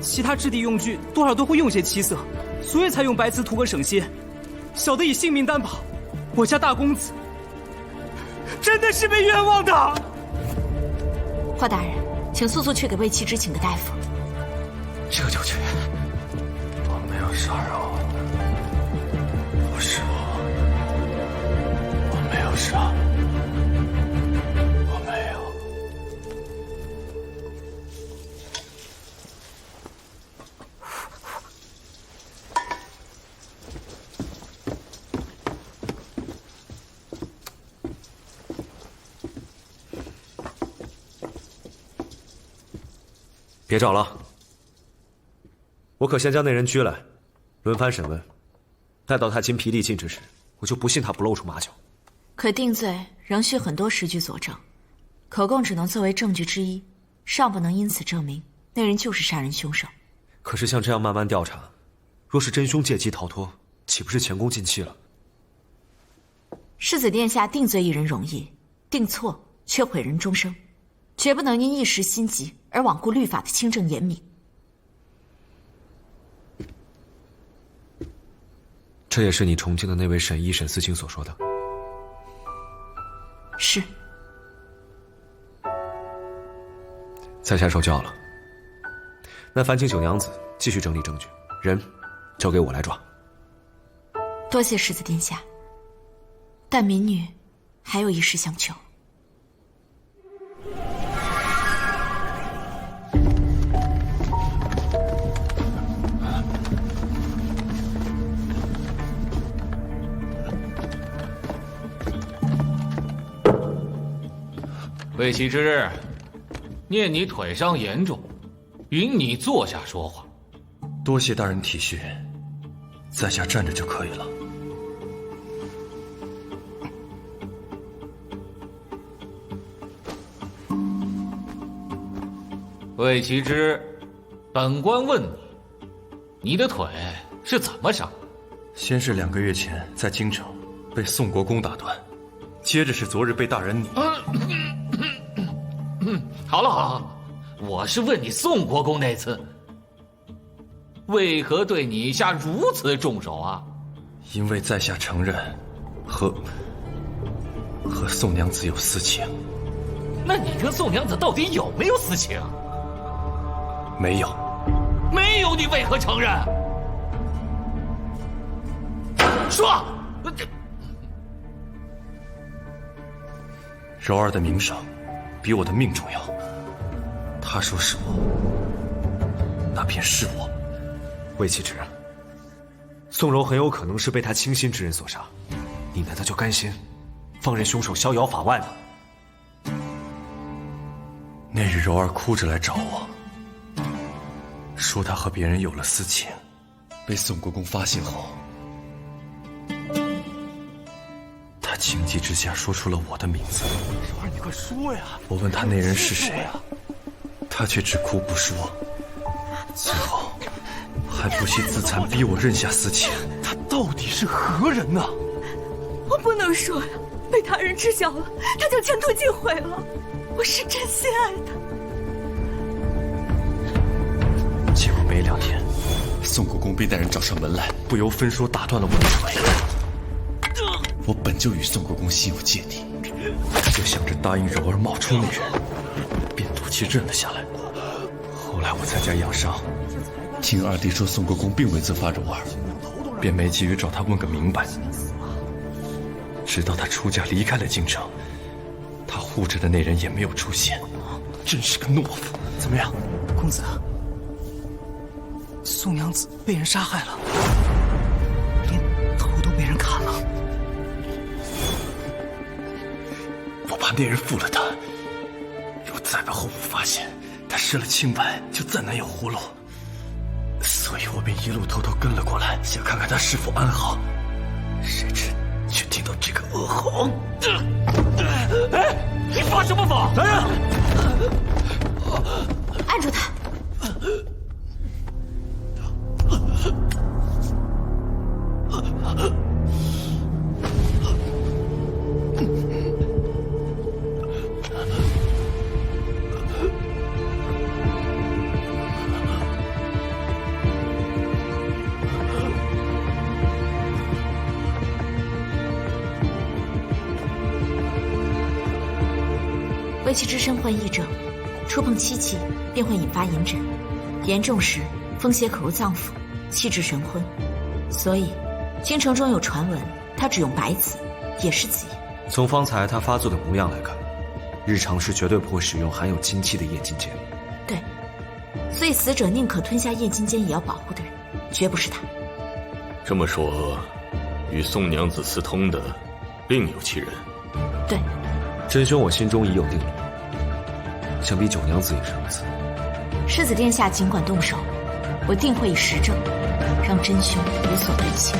其他质地用具多少都会用些漆色，所以才用白瓷涂个省些。小的以性命担保，我家大公子真的是被冤枉的。霍大人，请速速去给魏齐之请个大夫。这就去。我没有杀人，不是我没有杀。别找了，我可先将那人拘来，轮番审问，待到他筋疲力尽之时，我就不信他不露出马脚。可定罪仍需很多实据佐证，口供只能作为证据之一，尚不能因此证明那人就是杀人凶手。可是像这样慢慢调查，若是真凶借机逃脱，岂不是前功尽弃了？世子殿下定罪一人容易，定错却毁人终生，绝不能因一时心急而罔顾律法的清正严明。这也是你重庆的那位沈一沈思清所说的？是。在下受教了。那烦请九娘子继续整理证据，人交给我来抓。多谢世子殿下，但民女还有一事相求。魏启之，念你腿伤严重，允你坐下说话。多谢大人体恤，在下站着就可以了。魏启之，本官问你，你的腿是怎么伤？先是2个月前在京城被宋国公打断，接着是昨日被大人你。好了好了，我是问你宋国公那次，为何对你下如此重手啊？因为在下承认和宋娘子有私情。那你跟宋娘子到底有没有私情？没有。没有，你为何承认？说！柔儿的名声比我的命重要。他说是我，那便是我。魏启之，宋柔很有可能是被他倾心之人所杀，你难道就甘心放任凶手逍遥法外吗？那日柔儿哭着来找我，说她和别人有了私情，被宋国公发现后，他情急之下说出了我的名字。柔儿，你快说呀！我问他那人是谁，他却只哭不说，最后还不惜自残，逼我认下私情。他到底是何人呢？我不能说呀，被他人知晓了，他就前途尽毁了。我是真心爱他。结果没2天，宋国公被带人找上门来，不由分说打断了我的腿。我本就与宋国公心有芥蒂，就想着答应柔儿冒充那人，便赌气认了下来。后来我在家养伤，听二弟说宋国公并未责罚柔儿，便没急于找他问个明白。直到他出嫁离开了京城，他护着的那人也没有出现，真是个懦夫。怎么样，公子？宋娘子被人杀害了，连头都被人砍了。我怕那人负了他，若再被后府发现，他失了清白，就再难有活路。所以我便一路偷偷跟了过来，想看看他是否安好。谁知却听到这个噩耗。哎，你发什么疯？来人！按住他！魏启之身患癔症，触碰漆器便会引发炎疹，严重时风邪可入脏腑，气滞神昏。所以，京城中有传闻，他只用白子，也是紫烟。从方才他发作的模样来看，日常时绝对不会使用含有金气的燕金尖。对，所以死者宁可吞下燕金尖也要保护的人，绝不是他。这么说，与宋娘子私通的另有其人。对，真凶我心中已有定论，想必九娘子也是如此。世子殿下尽管动手，我定会以实证，让真凶有所遁形。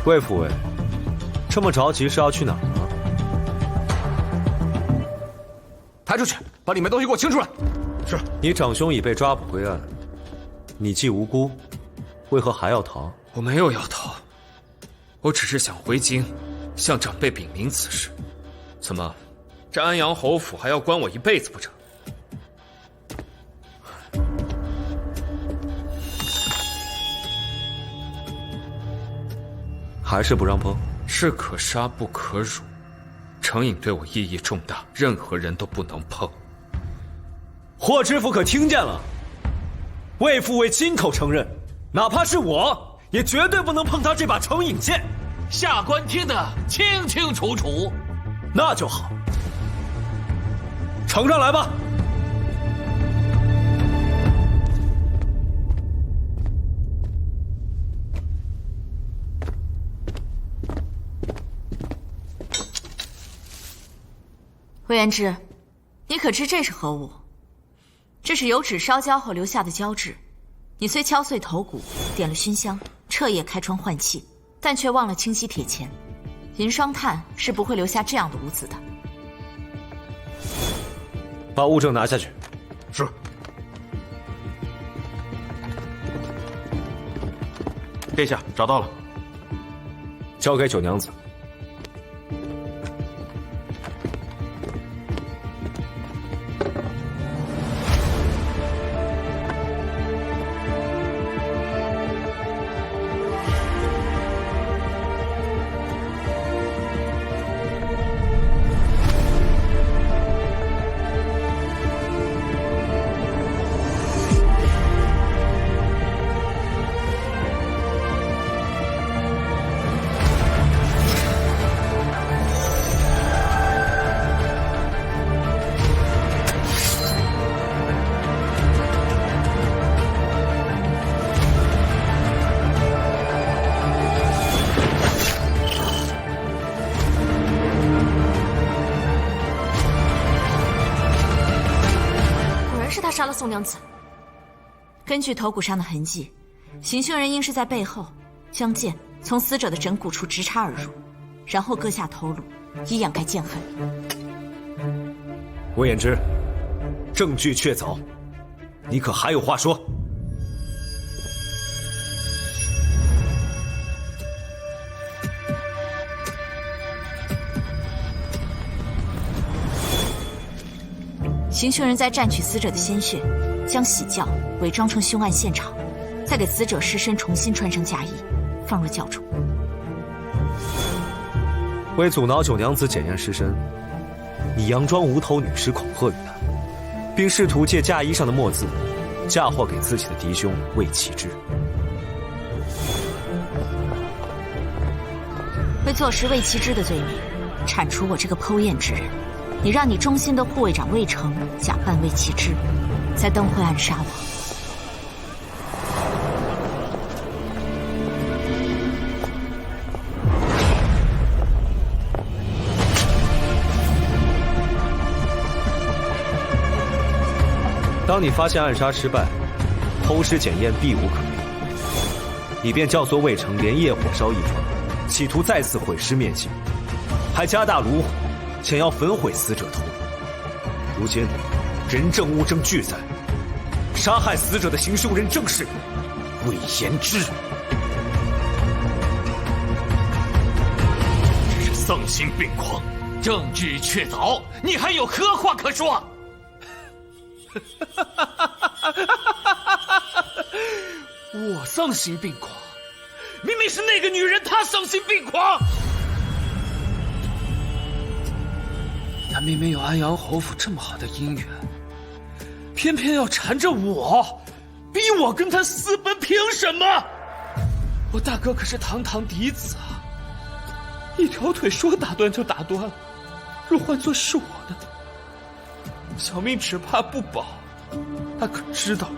魏副尉，这么着急是要去哪儿呢？抬出去，把里面东西给我清出来。是。你长兄已被抓捕归案，你既无辜，为何还要逃？我没有要逃，我只是想回京，向长辈禀明此事。怎么，这安阳侯府还要关我一辈子不成？还是不让碰？士可杀不可辱。程颖对我意义重大，任何人都不能碰。霍知府可听见了？魏副尉亲口承认，哪怕是我，也绝对不能碰他这把程颖剑。下官听得清清楚楚。那就好，呈上来吧。魏元之，你可知这是何物？这是油纸烧焦后留下的胶质。你虽敲碎头骨，点了熏香，彻夜开窗换气，但却忘了清洗铁钱。银霜炭是不会留下这样的污渍的。把物证拿下去。是。殿下，找到了。交给九娘子。杀了宋娘子。根据头骨上的痕迹，行凶人应是在背后将剑从死者的枕骨处直插而入，然后割下头颅，以掩盖剑痕。魏延之，证据确凿，你可还有话说？行凶人在蘸取死者的鲜血，将喜轿伪装成凶案现场，再给死者尸身重新穿上嫁衣，放入轿中。为阻挠九娘子检验尸身，你佯装无头女尸恐吓于她，并试图借嫁衣上的墨字嫁祸给自己的嫡兄魏启之。为坐实魏启之的罪名，铲除我这个剖验之人。你让你忠心的护卫长魏成假扮魏启之，在灯会暗杀我。当你发现暗杀失败，偷尸检验避无可避，你便教唆魏成连夜火烧义庄，企图再次毁尸灭迹，还加大炉火，想要焚毁死者头颅。如今人证物证俱在，杀害死者的行凶人正是魏延之。这是丧心病狂，证据确凿，你还有何话可说？我丧心病狂，明明是那个女人她丧心病狂。她明明有安阳侯府这么好的姻缘，偏偏要缠着我，逼我跟她私奔，凭什么？我大哥可是堂堂嫡子啊，一条腿说打断就打断了，若换作是我呢？小命只怕不保。他可知道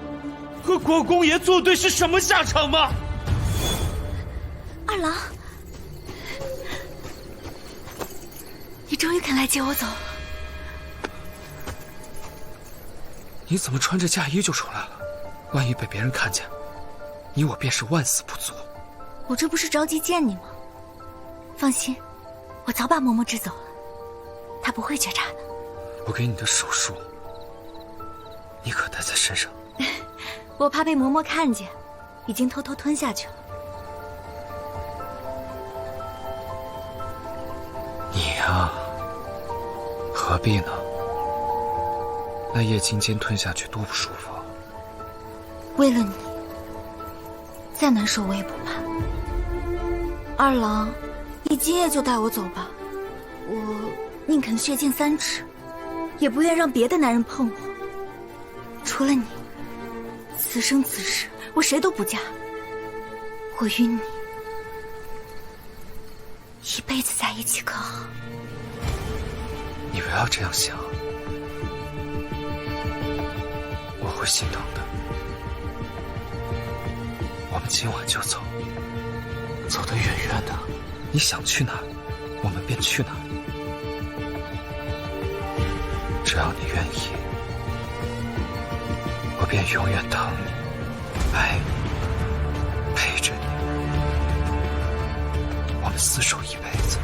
和国公爷作对是什么下场吗？二郎，你终于肯来接我走了。你怎么穿着嫁衣就出来了？万一被别人看见，你我便是万死不足。我这不是着急见你吗？放心，我早把嬷嬷支走了，她不会觉察的。我给你的手术，你可带在身上？我怕被嬷嬷看见，已经偷偷吞下去了。你呀，何必呢？那液金尖吞下去多不舒服啊！为了你，再难受我也不怕。二郎，你今夜就带我走吧，我宁肯血溅3尺，也不愿让别的男人碰我。除了你，此生此世我谁都不嫁。我与你一辈子在一起，可好？你不要这样想，我会心疼的。我们今晚就走，走得远远的。你想去哪儿，我们便去哪儿。只要你愿意，我便永远疼你，爱你，陪着你。我们厮守一辈子。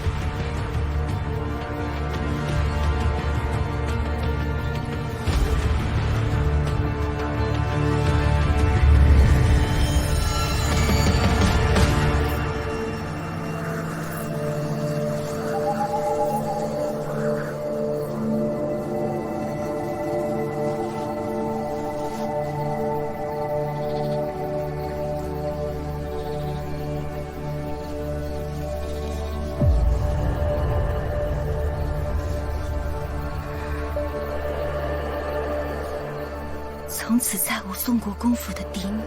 从此再无宋国公府的嫡女，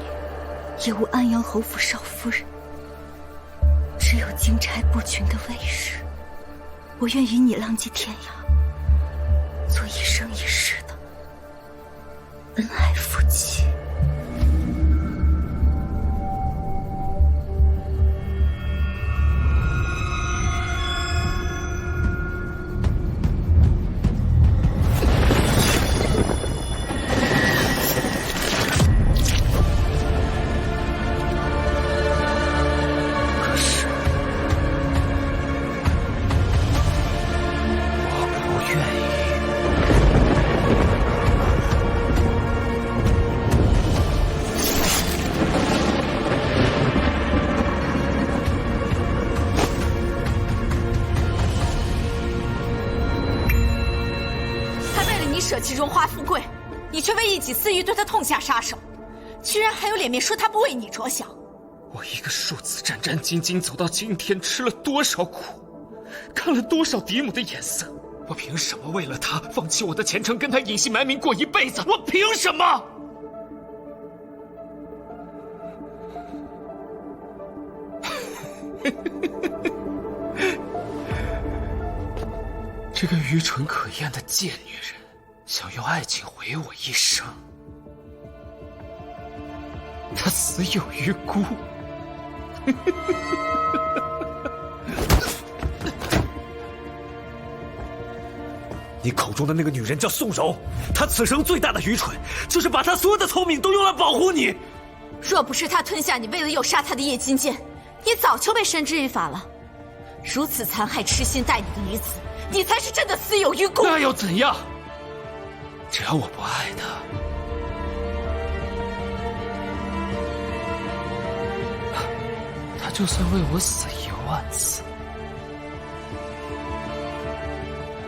也无安阳侯府少夫人，只有金钗不群的卫士。我愿与你浪迹天涯，做一生一世的恩爱夫妻。舍弃荣华富贵，你却为一己私欲对他痛下杀手，居然还有脸面说他不为你着想。我一个庶子战战兢兢走到今天，吃了多少苦，看了多少嫡母的眼色，我凭什么为了他放弃我的前程，跟他隐姓埋名过一辈子？我凭什么？这个愚蠢可厌的贱女人，想用爱情毁我一生。她死有余辜。你口中的那个女人叫宋柔，她此生最大的愚蠢，就是把她所有的聪明都用来保护你。若不是她吞下你为了诱杀她的叶金剑，你早就被绳之于法了。如此残害痴心待你的女子，你才是真的死有余辜。那又怎样？只要我不爱她，她就算为我死10000次，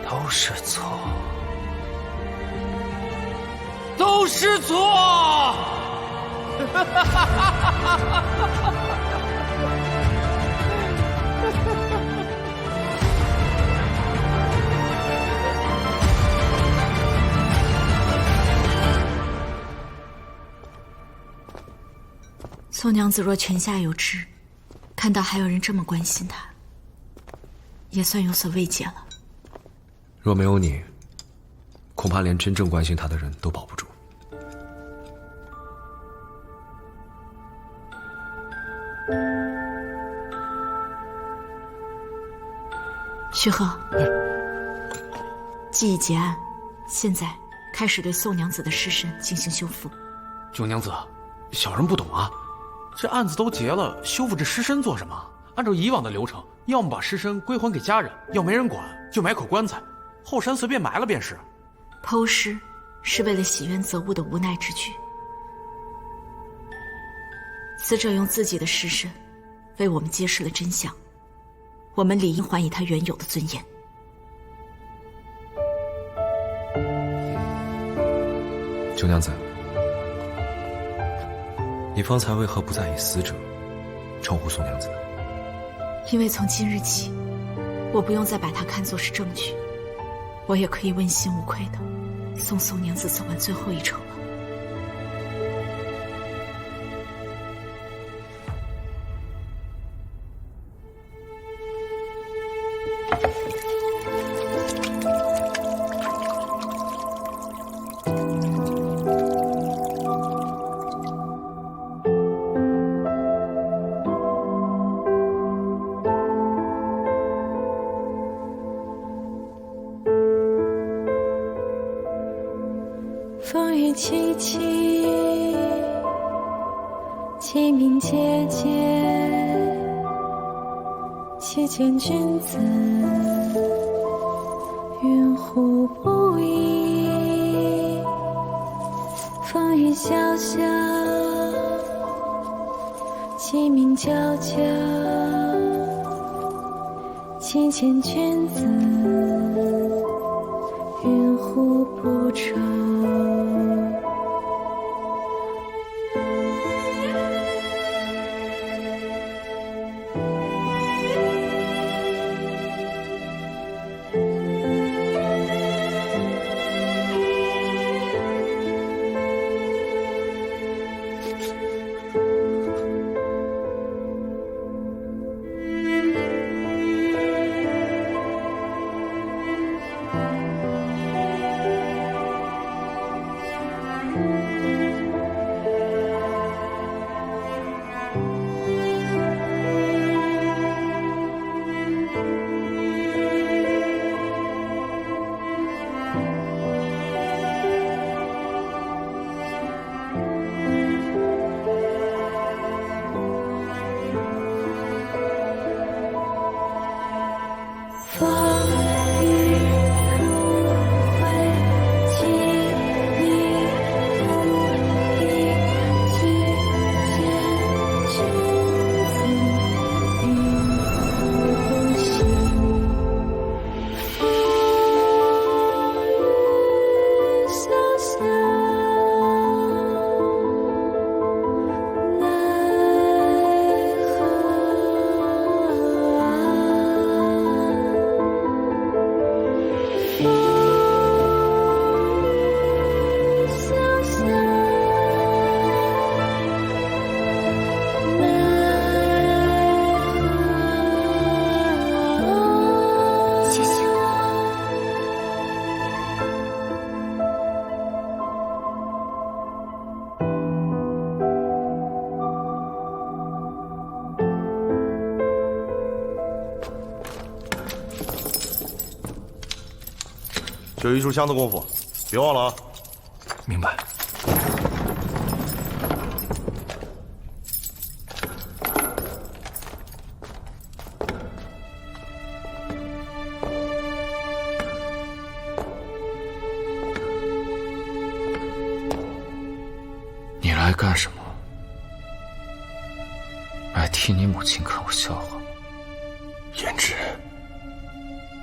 都是错，都是错。宋娘子若泉下有知，看到还有人这么关心她，也算有所慰藉了。若没有你，恐怕连真正关心她的人都保不住。徐鹤，既已结案，现在开始对宋娘子的尸身进行修复。九娘子，小人不懂啊，这案子都结了，修复这尸身做什么？按照以往的流程，要么把尸身归还给家人，要没人管就买口棺材，后山随便埋了便是。剖尸是为了洗冤择物的无奈之举。死者用自己的尸身为我们揭示了真相，我们理应还以他原有的尊严。九娘子，你方才为何不再以死者称呼宋娘子？因为从今日起，我不用再把它看作是证据，我也可以问心无愧的送宋娘子走完最后一程了。风雨凄凄，鸡鸣喈喈，且见君子，云胡不依？风雨萧萧，鸡鸣啾啾，且见君子，云胡不愁？就一炷香的功夫，别忘了啊！明白。你来干什么？来替你母亲看我笑话？胭脂，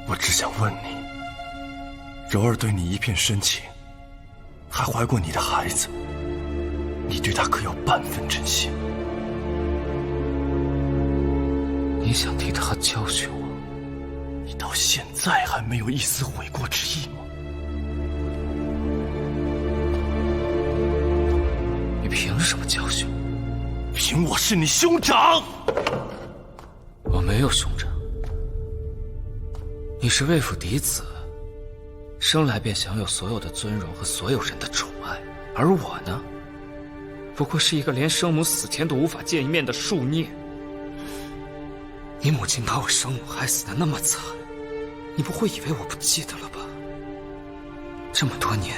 我只想问你。柔儿对你一片深情，还怀过你的孩子，你对她可有半分真心？你想替她教训我？你到现在还没有一丝悔过之意吗？你凭什么教训我？凭我是你兄长。我没有兄长，你是魏府嫡子。生来便享有所有的尊荣和所有人的宠爱，而我呢，不过是一个连生母死前都无法见一面的庶孽。你母亲把我生母害死的那么惨，你不会以为我不记得了吧？这么多年，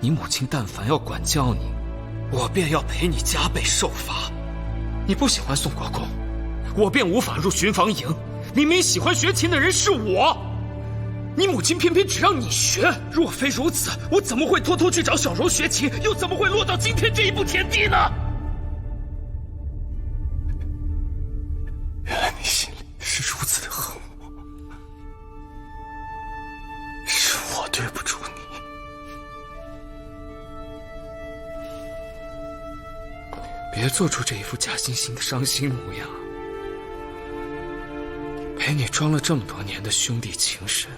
你母亲但凡要管教你，我便要陪你加倍受罚。你不喜欢宋国公，我便无法入巡防营。明明喜欢学琴的人是我，你母亲偏偏只让你学。若非如此，我怎么会偷偷去找小柔学琴，又怎么会落到今天这一步田地呢？原来你心里是如此的恨我，是我对不住你。别做出这一副假惺惺的伤心模样。陪你装了这么多年的兄弟情深，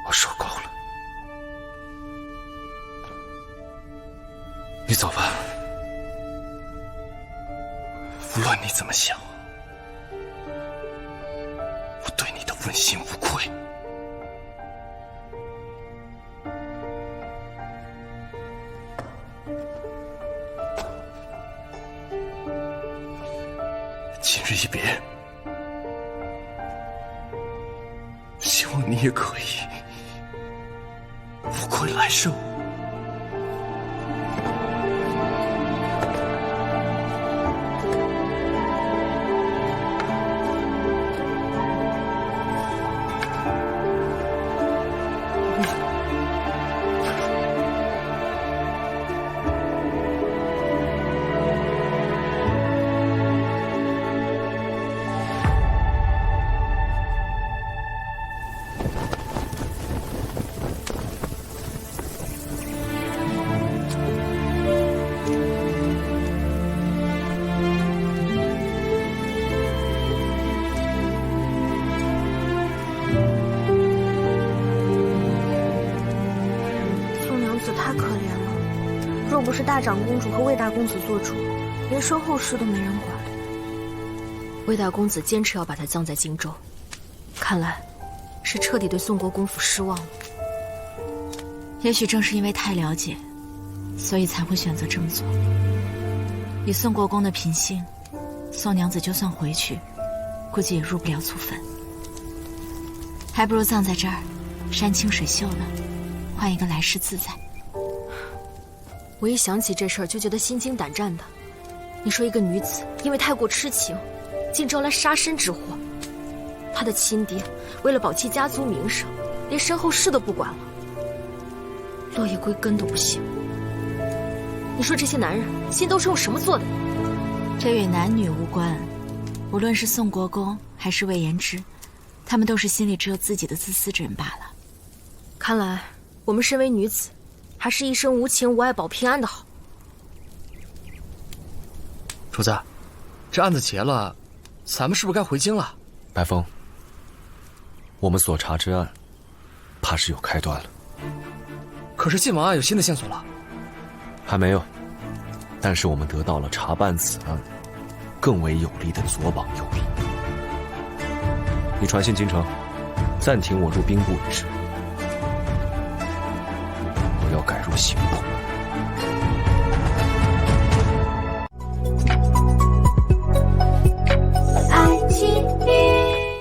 我受够了。你走吧。无论你怎么想，我对你的问心无愧。今日一别，希望你也可以无愧来生。若不是大长公主和魏大公子做主，连身后事都没人管。魏大公子坚持要把她葬在荆州，看来是彻底对宋国公府失望了。也许正是因为太了解，所以才会选择这么做。以宋国公的品性，宋娘子就算回去，估计也入不了祖坟。还不如葬在这儿，山清水秀的，换一个来世自在。我一想起这事儿就觉得心惊胆战的。你说一个女子因为太过痴情，竟招来杀身之祸，她的亲爹为了保其家族名声，连身后事都不管了，落叶归根都不行。你说这些男人心都是用什么做的？这与男女无关，无论是宋国公还是魏延之，他们都是心里只有自己的自私之人罢了。看来我们身为女子，还是一生无情无爱保平安的好。主子，这案子结了，咱们是不是该回京了？白风，我们所查之案，怕是有开端了。可是晋王案有新的线索了。还没有，但是我们得到了查办此案更为有力的左膀右臂。你传信京城，暂停我入兵部一事，我要改入刑部。